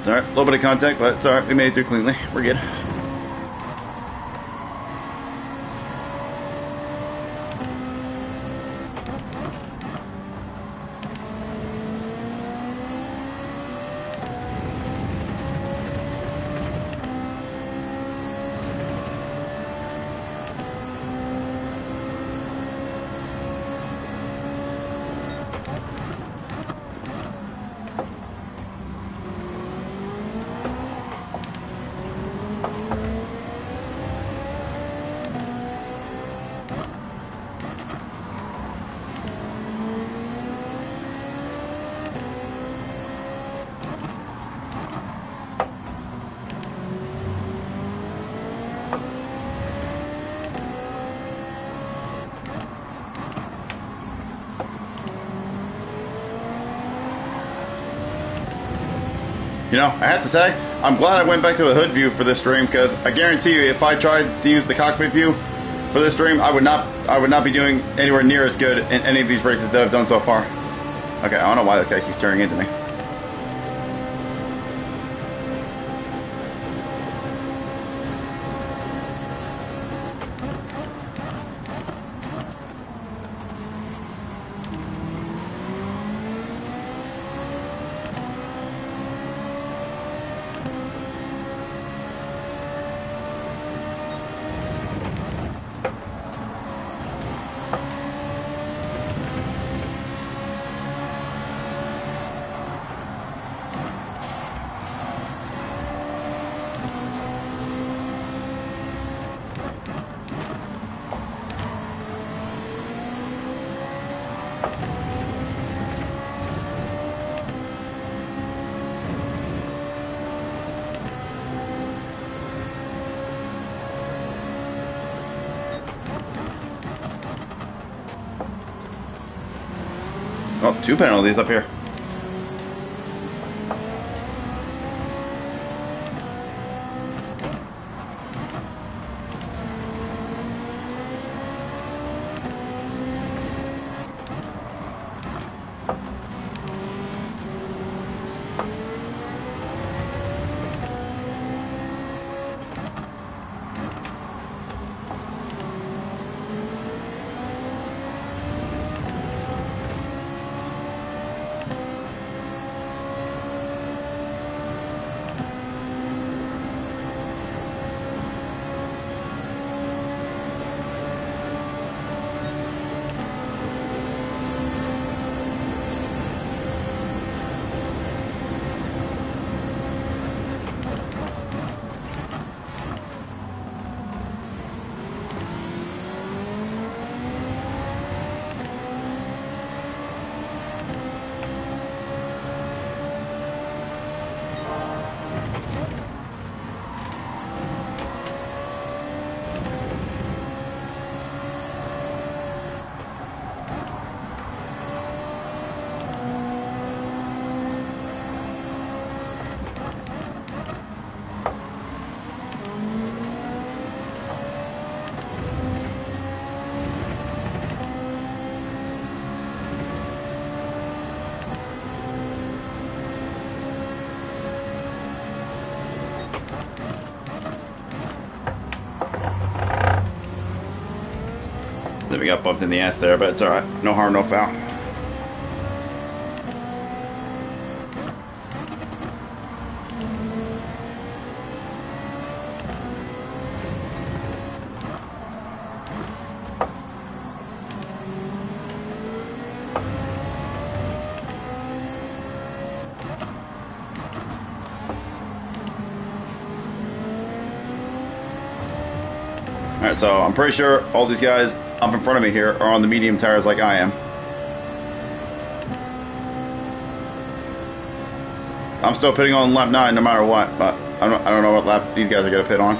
Alright, a little bit of contact, but it's alright. We made it through cleanly. We're good. You know, I have to say, I'm glad I went back to the hood view for this stream, because I guarantee you, if I tried to use the cockpit view for this stream, I would not be doing anywhere near as good in any of these races that I've done so far. Okay, I don't know why this guy keeps turning into me. Oh, 2 penalties up here. Then we got bumped in the ass there, but it's alright. No harm, no foul. Alright, so I'm pretty sure all these guys up in front of me here are on the medium tires like I am. I'm still pitting on lap 9 no matter what, but I don't know what lap these guys are going to pit on.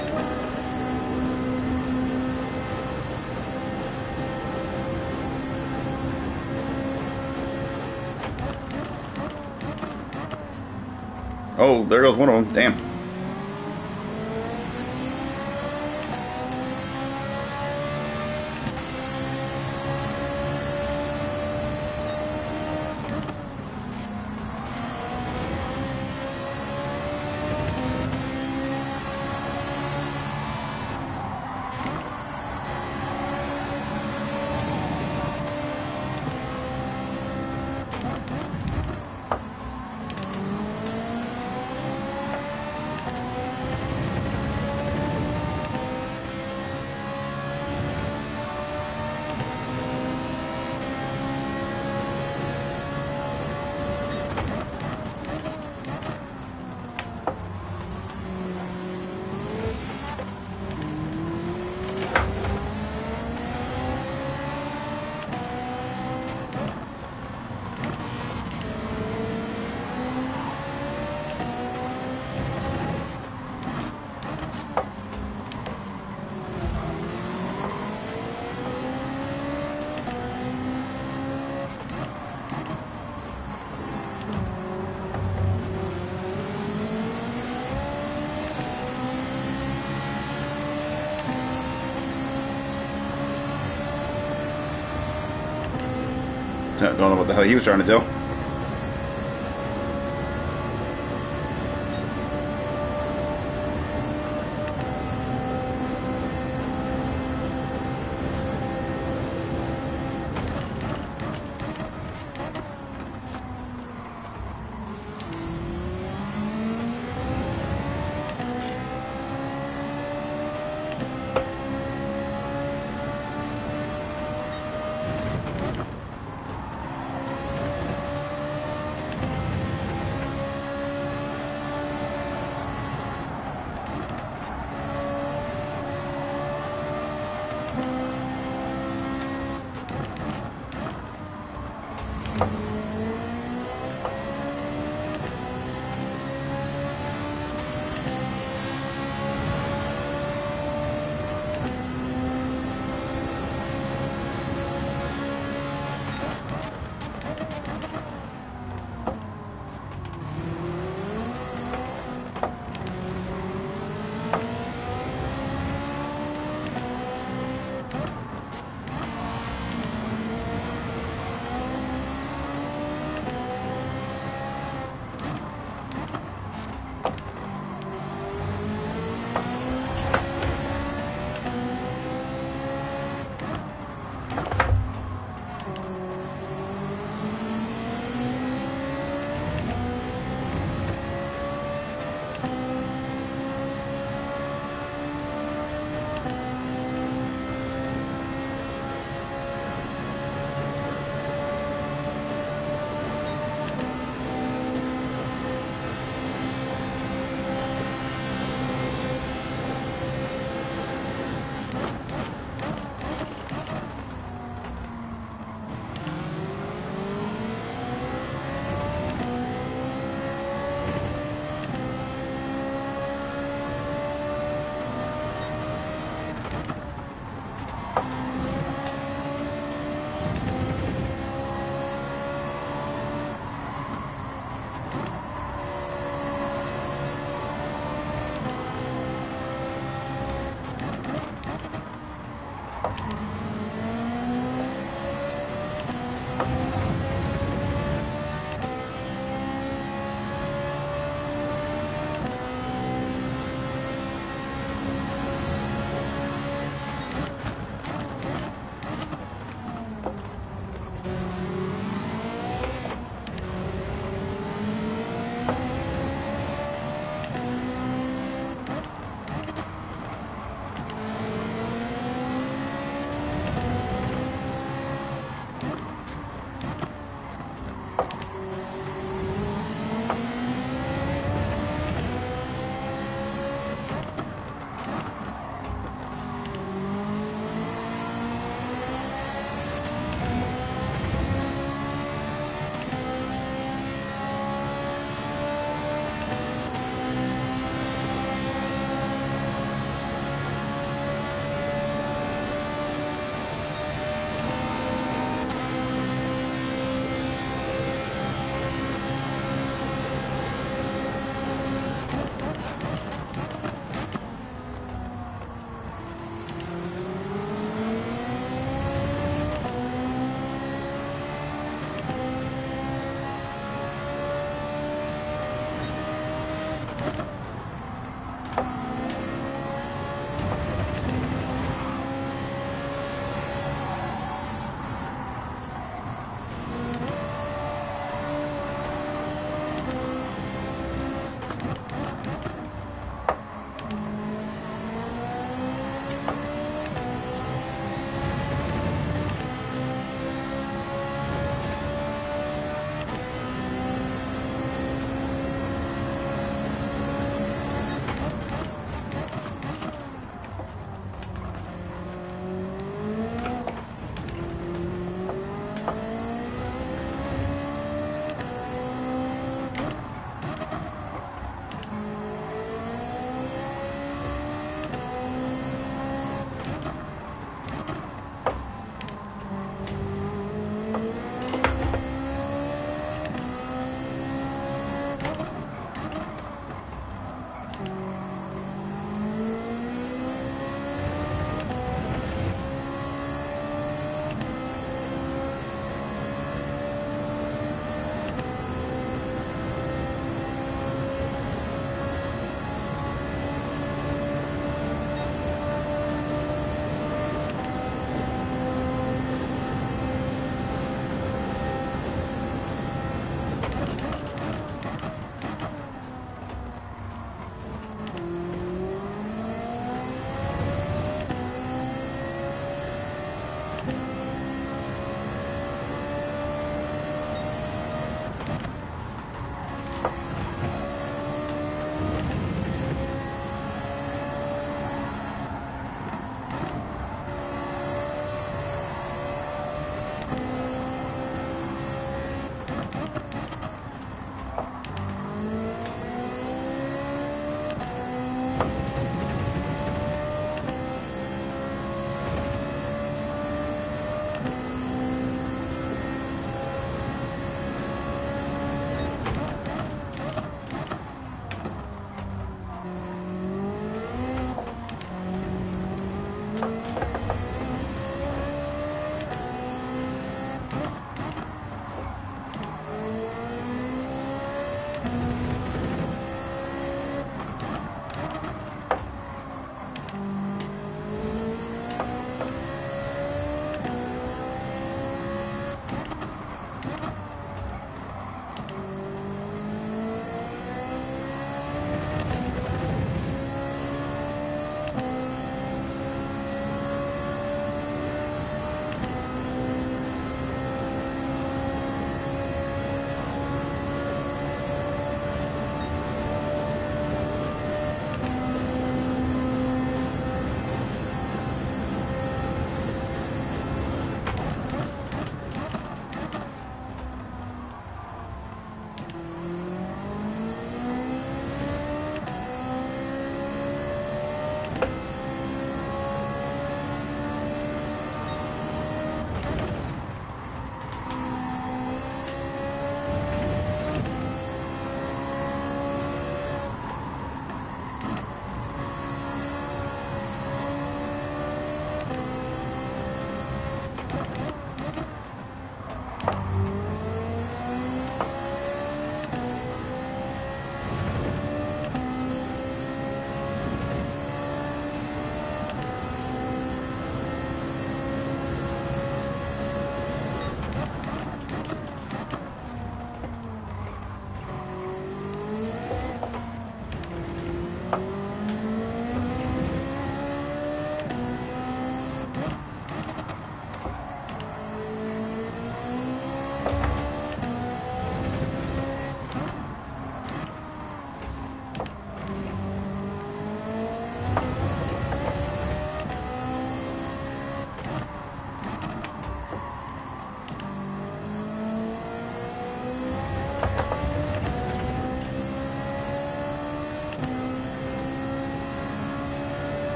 Oh, there goes one of them. Damn. Don't know what the hell he was trying to do.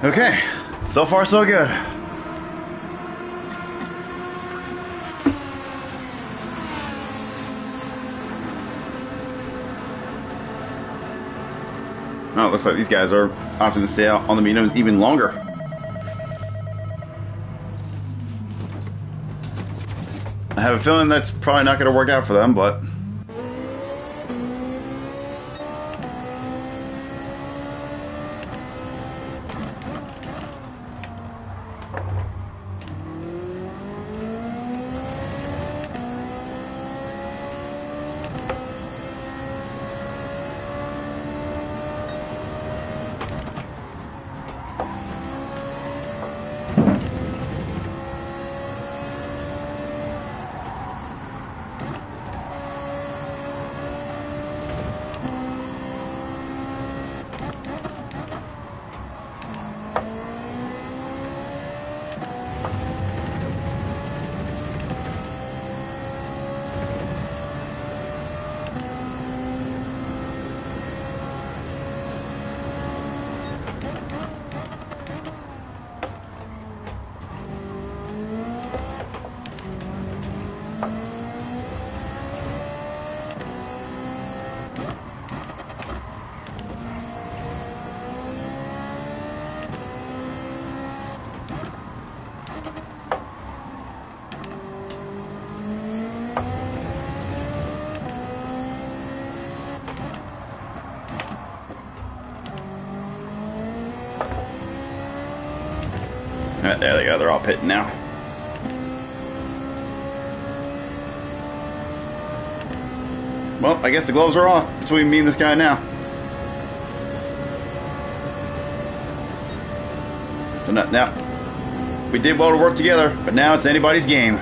Okay, so far so good. Oh, it looks like these guys are opting to stay out on the mediums even longer. I have a feeling that's probably not going to work out for them, but... There they go, they're all pitting now. Well, I guess the gloves are off between me and this guy now. So now, we did well to work together, but now it's anybody's game.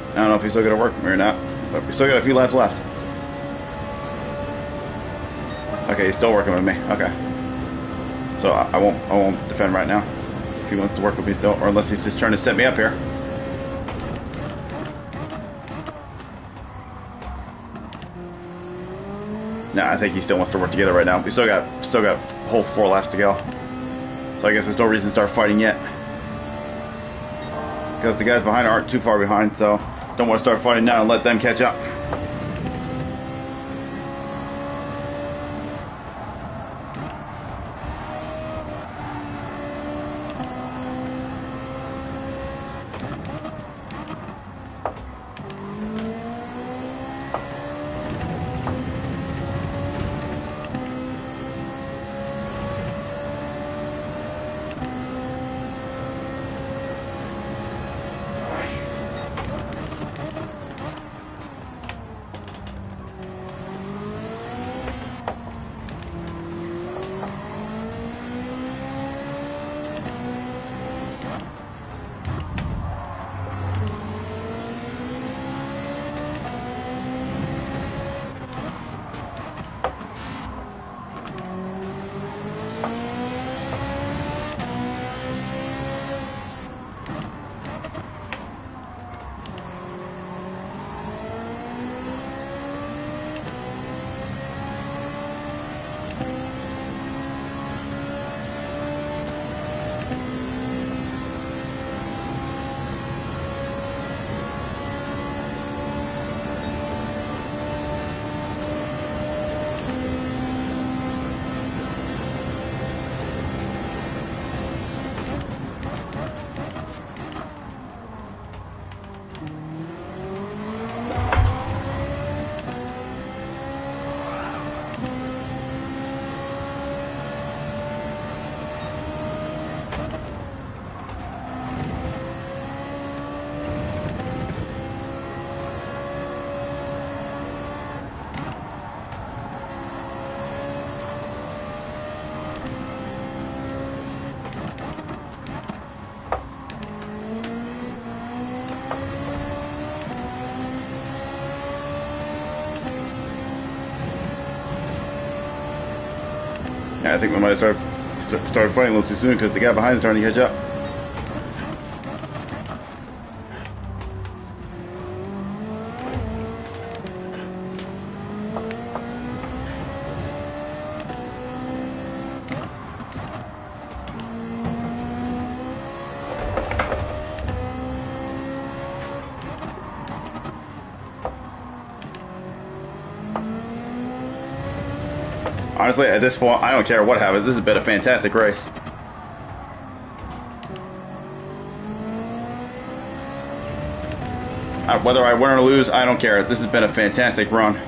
I don't know if he's still going to work or not, but we still got a few laps left. Okay, he's still working with me. Okay, so I won't defend right now if he wants to work with me still, or unless he's just trying to set me up here. No, I think he still wants to work together right now. We still got a whole 4 laps to go, so I guess there's no reason to start fighting yet, because the guys behind aren't too far behind. So don't want to start fighting now and let them catch up. Yeah, I think we might have started fighting a little too soon because the guy behind is starting to catch up. Honestly, at this point, I don't care what happens. This has been a fantastic race. Whether I win or lose, I don't care. This has been a fantastic run.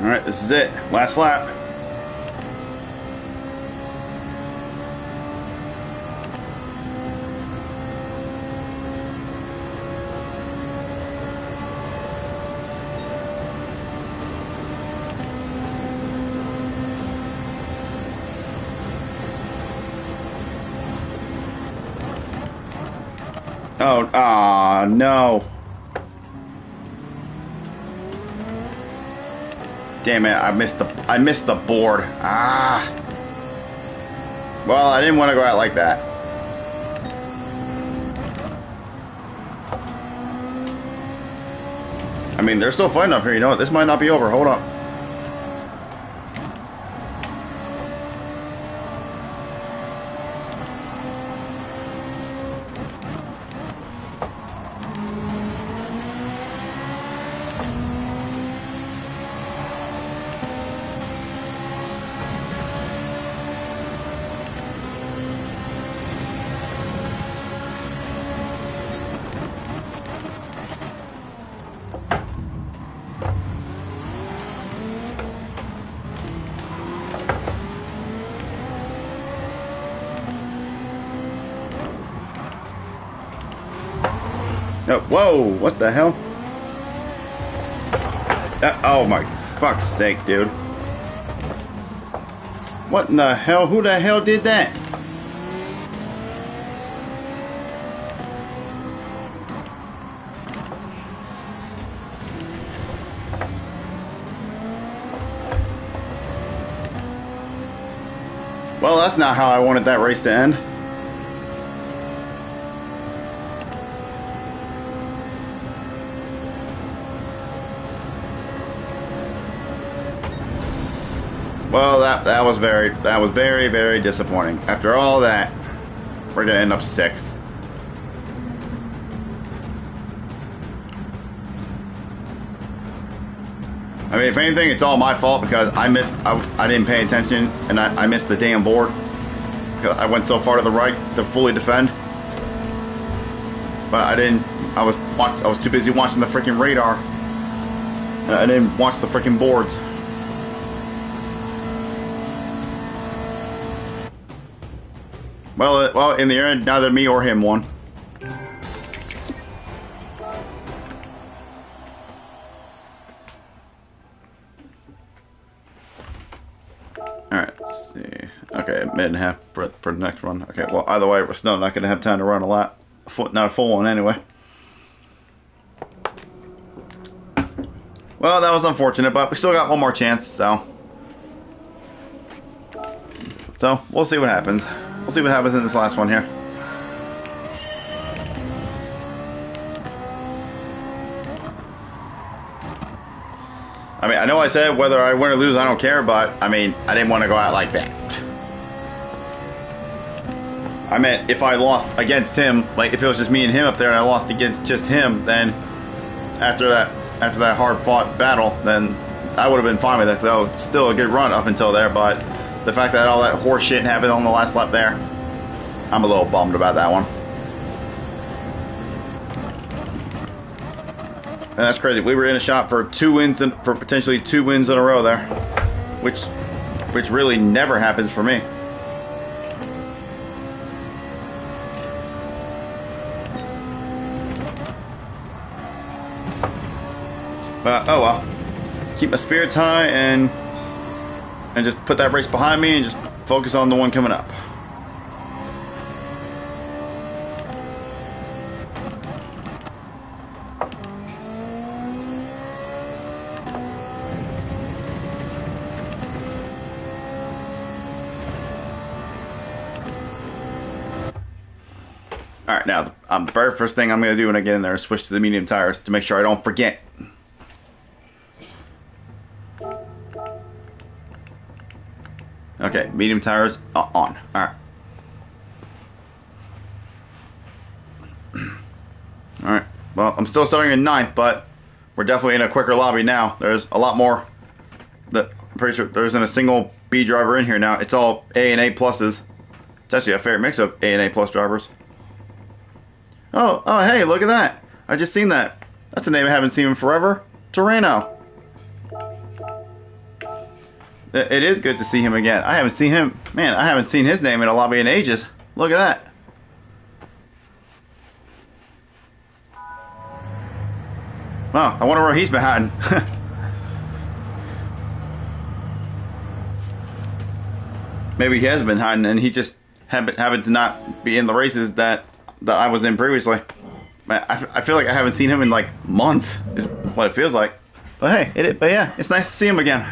Alright, this is it. Last lap. Oh, no. Damn it, I missed the board. Ah. Well, I didn't want to go out like that. I mean, they're still fighting up here, you know what? This might not be over. Hold up. No, whoa, what the hell? Oh my fuck's sake, dude. What in the hell? Who the hell did that? Well, that's not how I wanted that race to end. Well, that was very, very disappointing. After all that, we're gonna end up sixth. I mean, if anything, it's all my fault because I didn't pay attention and I missed the damn board. Because I went so far to the right to fully defend. But I didn't. I was too busy watching the freaking radar. And I didn't watch the freaking boards. Well, in the end, neither me or him won. Alright, let's see. Okay, minute and a half for the next one. Okay, well, either way, we're still not going to have time to run a lot. Not a full one, anyway. Well, that was unfortunate, but we still got one more chance, so... So, we'll see what happens. We'll see what happens in this last one here. I mean, I know I said whether I win or lose, I don't care, but, I mean, I didn't want to go out like that. I meant if I lost against him, like if it was just me and him up there and I lost against just him, then after that hard-fought battle, then I would have been fine with it, because that was still a good run up until there, but the fact that all that horse shit happened on the last lap there, I'm a little bummed about that one. And that's crazy. We were in a shot for potentially two wins in a row there, which really never happens for me. But oh well. Keep my spirits high and just put that race behind me and just focus on the one coming up. Alright, now the very first thing I'm going to do when I get in there is switch to the medium tires to make sure I don't forget. Okay, medium tires on. Alright. Alright, well, I'm still starting in 9th, but we're definitely in a quicker lobby now. There's a lot more. I'm pretty sure there isn't a single B driver in here now. It's all A and A pluses. It's actually a fair mix of A and A plus drivers. Oh, hey, look at that. I just seen that. That's a name I haven't seen in forever. Torano. It is good to see him again. I haven't seen him. Man, I haven't seen his name in a lobby in ages. Look at that. Wow, I wonder where he's been hiding. Maybe he has been hiding and he just happened to not be in the races that I was in previously. I feel like I haven't seen him in like months, is what it feels like. But hey, but yeah, it's nice to see him again.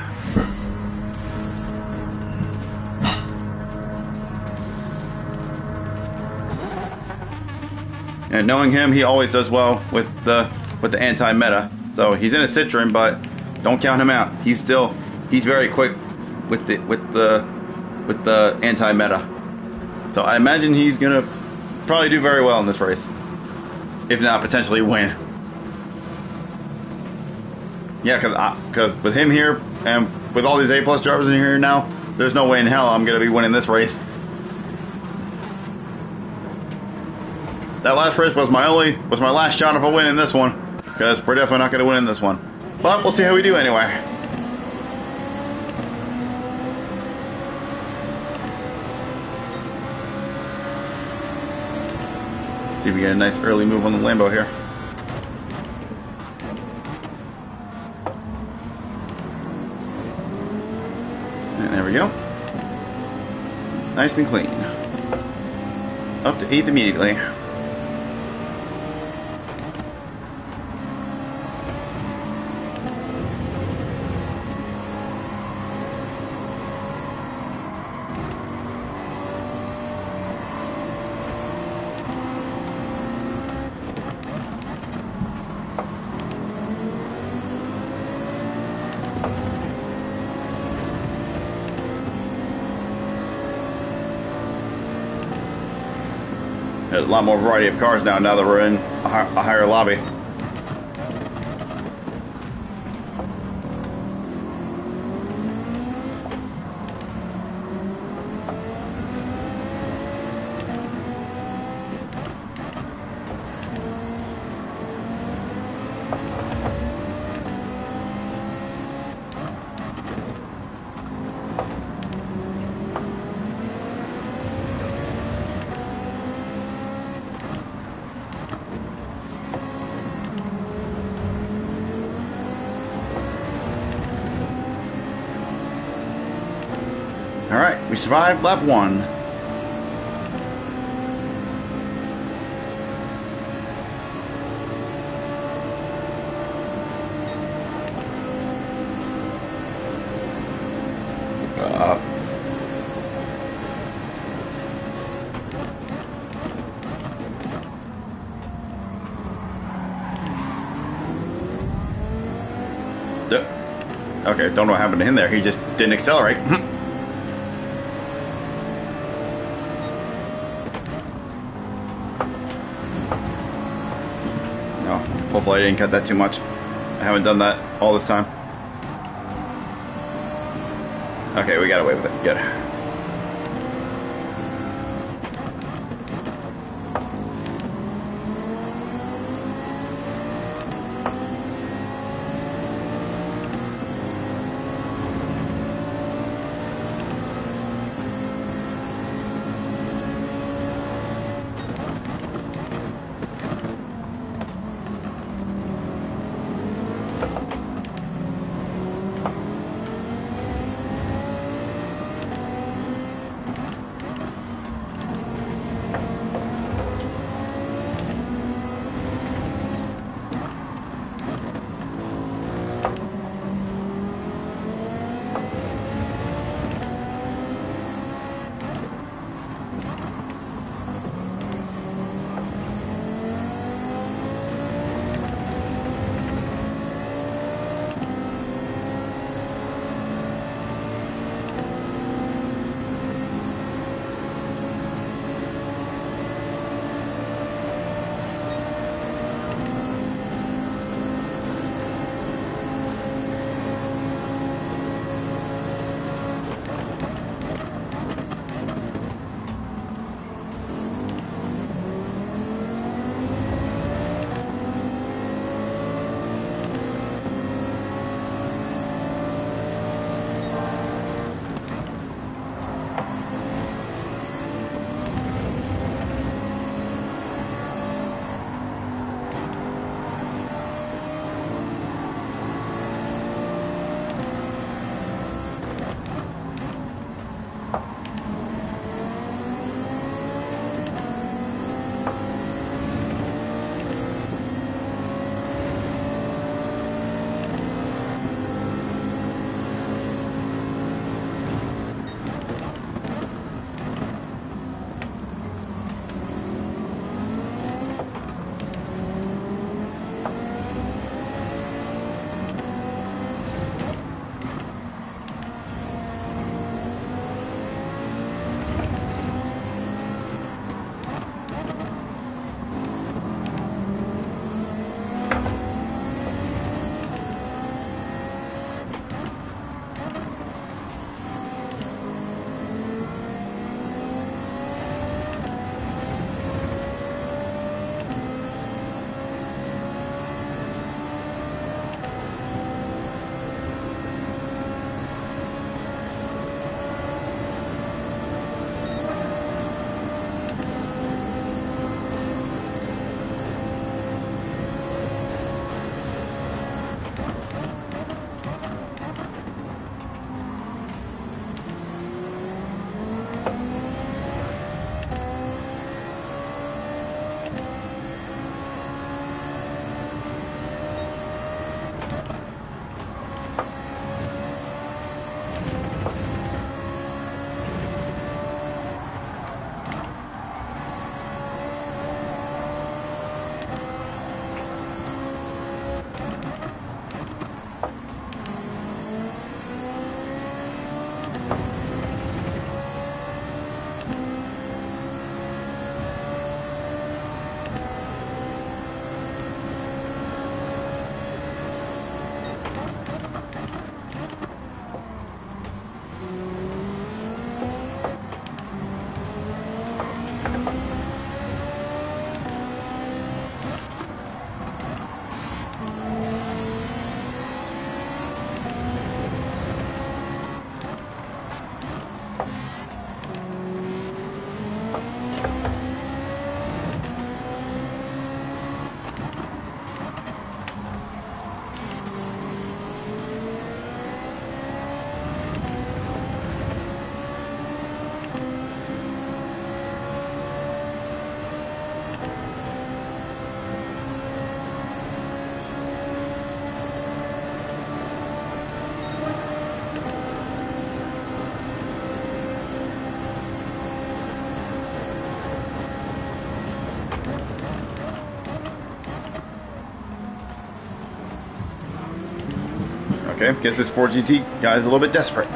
And knowing him, he always does well with the anti-meta. So he's in a Citroen, but don't count him out. He's very quick with the anti-meta. So I imagine he's gonna probably do very well in this race, if not potentially win. Yeah, because with him here and with all these A+ drivers in here now, there's no way in hell I'm gonna be winning this race. That last race was my last shot of a win in this one, because we're definitely not going to win in this one. But we'll see how we do anyway. See if we get a nice early move on the Lambo here. And there we go. Nice and clean. Up to 8th immediately. There's a lot more variety of cars now that we're in a higher lobby. Alright, we survived lap 1. Okay, don't know what happened to him there. He just didn't accelerate. No, hopefully I didn't cut that too much. I haven't done that all this time. Okay, we got away with it. Good. Okay, guess this 4GT guy's a little bit desperate.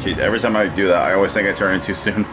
Jeez, every time I do that, I always think I turn in too soon.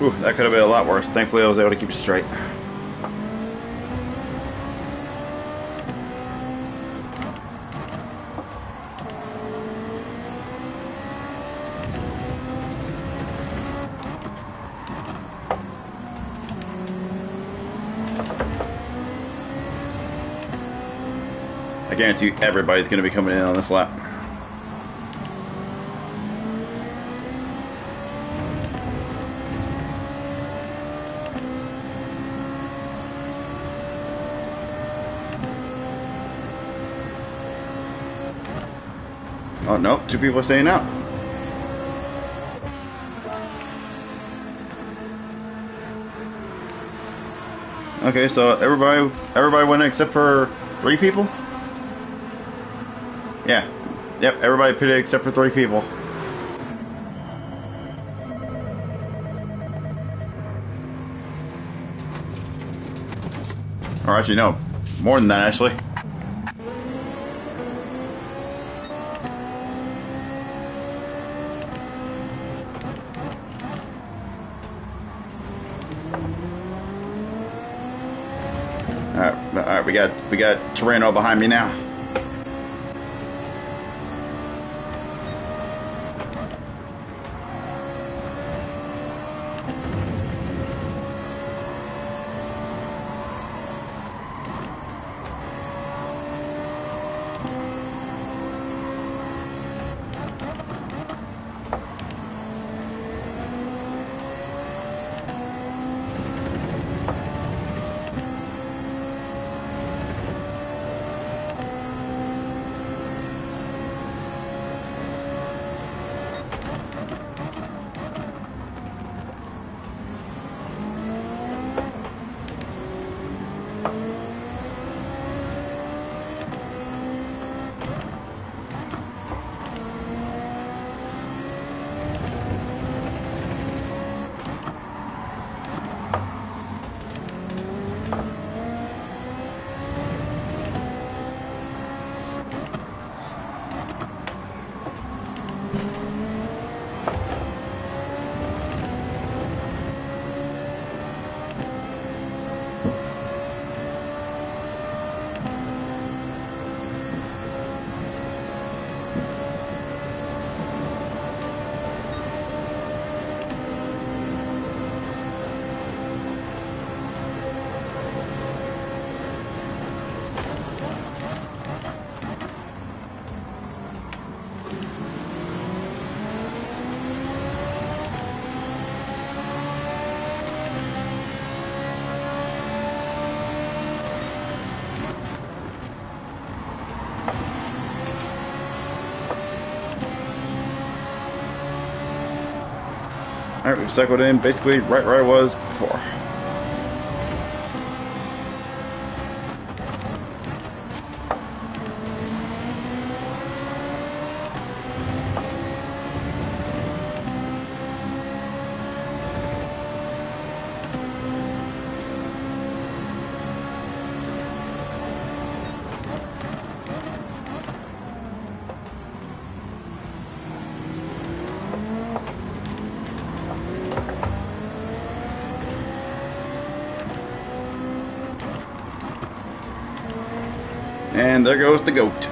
Whew, that could have been a lot worse. Thankfully, I was able to keep it straight. I guarantee you everybody's going to be coming in on this lap. Oh no, 2 people are staying out. Okay, so everybody went in except for 3 people? Yeah. Yep, everybody pitted except for 3 people. Or actually, no. More than that, actually. Alright, we got Torino behind me now. Alright, we've cycled in basically right where I was before. And there goes the goat.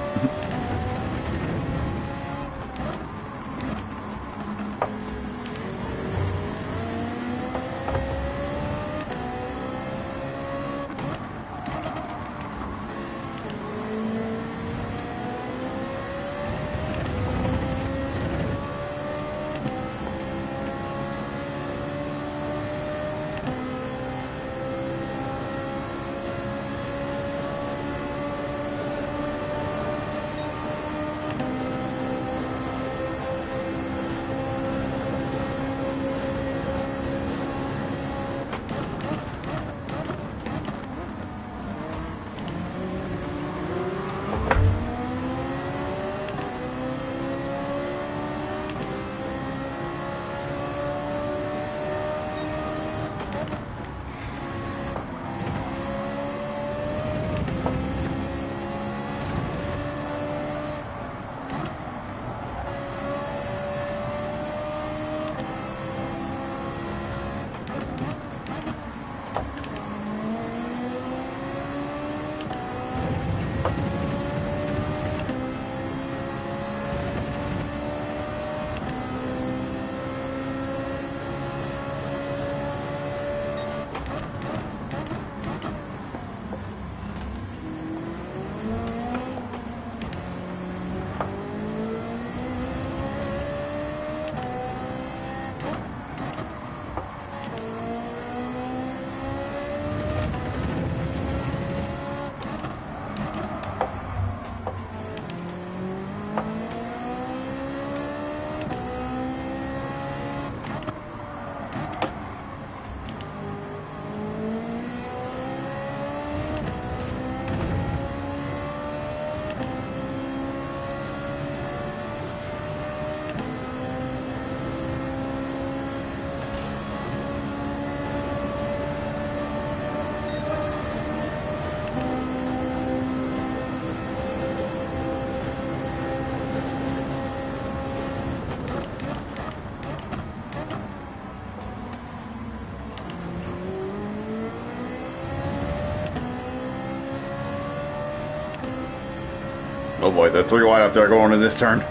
Oh boy, the 3 wide up there going in this turn.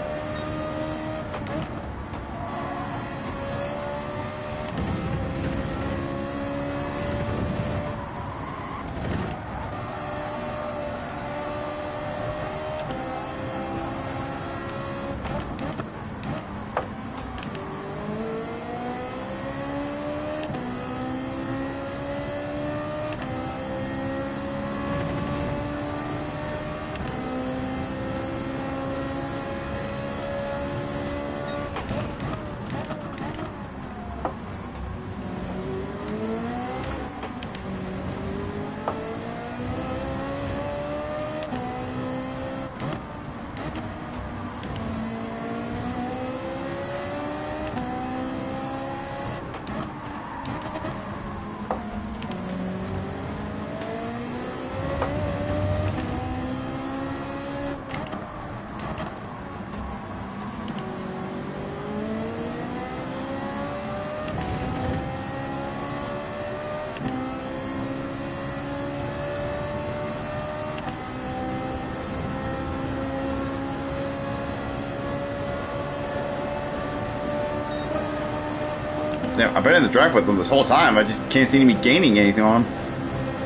Yeah, I've been in the draft with them this whole time. I just can't see me gaining anything on them.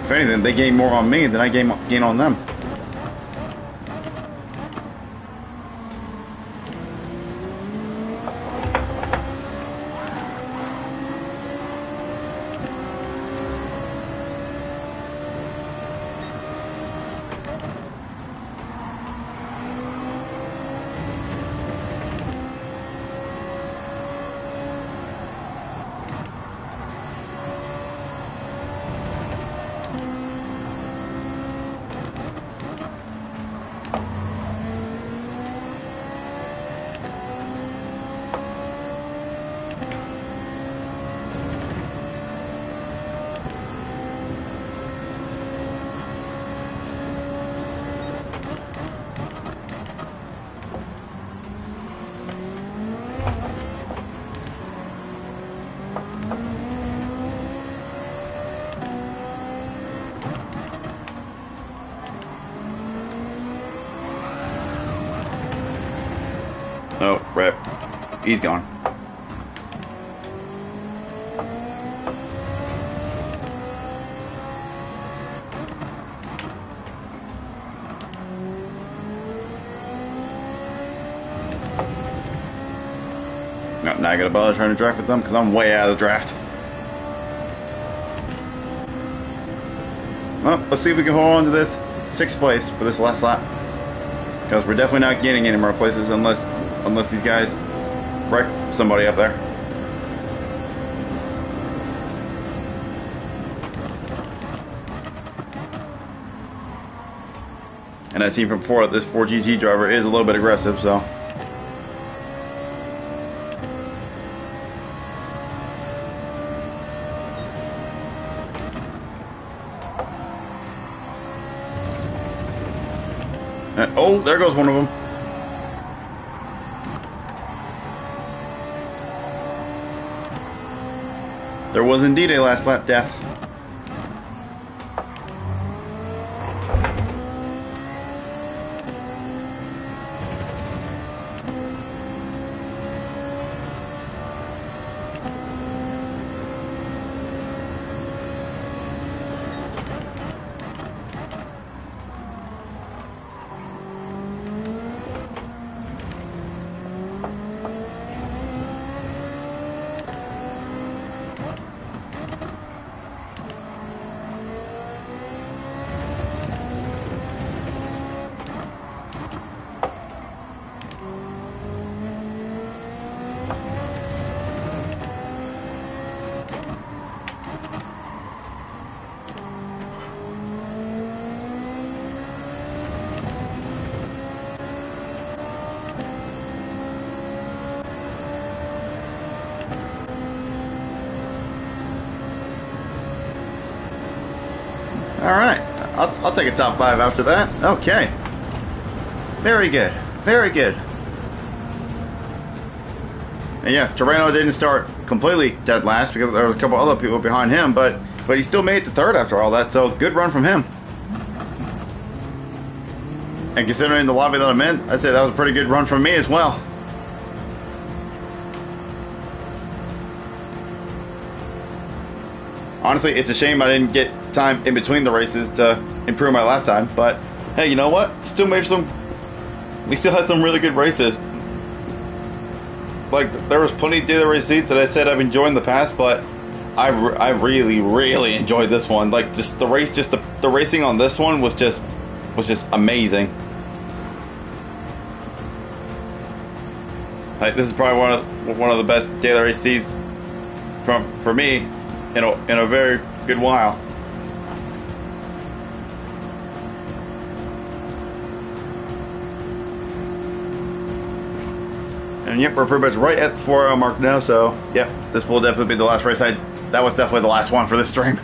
If anything, they gain more on me than I gain on them. Oh, rip. He's gone. No, now I gotta bother trying to draft with them because I'm way out of the draft. Well, let's see if we can hold on to this 6th place for this last lap. Because we're definitely not getting any more places unless these guys wreck somebody up there. And I've seen from before that this 4GT driver is a little bit aggressive, so. And, oh, there goes one of them. There was indeed a last lap death. Alright, I'll take a top 5 after that. Okay. Very good. Very good. And yeah, Torreno didn't start completely dead last because there was a couple other people behind him, but he still made it to 3rd after all that, so good run from him. And considering the lobby that I'm in, I'd say that was a pretty good run from me as well. Honestly, it's a shame I didn't get time in between the races to improve my lap time, but hey, you know what? We still had some really good races. Like, there was plenty of daily races that I said I've enjoyed in the past, but I really, really enjoyed this one. Like, just the race, the racing on this one was just amazing. Like, this is probably one of the best daily races for me in a very good while. And yep, we're pretty much right at the 4-hour mark now, so yep, this will definitely be the last race. That was definitely the last one for this stream.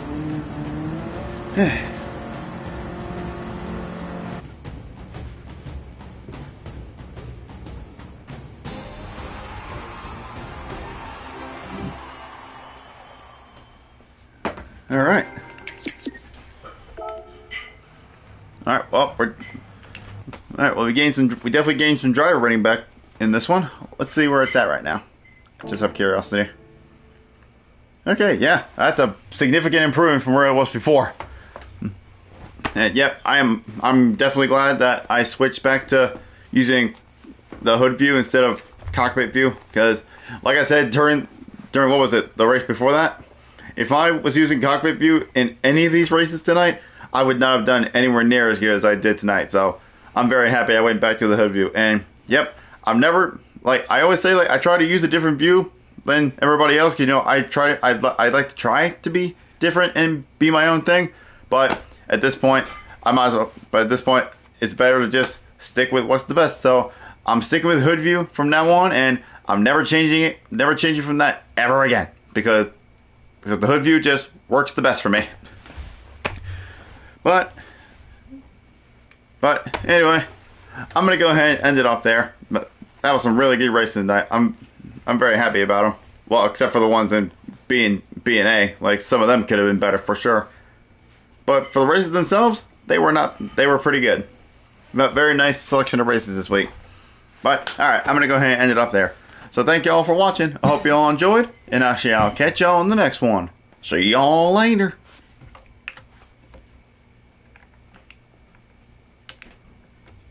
Alright. Alright, well, we definitely gained some driver rating back in this one. Let's see where it's at right now. Just out of curiosity. Okay, yeah, that's a significant improvement from where I was before. And yep, I'm definitely glad that I switched back to using the hood view instead of cockpit view, because like I said during what was it, the race before that, if I was using cockpit view in any of these races tonight, I would not have done anywhere near as good as I did tonight. So I'm very happy I went back to the hood view. And yep, I'm never, like I always say, like I try to use a different view than everybody else. You know, I'd like to try to be different and be my own thing. But at this point, I might as well. But at this point, it's better to just stick with what's the best. So I'm sticking with hood view from now on, and I'm never changing it. Never changing from that ever again, because the hood view just works the best for me. But anyway, I'm gonna go ahead and end it off there. But that was some really good racing tonight. I'm very happy about them. Well, except for the ones in B and A. Like some of them could have been better for sure. But for the races themselves, they were pretty good. But very nice selection of races this week. But alright, I'm gonna go ahead and end it up there. So thank y'all for watching. I hope y'all enjoyed, and I'll catch y'all in the next one. See y'all later.